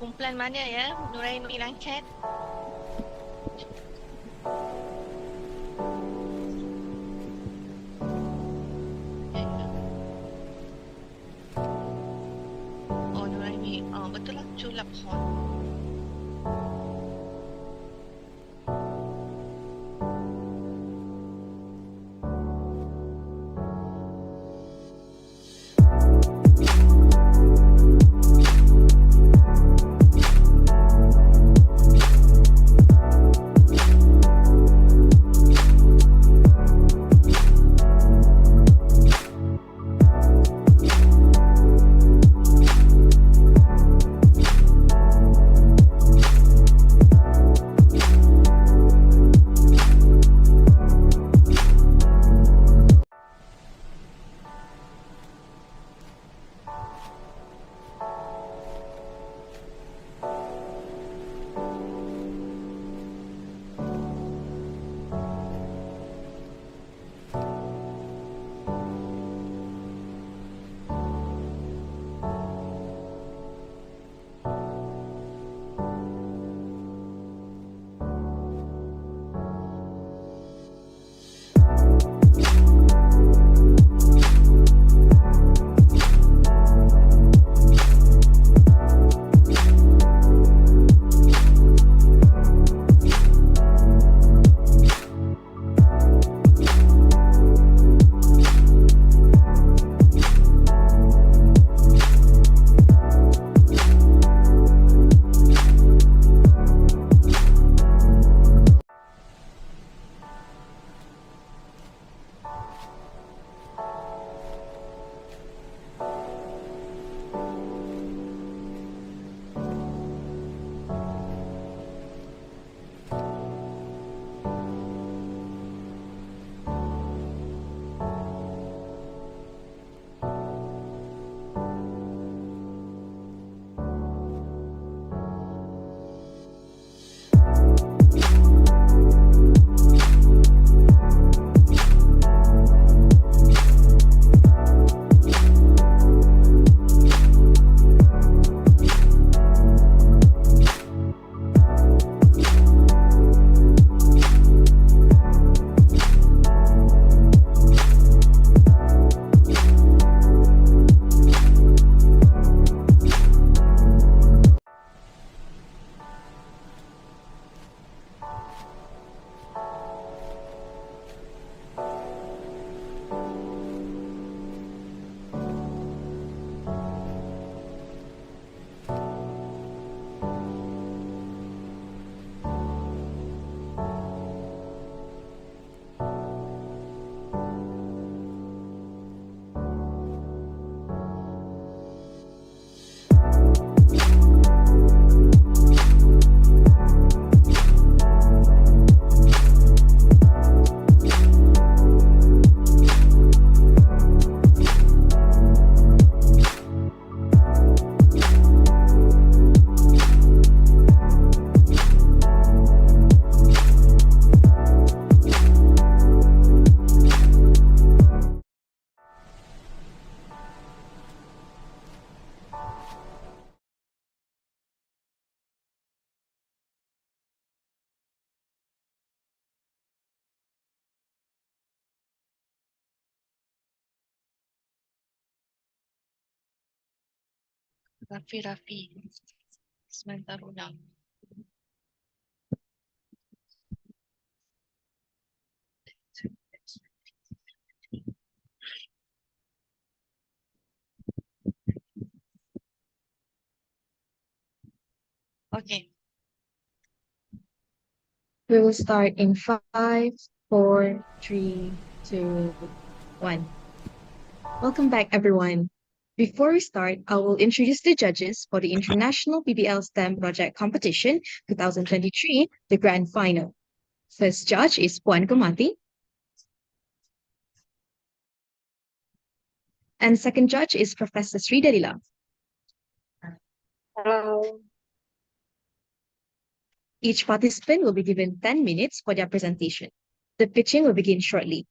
Kumpulan mana ya, Nuraini Langkat? Oh, Nuraini, betul lah, Culap Hon. Raffi. Sebentar ulang. Okay. We will start in 5, 4, 3, 2, 1. Welcome back, everyone. Before we start, I will introduce the judges for the International Pbl-Stem Project Competition 2023, the Grand Final. First judge is Puan Kumati. And second judge is Professor Sri Dalila. Hello. Each participant will be given 10 minutes for their presentation. The pitching will begin shortly.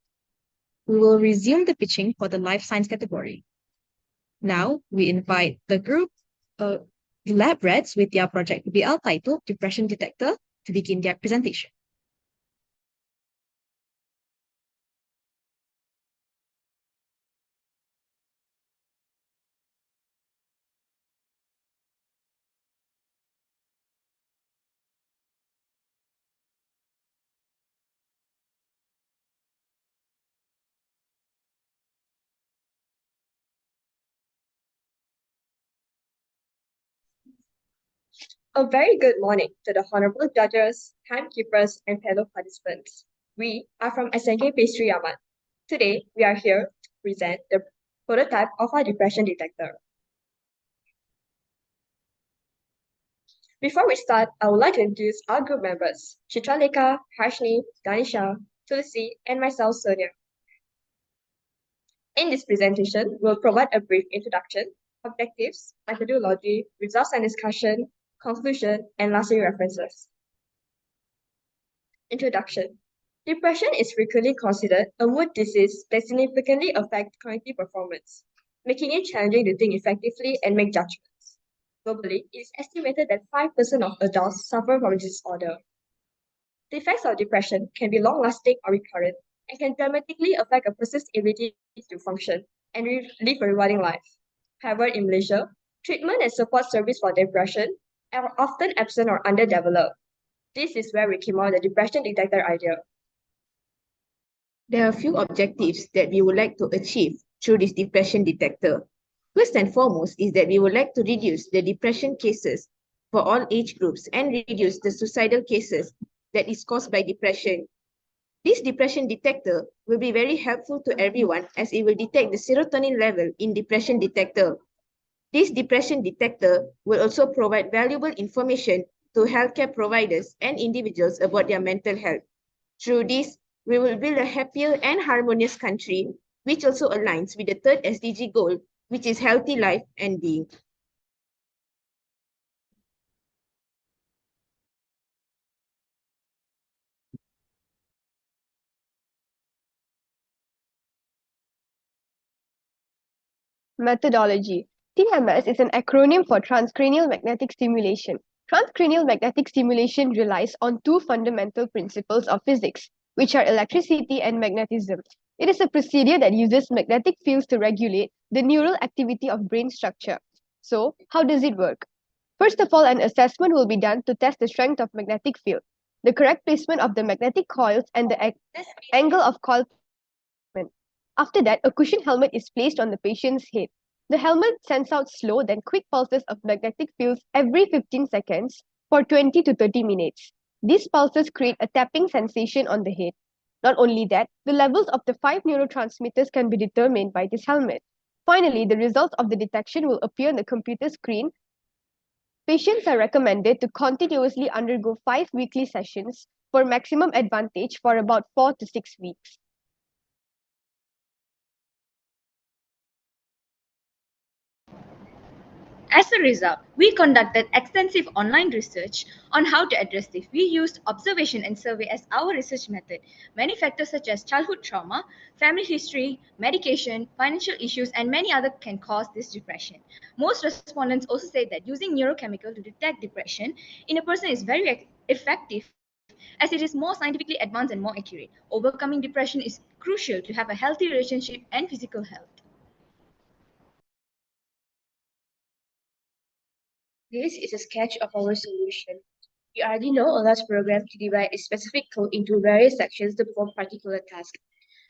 We will resume the pitching for the life science category. Now, we invite the group, lab rats with their project PBL titled Depression Detector to begin their presentation. A very good morning to the honorable judges, timekeepers, and fellow participants. We are from SNK Pastry Ahmad. Today, we are here to present the prototype of our depression detector. Before we start, I would like to introduce our group members, Chitraleka, Harshni, Ganesha, Tulsi, and myself, Sonia. In this presentation, we'll provide a brief introduction, objectives, methodology, results and discussion, conclusion, and lastly, references. Introduction. Depression is frequently considered a mood disease that significantly affects cognitive performance, making it challenging to think effectively and make judgments. Globally, it is estimated that 5% of adults suffer from this disorder. The effects of depression can be long-lasting or recurrent and can dramatically affect a person's ability to function and live a rewarding life. However, in Malaysia, treatment and support service for depression are often absent or underdeveloped. This is where we came out with the depression detector idea. There are a few objectives that we would like to achieve through this depression detector. First and foremost is that we would like to reduce the depression cases for all age groups and reduce the suicidal cases that is caused by depression. This depression detector will be very helpful to everyone as it will detect the serotonin level in depression detector. This depression detector will also provide valuable information to healthcare providers and individuals about their mental health. Through this, we will build a happier and harmonious country, which also aligns with the third SDG goal, which is healthy life and being. Methodology. TMS is an acronym for transcranial magnetic stimulation. Transcranial magnetic stimulation relies on two fundamental principles of physics, which are electricity and magnetism. It is a procedure that uses magnetic fields to regulate the neural activity of brain structure. So, how does it work? First of all, an assessment will be done to test the strength of magnetic field, the correct placement of the magnetic coils, and the angle of coil. After that, a cushion helmet is placed on the patient's head. The helmet sends out slow then quick pulses of magnetic fields every 15 seconds for 20 to 30 minutes. These pulses create a tapping sensation on the head. Not only that, the levels of the 5 neurotransmitters can be determined by this helmet. Finally, the results of the detection will appear on the computer screen. Patients are recommended to continuously undergo 5 weekly sessions for maximum advantage for about 4 to 6 weeks. As a result, we conducted extensive online research on how to address this. We used observation and survey as our research method. Many factors such as childhood trauma, family history, medication, financial issues, and many others can cause this depression. Most respondents also say that using neurochemical to detect depression in a person is very effective as it is more scientifically advanced and more accurate. Overcoming depression is crucial to have a healthy relationship and physical health. This is a sketch of our solution. We already know Allah's program to divide a specific code into various sections to perform particular tasks.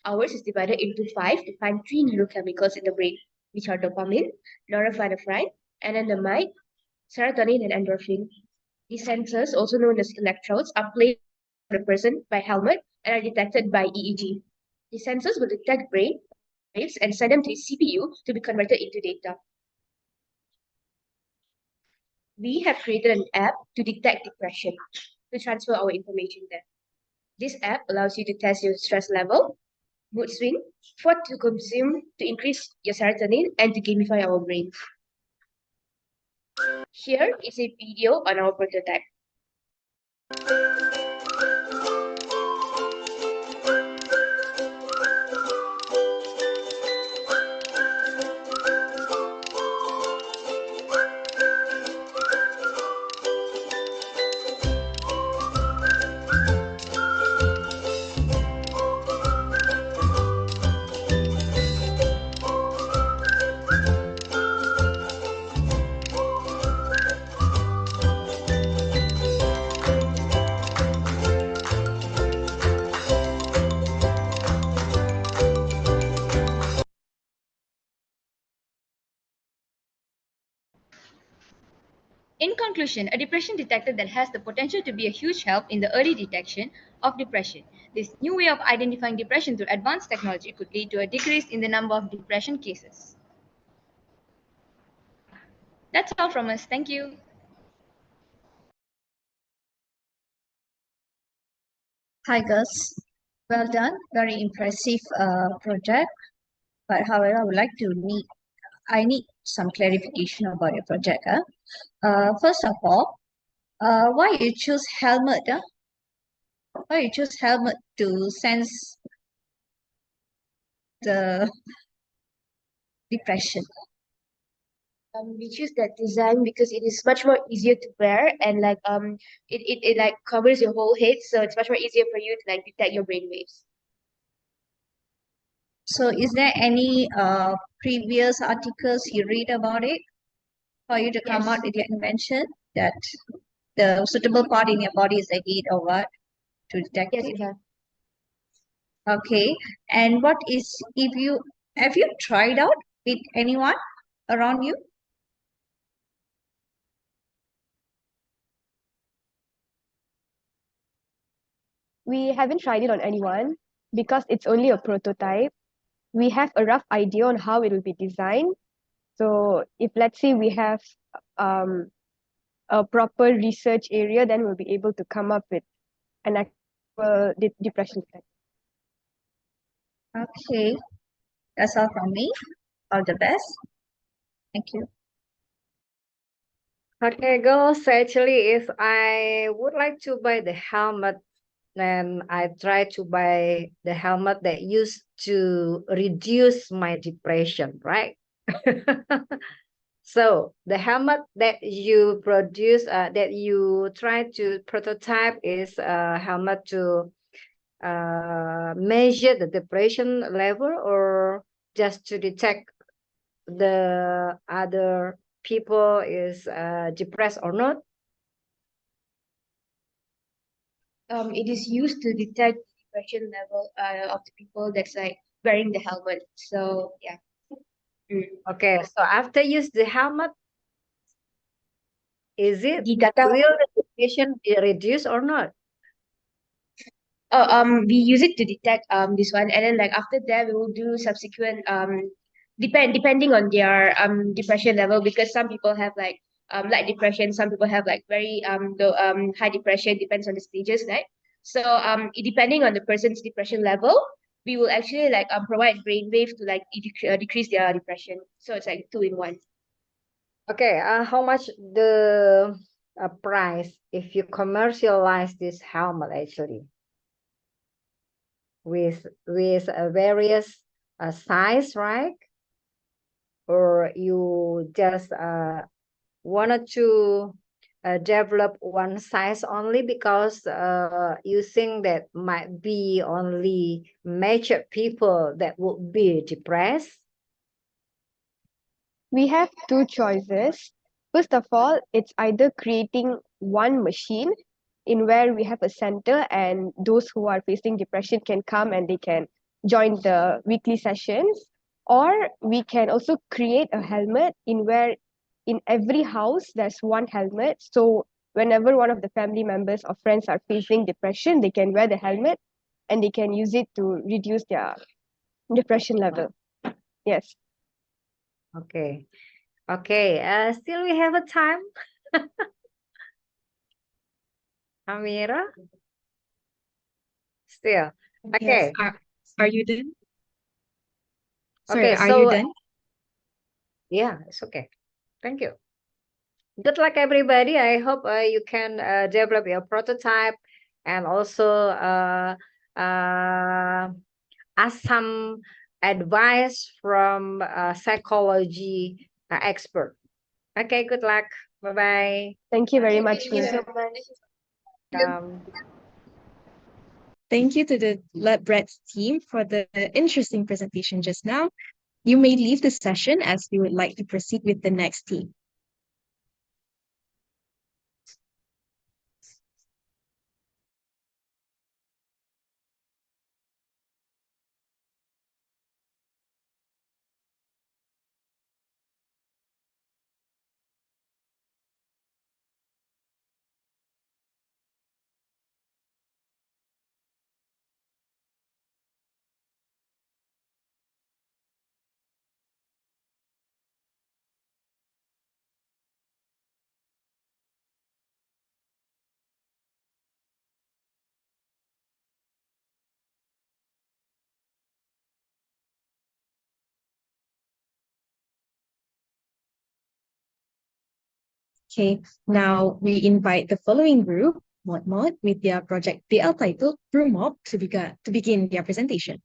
Ours is divided into 5 to find 3 neurochemicals in the brain, which are dopamine, norepinephrine, anandamide, serotonin, and endorphin. These sensors, also known as electrodes, are placed on the person by helmet and are detected by EEG. The sensors will detect brain waves and send them to the CPU to be converted into data. We have created an app to detect depression, to transfer our information there. This app allows you to test your stress level, mood swing, what to consume to increase your serotonin, and to gamify our brains. Here is a video on our prototype. In conclusion, a depression detector that has the potential to be a huge help in the early detection of depression. This new way of identifying depression through advanced technology could lead to a decrease in the number of depression cases. That's all from us. Thank you. Hi girls, well done. Very impressive project. But however, I need some clarification about your project. First of all, why you choose helmet? Why you choose helmet to sense the depression? We choose that design because it is much more easier to wear and it like covers your whole head, so it's much more easier for you to like detect your brain waves. So is there any previous articles you read about it for you to come Yes. out with your invention that the suitable part in your body is the heat or what to detect Yes, it? we have. Okay. And what is if you have you tried out with anyone around you? We haven't tried it on anyone because it's only a prototype. We have a rough idea on how it will be designed. So if let's say we have um, a proper research area, then we'll be able to come up with an actual depression detector. Okay. That's all from me. All the best. Thank you. Okay, girls, actually, if I would like to buy the helmet, then I try to buy the helmet that used to reduce my depression, right? So the helmet that you produce, that you try to prototype is a helmet to measure the depression level or just to detect the other people is depressed or not? It is used to detect depression level of the people that's like wearing the helmet. So yeah. Okay, so after use the helmet, is it The data. will the depression be reduced or not? We use it to detect this one, and then like after that we will do subsequent depending on their depression level, because some people have like light depression, some people have like very high depression, depends on the stages, right? So depending on the person's depression level, we will actually like provide brainwave to like decrease their depression. So it's like 2 in 1. Okay, how much the price if you commercialize this helmet actually with various size, right? Or you just wanted to develop one size only because you think that might be only major people that would be depressed? We have two choices. First of all, it's either creating one machine in where we have a center and those who are facing depression can come and they can join the weekly sessions, or we can also create a helmet in where in every house there's one helmet, so whenever one of the family members or friends are facing depression, they can wear the helmet and they can use it to reduce their depression level. Yes. Okay. Okay. Still we have a time. Amira? Still. Okay. Yes. Are you done? Okay, Sorry, are so you done? yeah, it's okay. Thank you. Good luck, everybody. I hope you can develop your prototype and also ask some advice from a psychology expert. Okay, good luck. Bye-bye. Thank you very much, Thank you Mina. so much. Thank you to the Lab Breads team for the interesting presentation just now. You may leave the session as we would like to proceed with the next team. Okay, now we invite the following group, Mohamad, with their project PL titled Brew Mob to begin their presentation.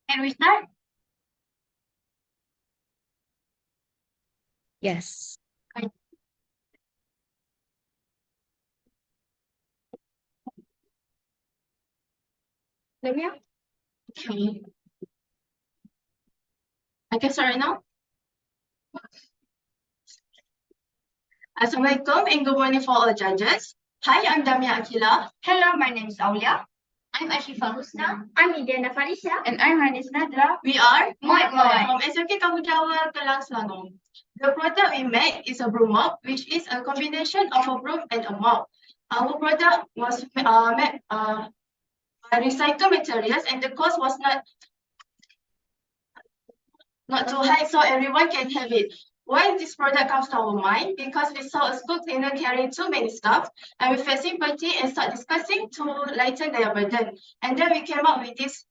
Can we start? Yes. Okay. I can start right now. Assalamualaikum and good morning for all judges. Hi, I'm Damia Akila. Hello, my name is Aulia. I'm Ashifa Husna. I'm Idiana Falisha. And I'm Hanis Nadra. We are Moy from SMK Kampung Jawa, Kelang Selangor. The product we make is a broom mop, which is a combination of a broom and a mop. Our product was made by recycled materials and the cost was not too high, so everyone can have it. Why this product comes to our mind? Because we saw a school cleaner carrying too many stuff and we felt sympathy and start discussing to lighten their burden. And then we came up with this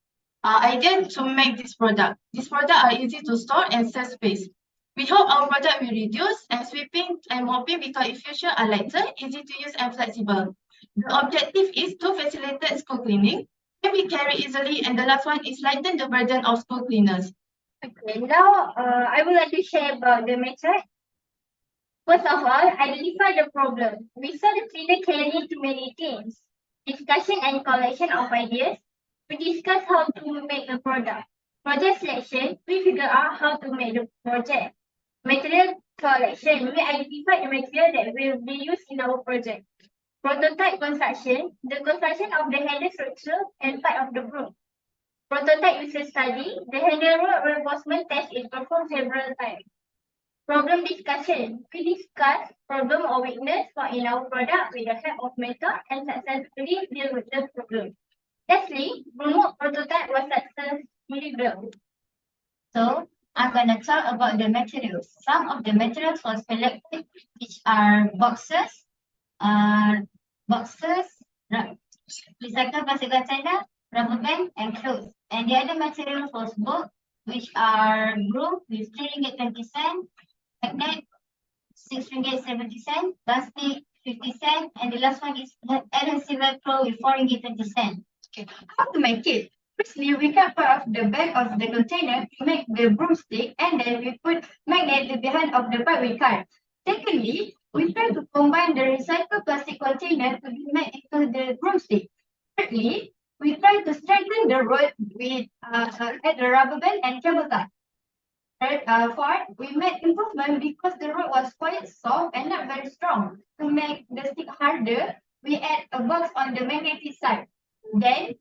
idea to make this product. These products are easy to store and save space. We hope our product will reduce and sweeping and mopping because in future are lighter, easy to use and flexible. The objective is to facilitate school cleaning, can be carried easily, and the last one is lighten the burden of school cleaners. Okay, now I would like to share about the method. First of all, identify the problem. We saw the cleaner carrying too many things. Discussion and collection of ideas. We discuss how to make a product. Project selection. We figure out how to make the project. Material collection. We identify the material that will be used in our project. Prototype construction. The construction of the handle structure and part of the broom. Prototype user study. The handle reinforcement test is performed several times. Problem discussion. We discuss problem or weakness in our product with the help of method and successfully deal with the problem. Lastly, remote prototype was successfully built. So I'm gonna talk about the materials. Some of the materials was selected, which are boxes, recycled plastic container, rubber band, and clothes. And the other materials was book, which are broom with 3 ringgit 20 cents, magnet 6 ringgit 70 cents, plastic 50 cents, and the last one is adhesive velcro with 4 ringgit 20 cents. Okay, how to make it? Firstly, we cut part of the back of the container to make the broomstick, and then we put magnet behind of the part we cut. Secondly, we try to combine the recycled plastic container to be made into the broomstick. Thirdly, we try to strengthen the rod with add the rubber band and cable tie. Fourth, we made improvement because the rod was quite soft and not very strong. To make the stick harder, we add a box on the magnetic side. Then,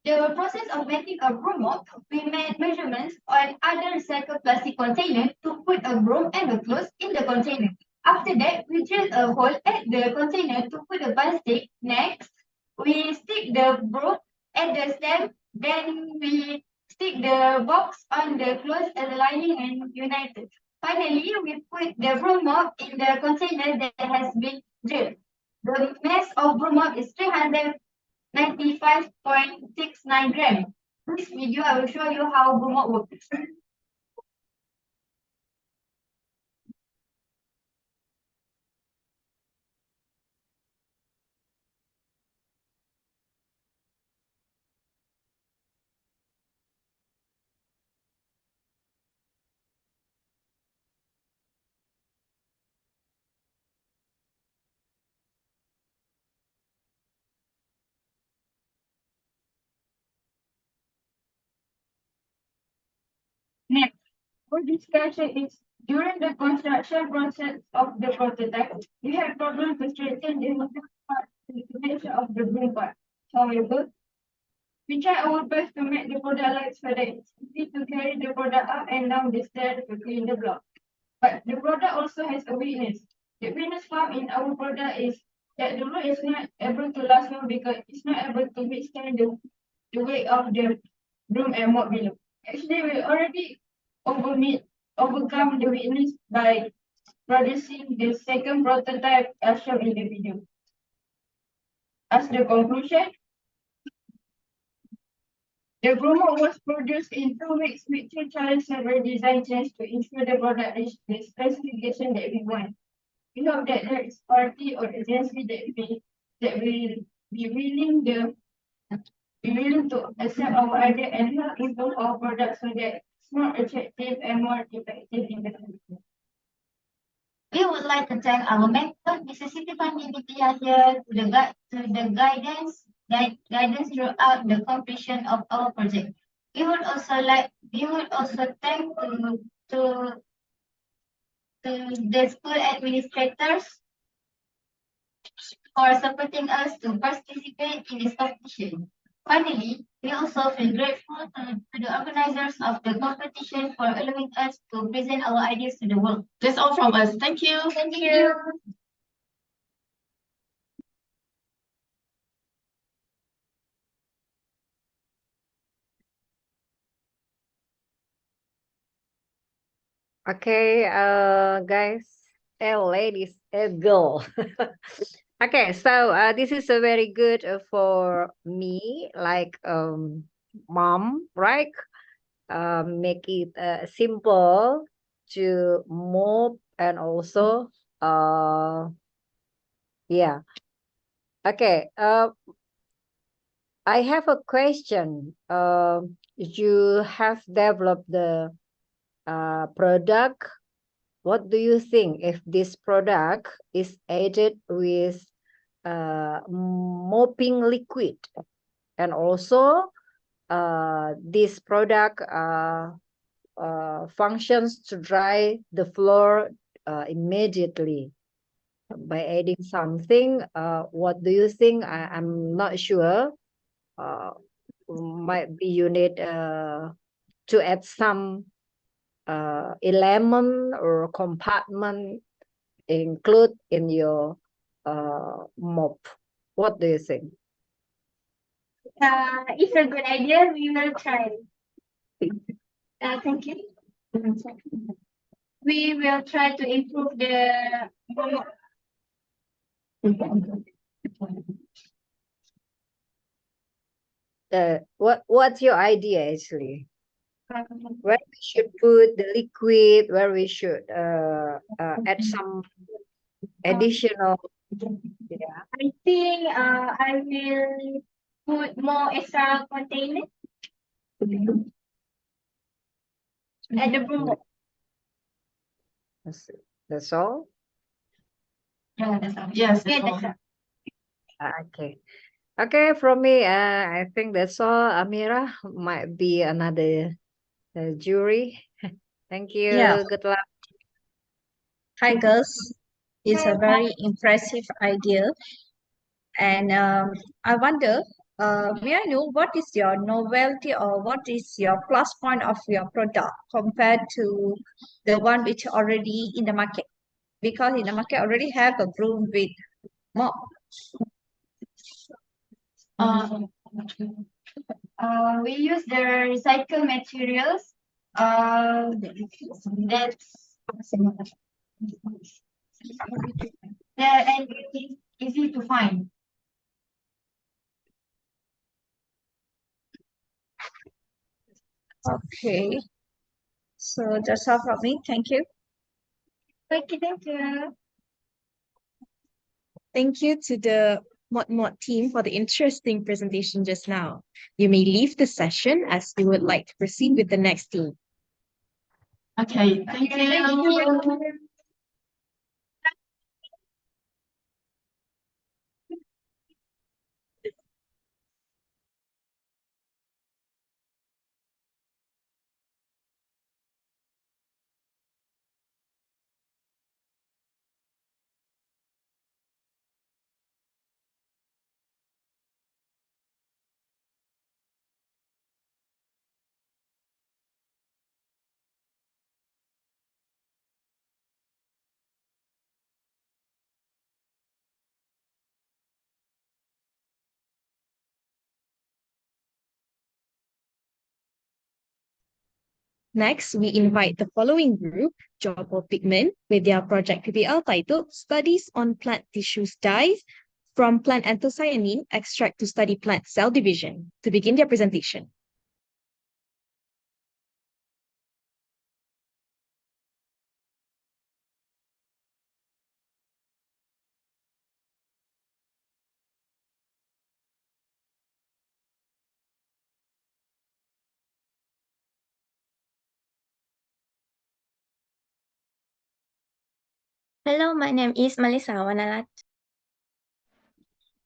the process of making a broom mop, we made measurements on other recycled plastic container to put a broom and a clothes in the container. After that, we drill a hole at the container to put the plastic. Next, we stick the broom at the stem. Then we stick the box on the clothes and the lining and united. Finally, we put the broom mop in the container that has been drilled. The mass of broom mop is 395.69 grams. This video, I will show you how broom mop works. Next, our discussion is during the construction process of the prototype, we have problems to straighten the configuration of the broom part. However, we try our best to make the product light so that it's easy to carry the product up and down the stairs to clean the block. But the product also has a weakness. The weakness found in our product is that the road is not able to last long because it's not able to withstand the weight of the broom and mop below. Actually, we already overcome the weakness by producing the second prototype as shown in the video. As the conclusion, the broom was produced in 2 weeks with 2 trials several design changes to ensure the product reached the specification that we want. We hope that there is party or agency that will be willing to accept our idea and help improve our product so that it's more attractive and more effective in the future. We would like to thank our mentor, Mrs. Sitifan Niditya here to the guidance throughout the completion of our project. We would also thank to the school administrators for supporting us to participate in this competition. Finally, we also feel grateful to the organizers of the competition for allowing us to present our ideas to the world. That's all from us. Thank you. Thank you. Okay, guys, ladies, girl. Okay, so this is a very good for me, like mom, right? Make it simple to move and also yeah. Okay, I have a question. You have developed the product. What do you think if this product is added with mopping liquid, and also this product functions to dry the floor immediately by adding something? What do you think? I'm not sure. Might be you need to add some element or compartment include in your mop. What do you think? It's a good idea. We will try. Thank you. We will try to improve the what's your idea actually? Where we should put the liquid, where we should add some additional. Yeah. I think I will put more extra container At the broom. That's all? Yeah, that's all. Yes, that's all. Okay. Okay, from me, I think that's all. Amira might be another jury. Thank Yeah. you. Good luck. Hi, girls. It's a very impressive idea. And I wonder, may I know what is your novelty or what is your plus point of your product compared to the one which already in the market? Because in the market already have a broom with mop. Um, we use the recycled materials. That's and it's easy to find. Okay. So that's all from me. Thank you. Okay, thank you. Thank you to the Mod team for the interesting presentation just now. You may leave the session as we would like to proceed with the next team. Okay, thank you. Next, we invite the following group, Job of Pigment, with their project PBL titled Studies on Plant Tissues Dyes from Plant Anthocyanin Extract to Study Plant Cell Division, to begin their presentation. Hello, my name is Melissa Wanalat.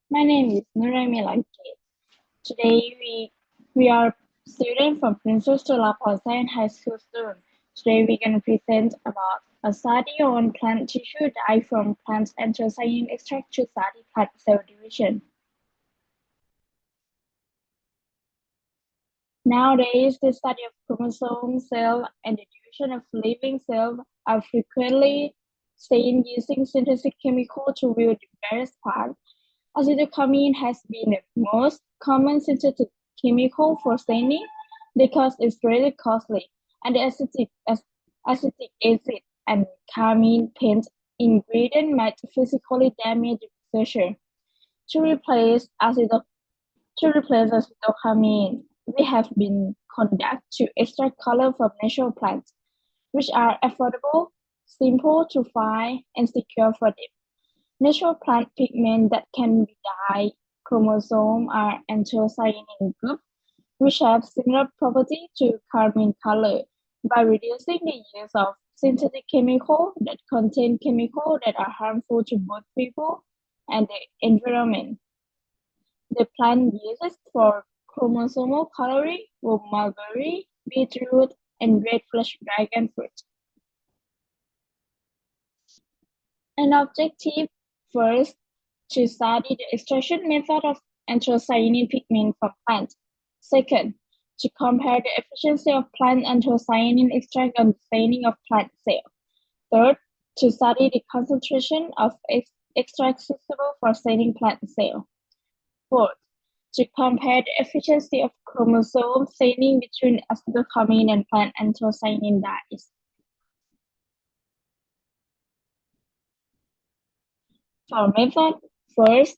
My name is Nuremi Lanke. Today we are students from Princess Tulapa Science High School students. Today we're going to present about a study on plant tissue dye from plant anthocyanin extract to study plant cell division. Nowadays, the study of chromosome cell and the division of living cells are frequently studied using synthetic chemical to build various parts. Acetylcholine has been the most common synthetic chemical for staining because it's really costly, and the acetic acid and carmine paint ingredient might physically damage the researcher. To replace acetylcholine, we have been conducted to extract color from natural plants, which are affordable, simple to find, and secure for them. Natural plant pigments that can be dyed chromosome are anthocyanin group, which have similar property to carmine color by reducing the use of synthetic chemicals that contain chemicals that are harmful to both people and the environment. The plant uses for chromosomal coloring were mulberry, beetroot, and red flesh dragon fruit. An objective first to study the extraction method of anthocyanin pigment from plants. Second, to compare the efficiency of plant anthocyanin extract on the staining of plant cells. Third, to study the concentration of extract suitable for staining plant cells. Fourth, to compare the efficiency of chromosome staining between acetylcholine and plant anthocyanin dyes. For method, first,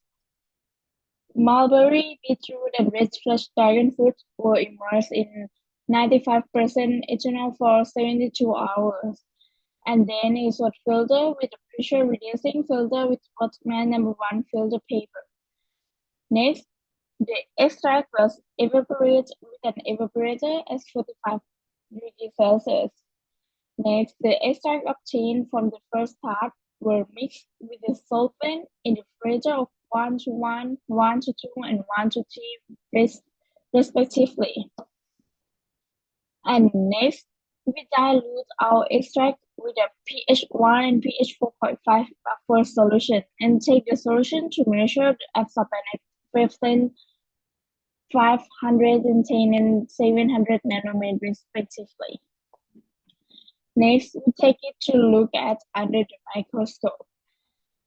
mulberry, beetroot, and red flesh dragon fruit were immersed in 95% ethanol for 72 hours. And then it was filtered with a pressure reducing filter with Whatman #1 filter paper. Next, The extract was evaporated with an evaporator at 45 degrees Celsius. Next, the extract obtained from the first part were mixed with the solvent in the pressure of 1 to 1, 1 to 2, and 1 to 3 respectively. And next, we dilute our extract with a pH 1 and pH 4.5 buffer solution and take the solution to measure the absorbent wavelength 510 and 700 nanometers respectively. Next, we take it to look at under the microscope.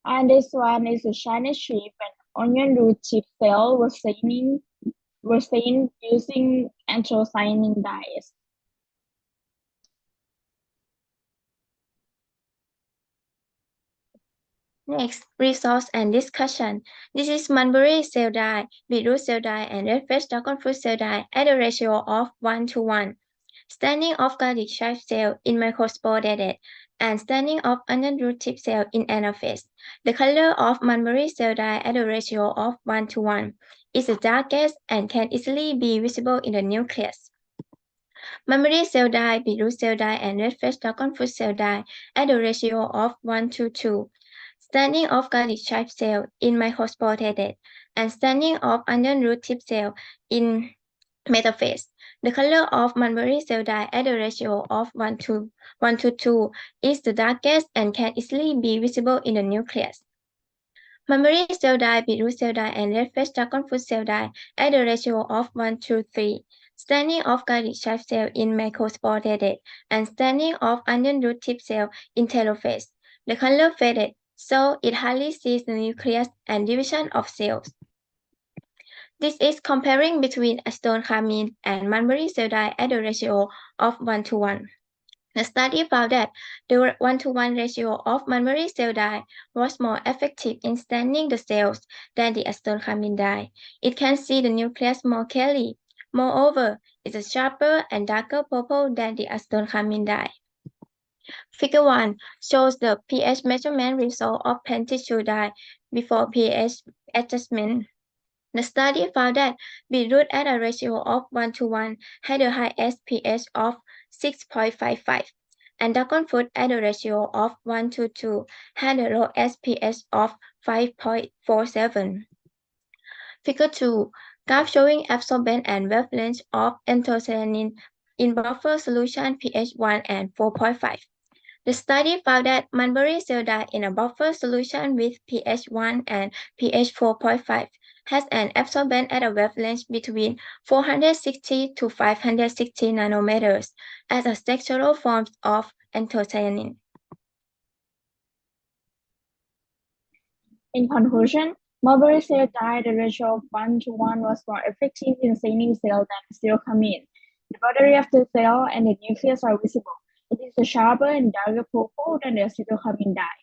And this one is a shiny shape and onion root tip cell was seen using anthocyanin dyes. Next, results and discussion. This is mulberry cell dye, beetroot cell dye, and red fresh dragon fruit cell dye at a ratio of 1 to 1. Standing of garlic chive cell in microsporidated and standing of onion root tip cell in anaphase. The color of mulberry cell dye at a ratio of 1 to 1 is the darkest and can easily be visible in the nucleus. Mulberry cell dye, beetroot cell dye, and red fresh dragon fruit cell dye at a ratio of 1 to 2. Standing of garlic chive cell in microsporidated and standing of onion root tip cell in metaphase. The color of mulberry cell dye at a ratio of 1 to 2 is the darkest and can easily be visible in the nucleus. Mulberry cell dye, beetroot cell dye, and red fresh dragon fruit cell dye at a ratio of 1 to 3. Standing of garlic chive cell in microsporidated and standing of onion root tip cell in telophase. The color faded, so it hardly sees the nucleus and division of cells. This is comparing between acetone carmine and mulberry cell dye at a ratio of 1 to 1. The study found that the 1 to 1 ratio of mulberry cell dye was more effective in staining the cells than the acetone carmine dye. It can see the nucleus more clearly. Moreover, it is sharper and darker purple than the acetone carmine dye. Figure 1 shows the pH measurement result of plant tissue dye before pH adjustment. The study found that beetroot at a ratio of 1 to 1 had the highest pH of 6.55, and dragon fruit at a ratio of 1 to 2 had the lowest pH of 5.47. Figure 2, graph showing absorbance and wavelength of anthocyanin in buffer solution pH 1 and 4.5. The study found that mulberry cell dye in a buffer solution with pH 1 and pH 4.5 has an absorbance at a wavelength between 460 to 560 nanometers as a structural form of anthocyanin. In conclusion, mulberry cell dye, the ratio of 1 to 1 was more effective in staining cell than acetone carmine. The boundary of the cell and the nucleus are visible. It is a sharper and darker purple than the acetone carmine dye.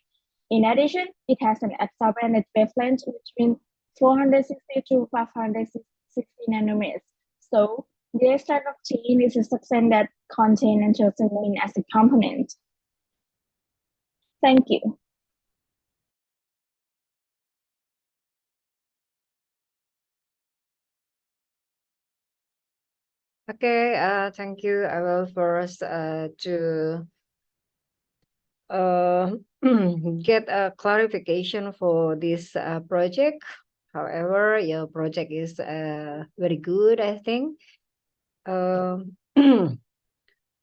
In addition, it has an absorbance wavelength between 460 to 560 nanometers. So, the extract obtained is a substance that contains anthocyanin as a component. Thank you. Okay, thank you. I will first to get a clarification for this project. However, your project is very good, I think.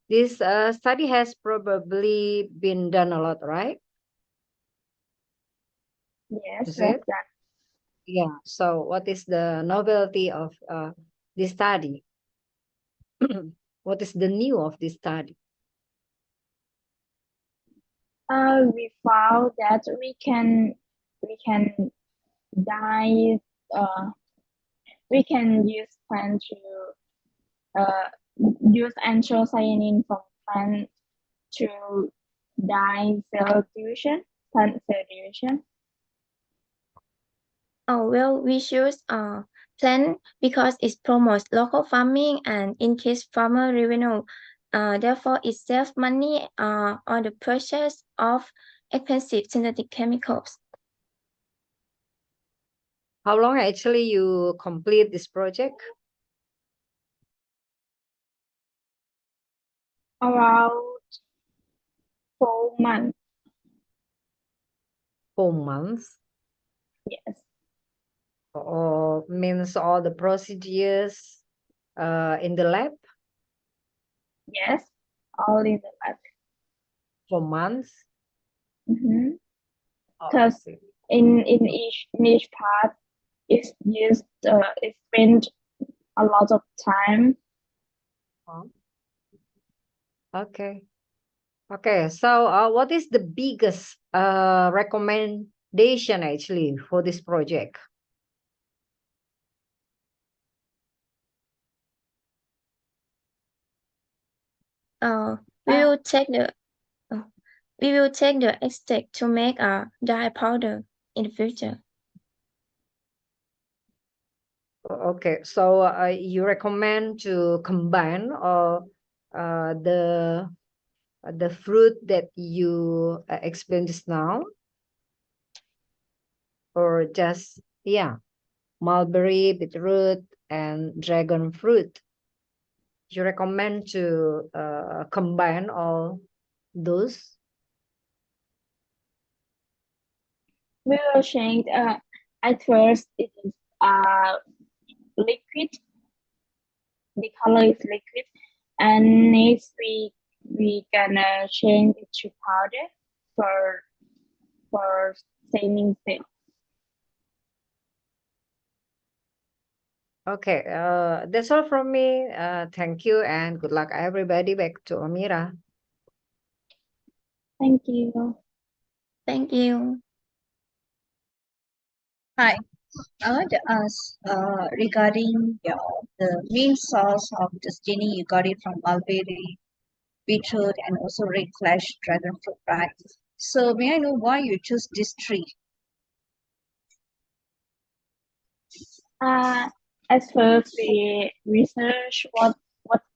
This study has probably been done a lot, right? Yes, Is that's it? that. Yeah. So, what is the novelty of this study? What is the new of this study? We found that we can dye we can use plant to use anthocyanin from plant to dye cell division, plant cell division. Oh, well, we choose plant because it promotes local farming and increase farmer revenue. Therefore, it saves money on the purchase of expensive synthetic chemicals. How long actually you complete this project? Around 4 months. 4 months. Yes. Or means all the procedures in the lab? Yes. All in the lab. 4 months. Because Okay. in each part, it's used it spent a lot of time. Okay. Okay. So, what is the biggest recommendation actually for this project? We will take the we will take the extract to make a dye powder in the future. Okay, so you recommend to combine the fruit that you explained just now, or just mulberry, beetroot, and dragon fruit. You recommend to combine all those? We will change. At first, it is liquid. The color is liquid, and next we gonna change it to powder for staining them. Okay, that's all from me. Thank you and good luck, everybody. Back to Amira. Thank you. Thank you. Hi, I want to ask regarding the main source of the staining. You got it from mulberry, beetroot, and also red flash dragon fruit, right? So may I know why you choose these three? At first we research what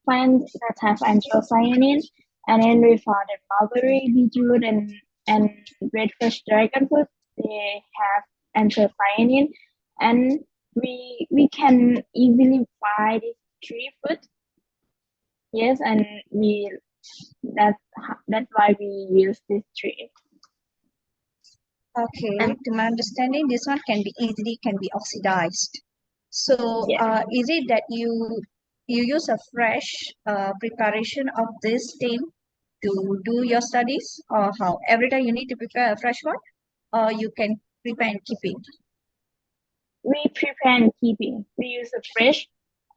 plants that have anthocyanin, and then we found that mulberry, beetroot, and red fish dragon fruit they have anthocyanin, and we can easily buy these three fruit. Yes, and that's why we use these three. Okay, to my understanding, this one can be oxidized. So, is it that you use a fresh preparation of this stain to do your studies, or how? Every time you need to prepare a fresh one, or you can prepare and keep it? We prepare and keep it. We use a fresh,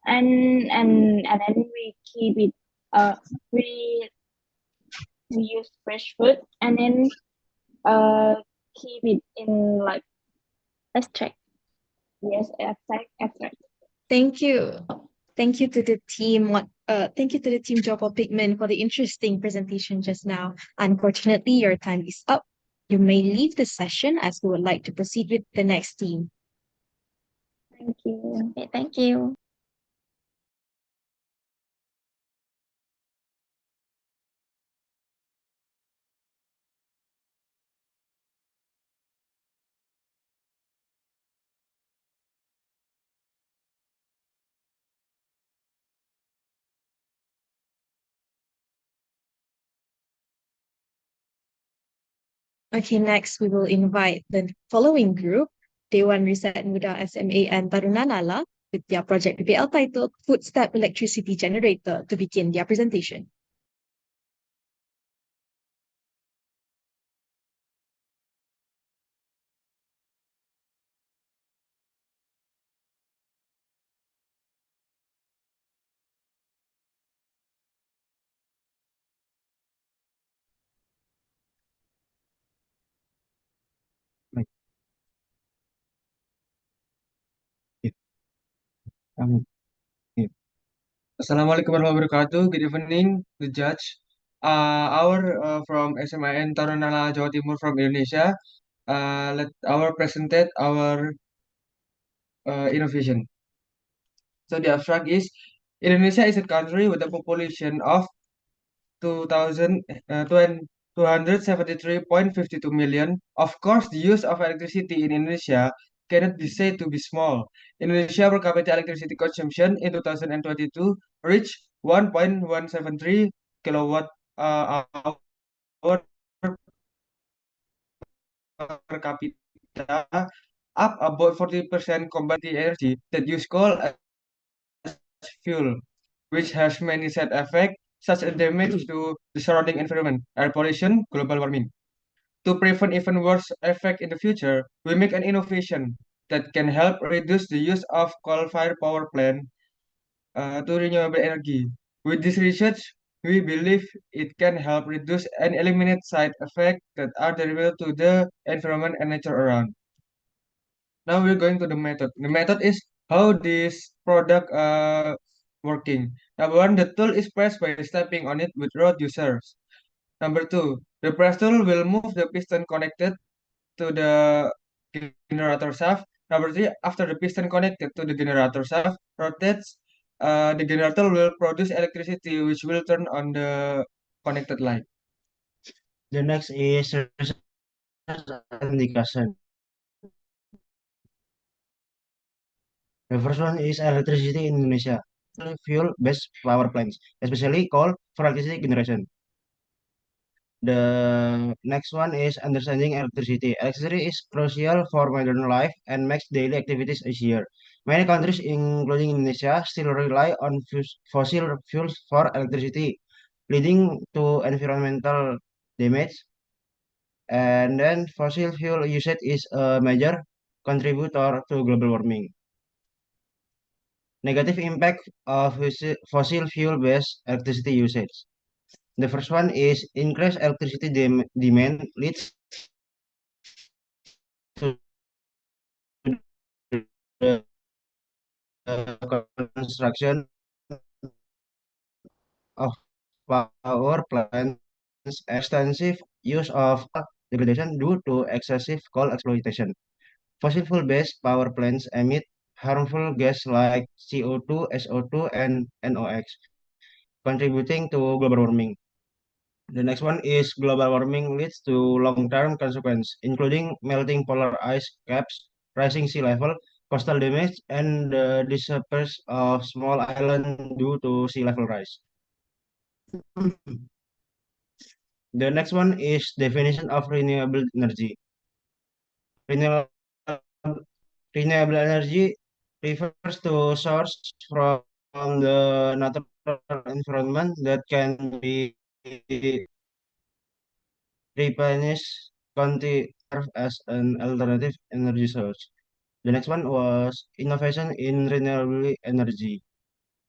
and then we keep it. We use fresh food, and then keep it in like extract. Yes, extract. Thank you. Thank you to the team. Thank you to the team Job of Pigment for the interesting presentation just now. Unfortunately, your time is up. You may leave the session as we would like to proceed with the next team. Thank you. Okay, thank you. Okay, next we will invite the following group, Dewan Riset Muda SMA and Taruna Nala, with their project PBL titled Footstep Electricity Generator to begin their presentation. Assalamualaikum warahmatullahi wabarakatuh. Good evening, the judge. Our from SMIN Tarunala Jawa Timur from Indonesia. Let our presented our innovation. So the abstract is Indonesia is a country with a population of 273.52 million. Of course, the use of electricity in Indonesia cannot be said to be small. Indonesia per capita electricity consumption in 2022 reached 1.173 kilowatt hour per capita, up about 40% compared to the energy that use coal as fuel, which has many side effects such as damage to the surrounding environment, air pollution, global warming. To prevent even worse effect in the future, we make an innovation that can help reduce the use of coal-fired power plant to renewable energy. With this research, we believe it can help reduce and eliminate side effects that are detrimental to the environment and nature around. Now we're going to the method. The method is how this product working. Number one, the tool is pressed by stepping on it with road users. Number two, the press tool will move the piston connected to the generator shaft. Number three, after the piston connected to the generator shaft rotates, the generator will produce electricity which will turn on the connected light. The next is research and discussion. The first one is electricity in Indonesia. Fuel-based power plants, especially coal for electricity generation. The next one is understanding electricity. Electricity is crucial for modern life and makes daily activities easier. Many countries, including Indonesia, still rely on fossil fuels for electricity, leading to environmental damage. And then fossil fuel usage is a major contributor to global warming. Negative impact of fossil fuel-based electricity usage. The first one is increased electricity demand leads to the construction of power plants, extensive use of degradation due to excessive coal exploitation. Fossil fuel-based power plants emit harmful gas like CO2, SO2, and NOx, contributing to global warming. The next one is global warming leads to long-term consequences, including melting polar ice caps, rising sea level, coastal damage, and the disappearance of small islands due to sea level rise. The next one is definition of renewable energy. Renewable, renewable energy refers to source from the natural environment that can be replenished continue as an alternative energy source. The next one was innovation in renewable energy.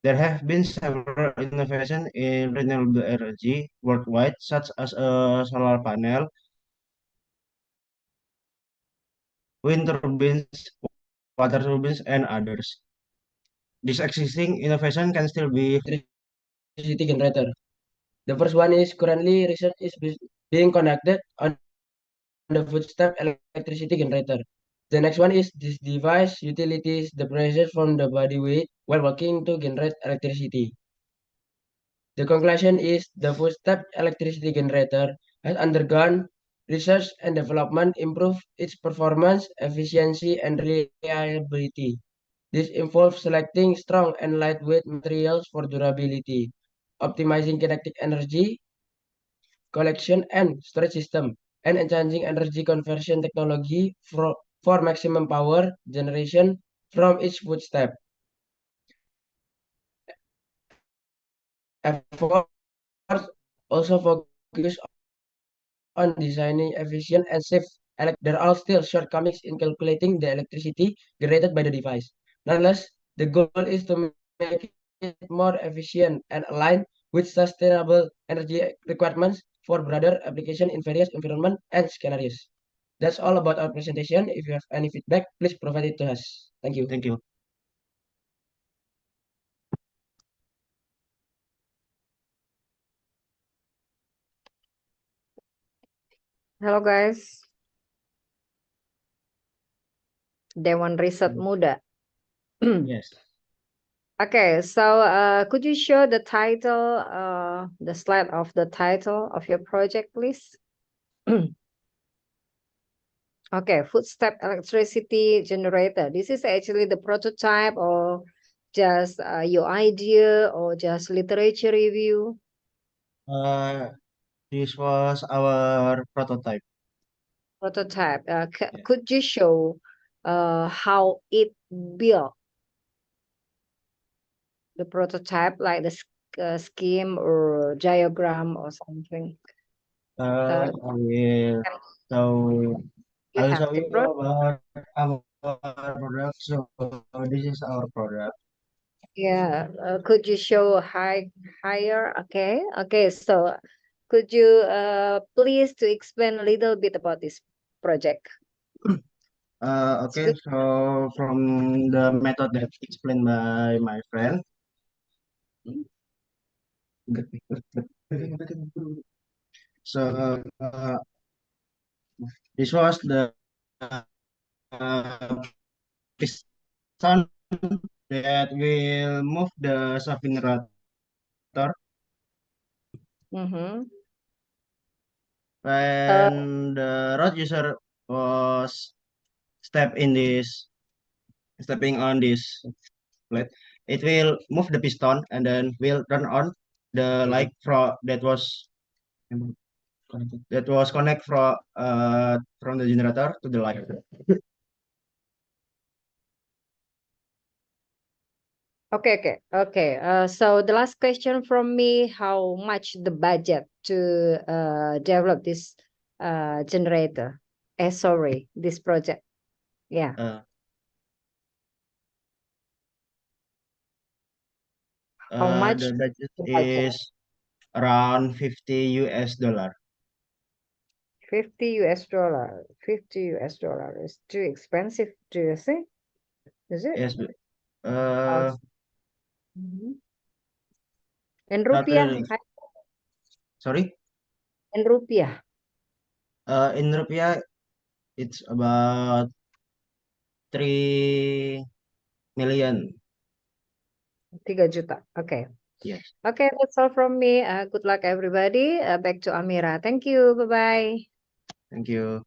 There have been several innovations in renewable energy worldwide, such as a solar panel, wind turbines, water turbines, and others. This existing innovation can still be electricity generator. The first one is currently research is being conducted on the footstep electricity generator. The next one is this device utilities the pressure from the body weight while working to generate electricity. The conclusion is the footstep electricity generator has undergone research and development improve its performance, efficiency, and reliability. This involves selecting strong and lightweight materials for durability, optimizing kinetic energy collection and storage system, and enhancing energy conversion technology for maximum power generation from each footstep. Efforts also focus on designing efficient and safe there are still shortcomings in calculating the electricity generated by the device. Nonetheless, the goal is to make it more efficient and aligned with sustainable energy requirements for broader application in various environment and scenarios. That's all about our presentation. If you have any feedback, please provide it to us. Thank you. Thank you. Hello guys. Dewan Riset Muda. Yes. Okay, so could you show the title, the slide of the title of your project, please? Okay, footstep electricity generator. This is actually the prototype or just your idea or just literature review? This was our prototype. Prototype. Could you show how it built the prototype, like the scheme or diagram or something? I will show You I will have show the you product. about our product. So this is our product. Yeah. Could you show higher? Okay. Okay. So could you please to explain a little bit about this project? Okay, so from the method that explained by my friend, so this was the uh, piston that will move the shaft generator Mm-hmm. when the road user was stepping on this plate. It will move the piston and then will turn on the light that was connect from the generator to the light. Okay, okay, okay. So the last question from me: how much the budget to develop this generator? Sorry, this project. Yeah. How much The budget the budget? is around $50. 50 US dollar. 50 US dollar is too expensive, do you think? Is it? Yes, Uh, mhm. In not rupiah? really. Sorry. In rupiah? In rupiah, it's about 3 million. 3 juta. Okay. Yes. Okay, that's all from me. Good luck, everybody. Back to Amira. Thank you. Bye-bye. Thank you.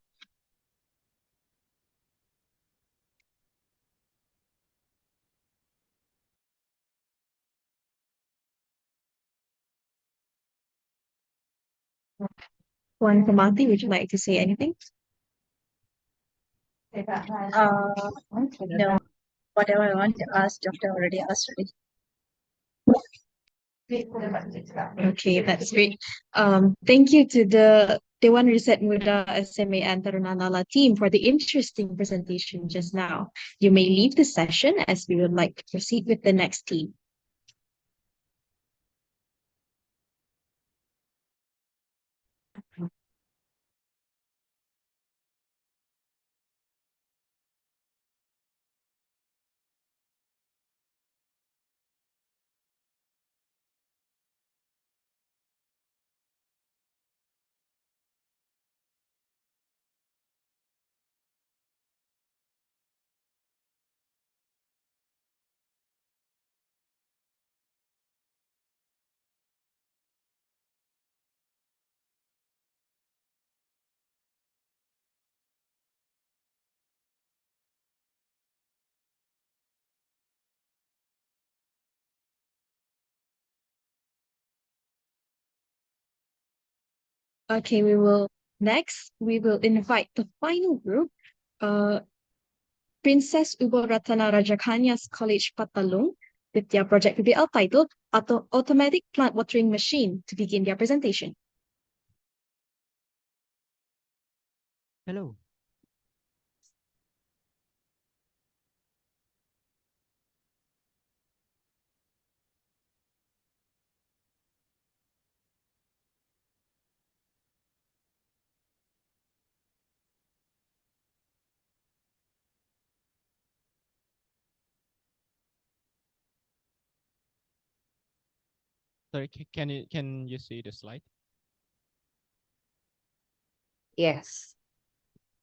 Juan Kamati, would you like to say anything? No, whatever I want to ask, Doctor already asked already. Okay, that's great. Thank you to the Dewan Riset Muda SMA and Tarunanala team for the interesting presentation just now. You may leave the session as we would like to proceed with the next team. Okay, we will invite the final group, Princess Uboratana Rajakania's College Patalung, with their project PBL titled Automatic Plant Watering Machine to begin their presentation. Hello. Sorry, can you see the slide? Yes.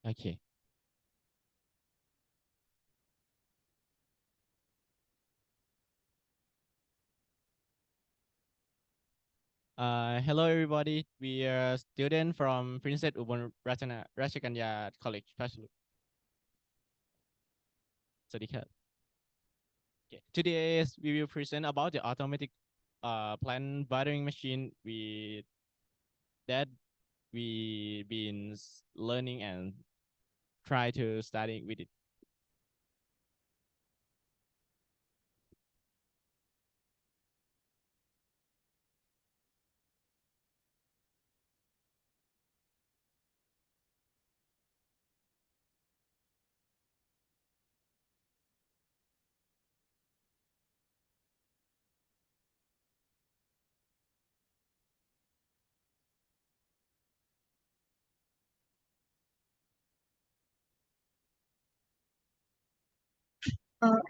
Okay. Hello everybody. We are student from Princess Ubon Ratana Rashakanya College, Pasulu. Sadikat. Okay. Today we will present about the automatic plant watering machine that we been learning and try to study with it.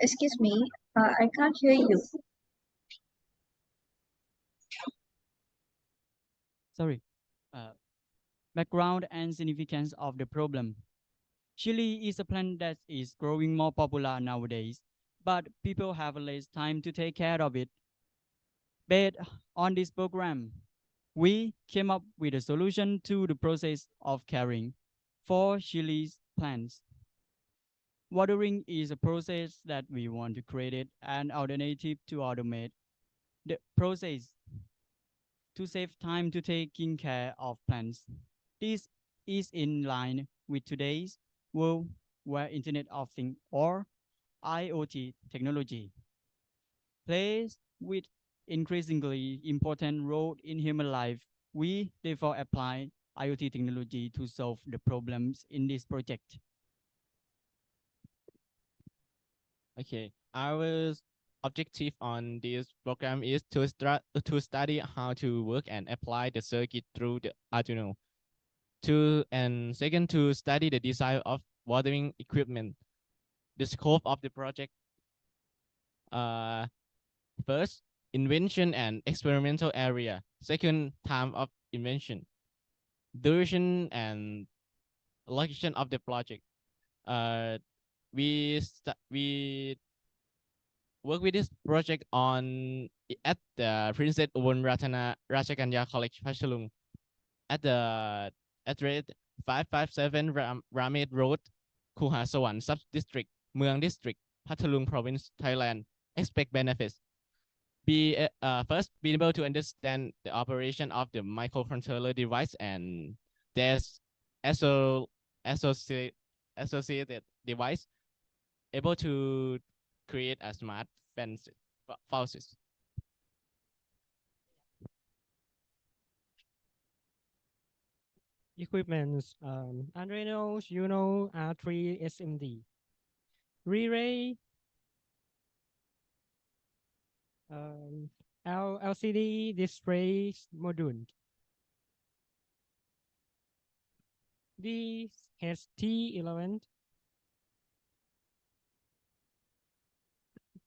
Excuse me, I can't hear you. Sorry. Background and significance of the problem. Chili is a plant that is growing more popular nowadays, but people have less time to take care of it. Based on this program, we came up with a solution to the process of caring for chili plants. Watering is a process that we want to create an alternative to automate the process to save time to taking care of plants. This is in line with today's world where Internet of Things or IoT technology plays with increasingly important role in human life. We therefore apply IoT technology to solve the problems in this project. Okay, our objective on this program is to study how to work and apply the circuit through the Arduino. And second, to study the design of watering equipment. The scope of the project. First, invention and experimental area. Second, time of invention. Duration and location of the project. Uh, we work with this project at the Princess Ubon Ratana Rashakanya College, Pashulung, at the address 557 Ramet Road, Kuha Sawan Sub-District, Muang District, Pathalung Province, Thailand. Expect benefits. First, be able to understand the operation of the microcontroller device and there's also associated device able to create a smart fence faucets. Equipments, Arduino, Uno, R3, SMD. Relay, LCD display module. This has T11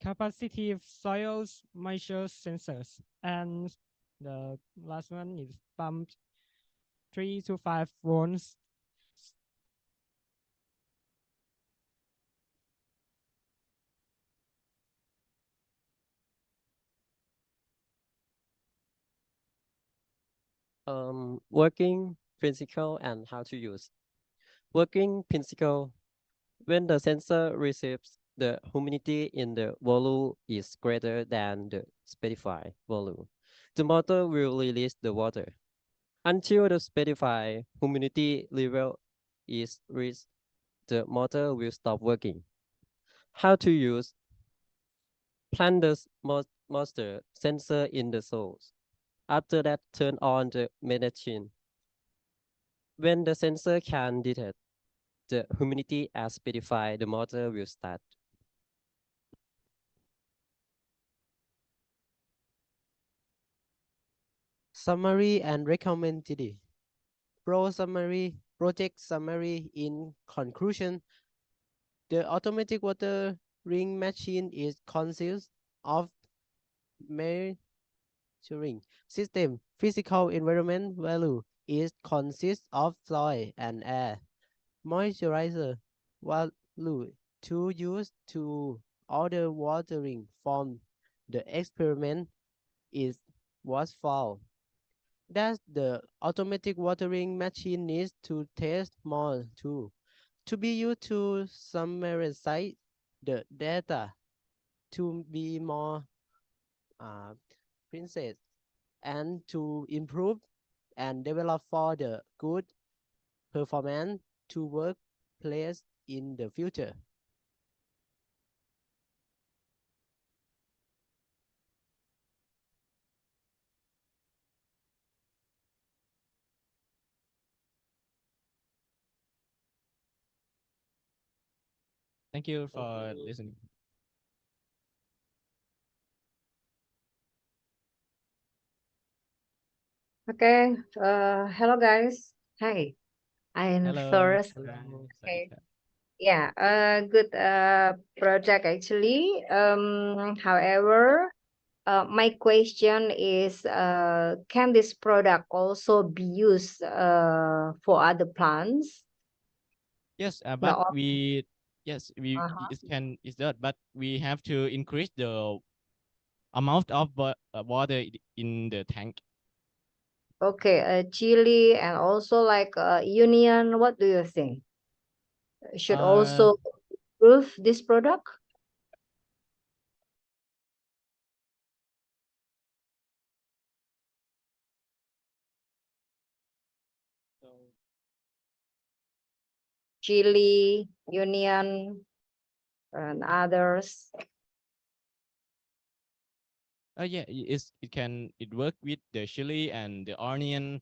capacitive soils moisture sensors, and the last one is pumped 3 to 5 volts. Working principle and how to use. Working principle: when the sensor receives the humidity in the volume is greater than the specified volume, the motor will release the water. Until the specified humidity level is reached, the motor will stop working. How to use: plant the moisture sensor in the source. After that, turn on the machine. When the sensor can detect the humidity as specified, the motor will start. Summary and recommended. Project summary. In conclusion, the automatic watering machine is consists of measuring system. Physical environment value is consists of soil and air. Moisturizer value to use to order watering from the experiment was found. that the automatic watering machine needs to test more too, to be used to summarize the data, to be more precise, and to improve and develop for the good performance to workplace in the future. Thank you for listening. Okay. Hello guys. Hi. I'm Hello. first. Hello. Okay. Yeah. Good. Project actually. However, my question is, can this product also be used for other plants? Yes, but No. we yes we Uh-huh. it can is that, but we have to increase the amount of water in the tank. Okay. Chili and also like Union. What do you think? Should Uh, also improve this product? Chili, Union, and others. yeah, it work with the chili and the onion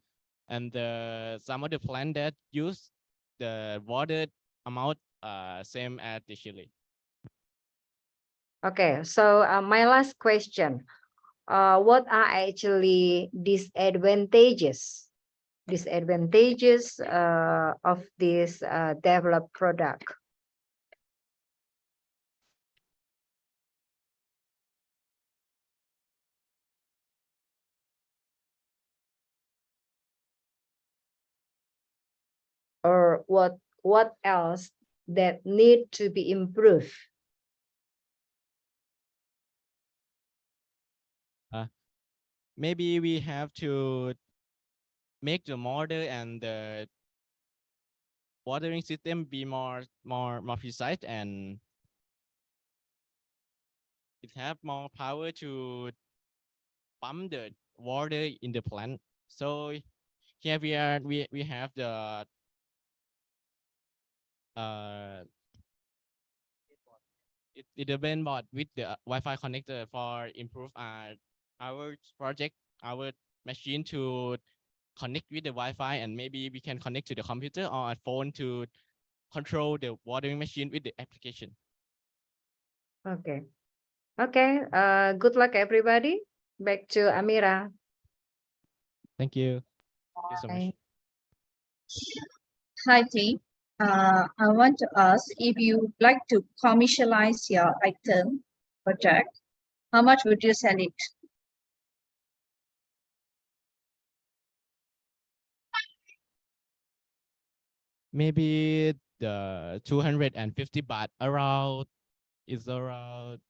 and the some of the plant that use the water amount same as the chili. Okay, so my last question. What are actually disadvantages of this developed product? Or what else that need to be improved? Maybe we have to make the model and the watering system be more precise, and it have more power to pump the water in the plant. So here we have the uh it depend board with the Wi-Fi connector for improve our project, our machine to connect with the Wi-Fi, and maybe we can connect to the computer or a phone to control the watering machine with the application. Okay. Okay. Good luck, everybody. Back to Amira. Thank you. Thank you so much. Bye. Hi, team. I want to ask if you like to commercialize your item project, how much would you sell it? Maybe the 250 baht around is around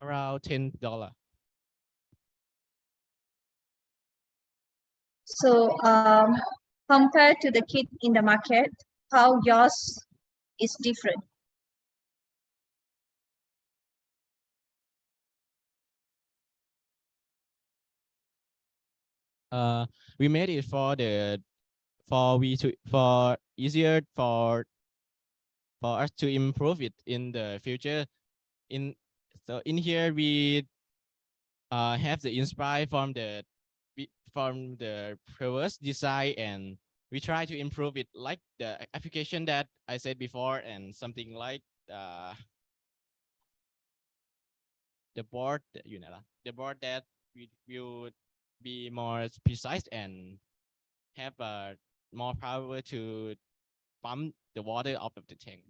$10. So, compared to the kit in the market, how yours is different? We made it for easier for us to improve it in the future. In here we have the inspire from the previous design, and we try to improve it like the application that I said before, and something like the board the board that we would be more precise and have more power to pump the water out of the tank.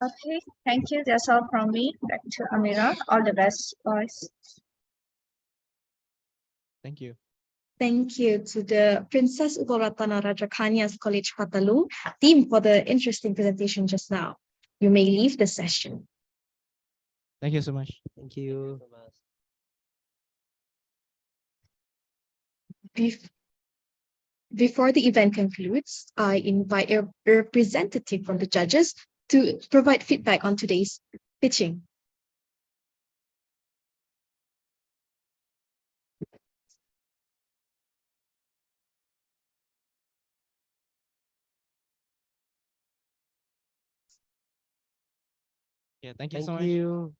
Okay, thank you. That's all from me. Back to Amira. All the best, boys. Thank you. Thank you to the Princess Ubaratana Rajakania's College Patalu team for the interesting presentation just now. You may leave the session. Thank you so much. Thank you. Before the event concludes, I invite a representative from the judges to provide feedback on today's pitching. Yeah, thank you Thank so much. you.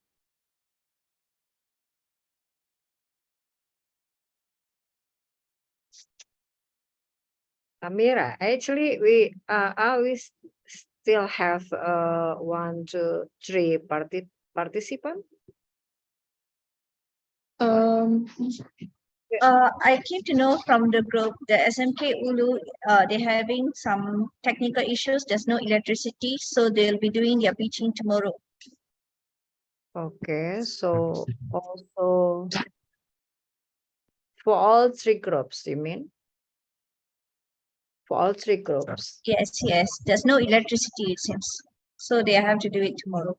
Amira, actually, we always still have 1, 2, 3 participants. I came to know from the group, the SMK Ulu, they're having some technical issues. There's no electricity, so they'll be doing their pitching tomorrow. Okay, so also for all 3 groups, you mean? For all 3 groups. Yes, yes. There's no electricity, it seems. So they have to do it tomorrow.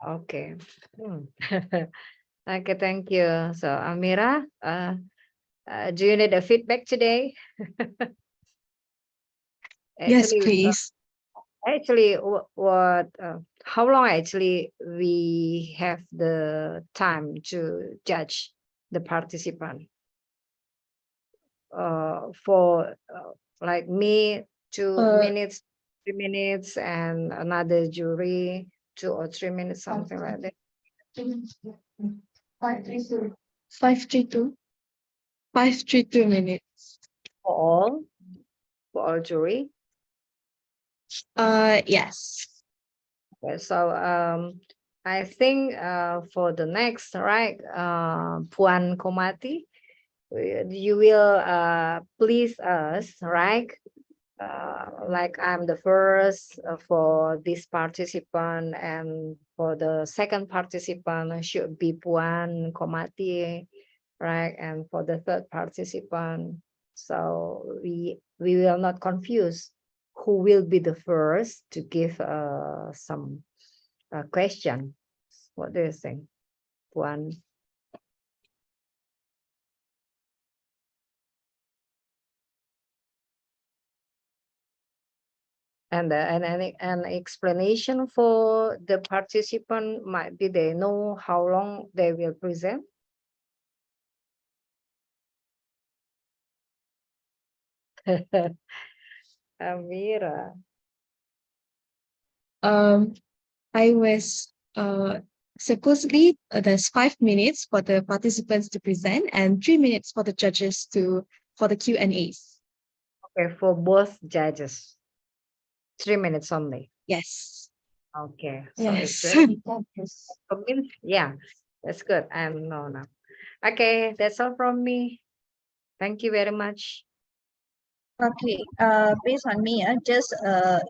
Okay. Okay, thank you. So Amira, do you need a feedback today? Yes, Actually, please. actually, how long actually we have the time to judge the participant? For like me, 2 minutes, 3 minutes, and another jury 2 or 3 minutes, something like that. 532. 532 minutes. For all jury. Yes. Okay, so I think for the next, right, Puan Komati, you will please us, right? Like I'm the first for this participant, and for the second participant should be Puan Komati, right? And for the third participant, so we will not confuse who will be the first to give some question. What do you think, Puan? And an explanation for the participant might be they know how long they will present. Amira. I was supposedly there's 5 minutes for the participants to present and 3 minutes for the judges for the Q&As. Okay, for both judges, 3 minutes only. Yes. Okay, so Yes. it's good. Yeah, that's good. I know now. Okay, that's all from me. Thank you very much. Okay, based on me, just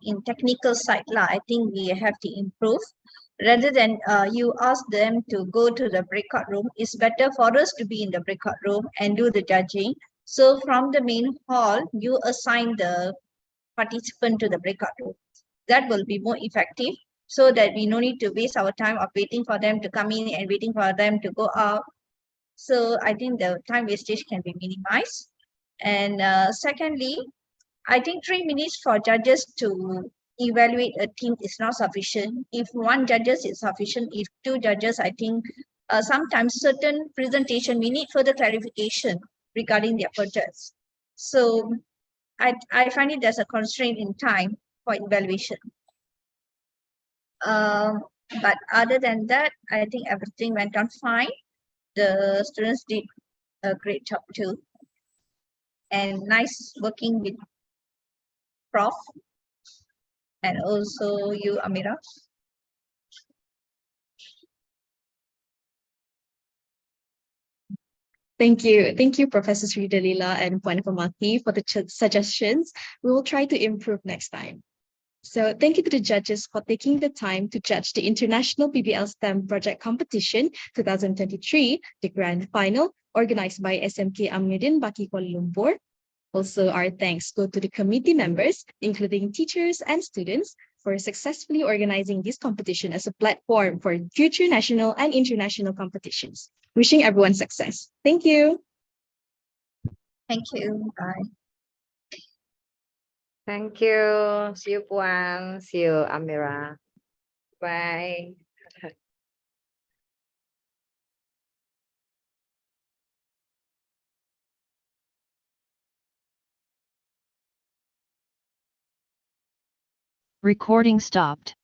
in technical side lah, I think we have to improve. Rather than you ask them to go to the breakout room, it's better for us to be in the breakout room and do the judging. So from the main hall, you assign the participant to the breakout room. That will be more effective, so that we no need to waste our time of waiting for them to come in and waiting for them to go out. So I think the time wastage can be minimized. And secondly, I think 3 minutes for judges to evaluate a team is not sufficient. If one judges is sufficient, if 2 judges, I think sometimes certain presentation we need further clarification regarding their projects. So I find it there's a constraint in time for evaluation. But other than that, I think everything went on fine. The students did a great job too. And nice working with Prof. And also you, Amira. Thank you. Thank you, Professor Sri Dalila and Puan Komati for the suggestions. We will try to improve next time. So thank you to the judges for taking the time to judge the International Pbl-Stem Project Competition 2023, the grand final, organized by SMK Aminuddin Baki Kuala Lumpur. Also, our thanks go to the committee members, including teachers and students, for successfully organizing this competition as a platform for future national and international competitions. Wishing everyone success. Thank you. Thank you. Bye. Thank you. See you, Puan. See you, Amira. Bye. Recording stopped.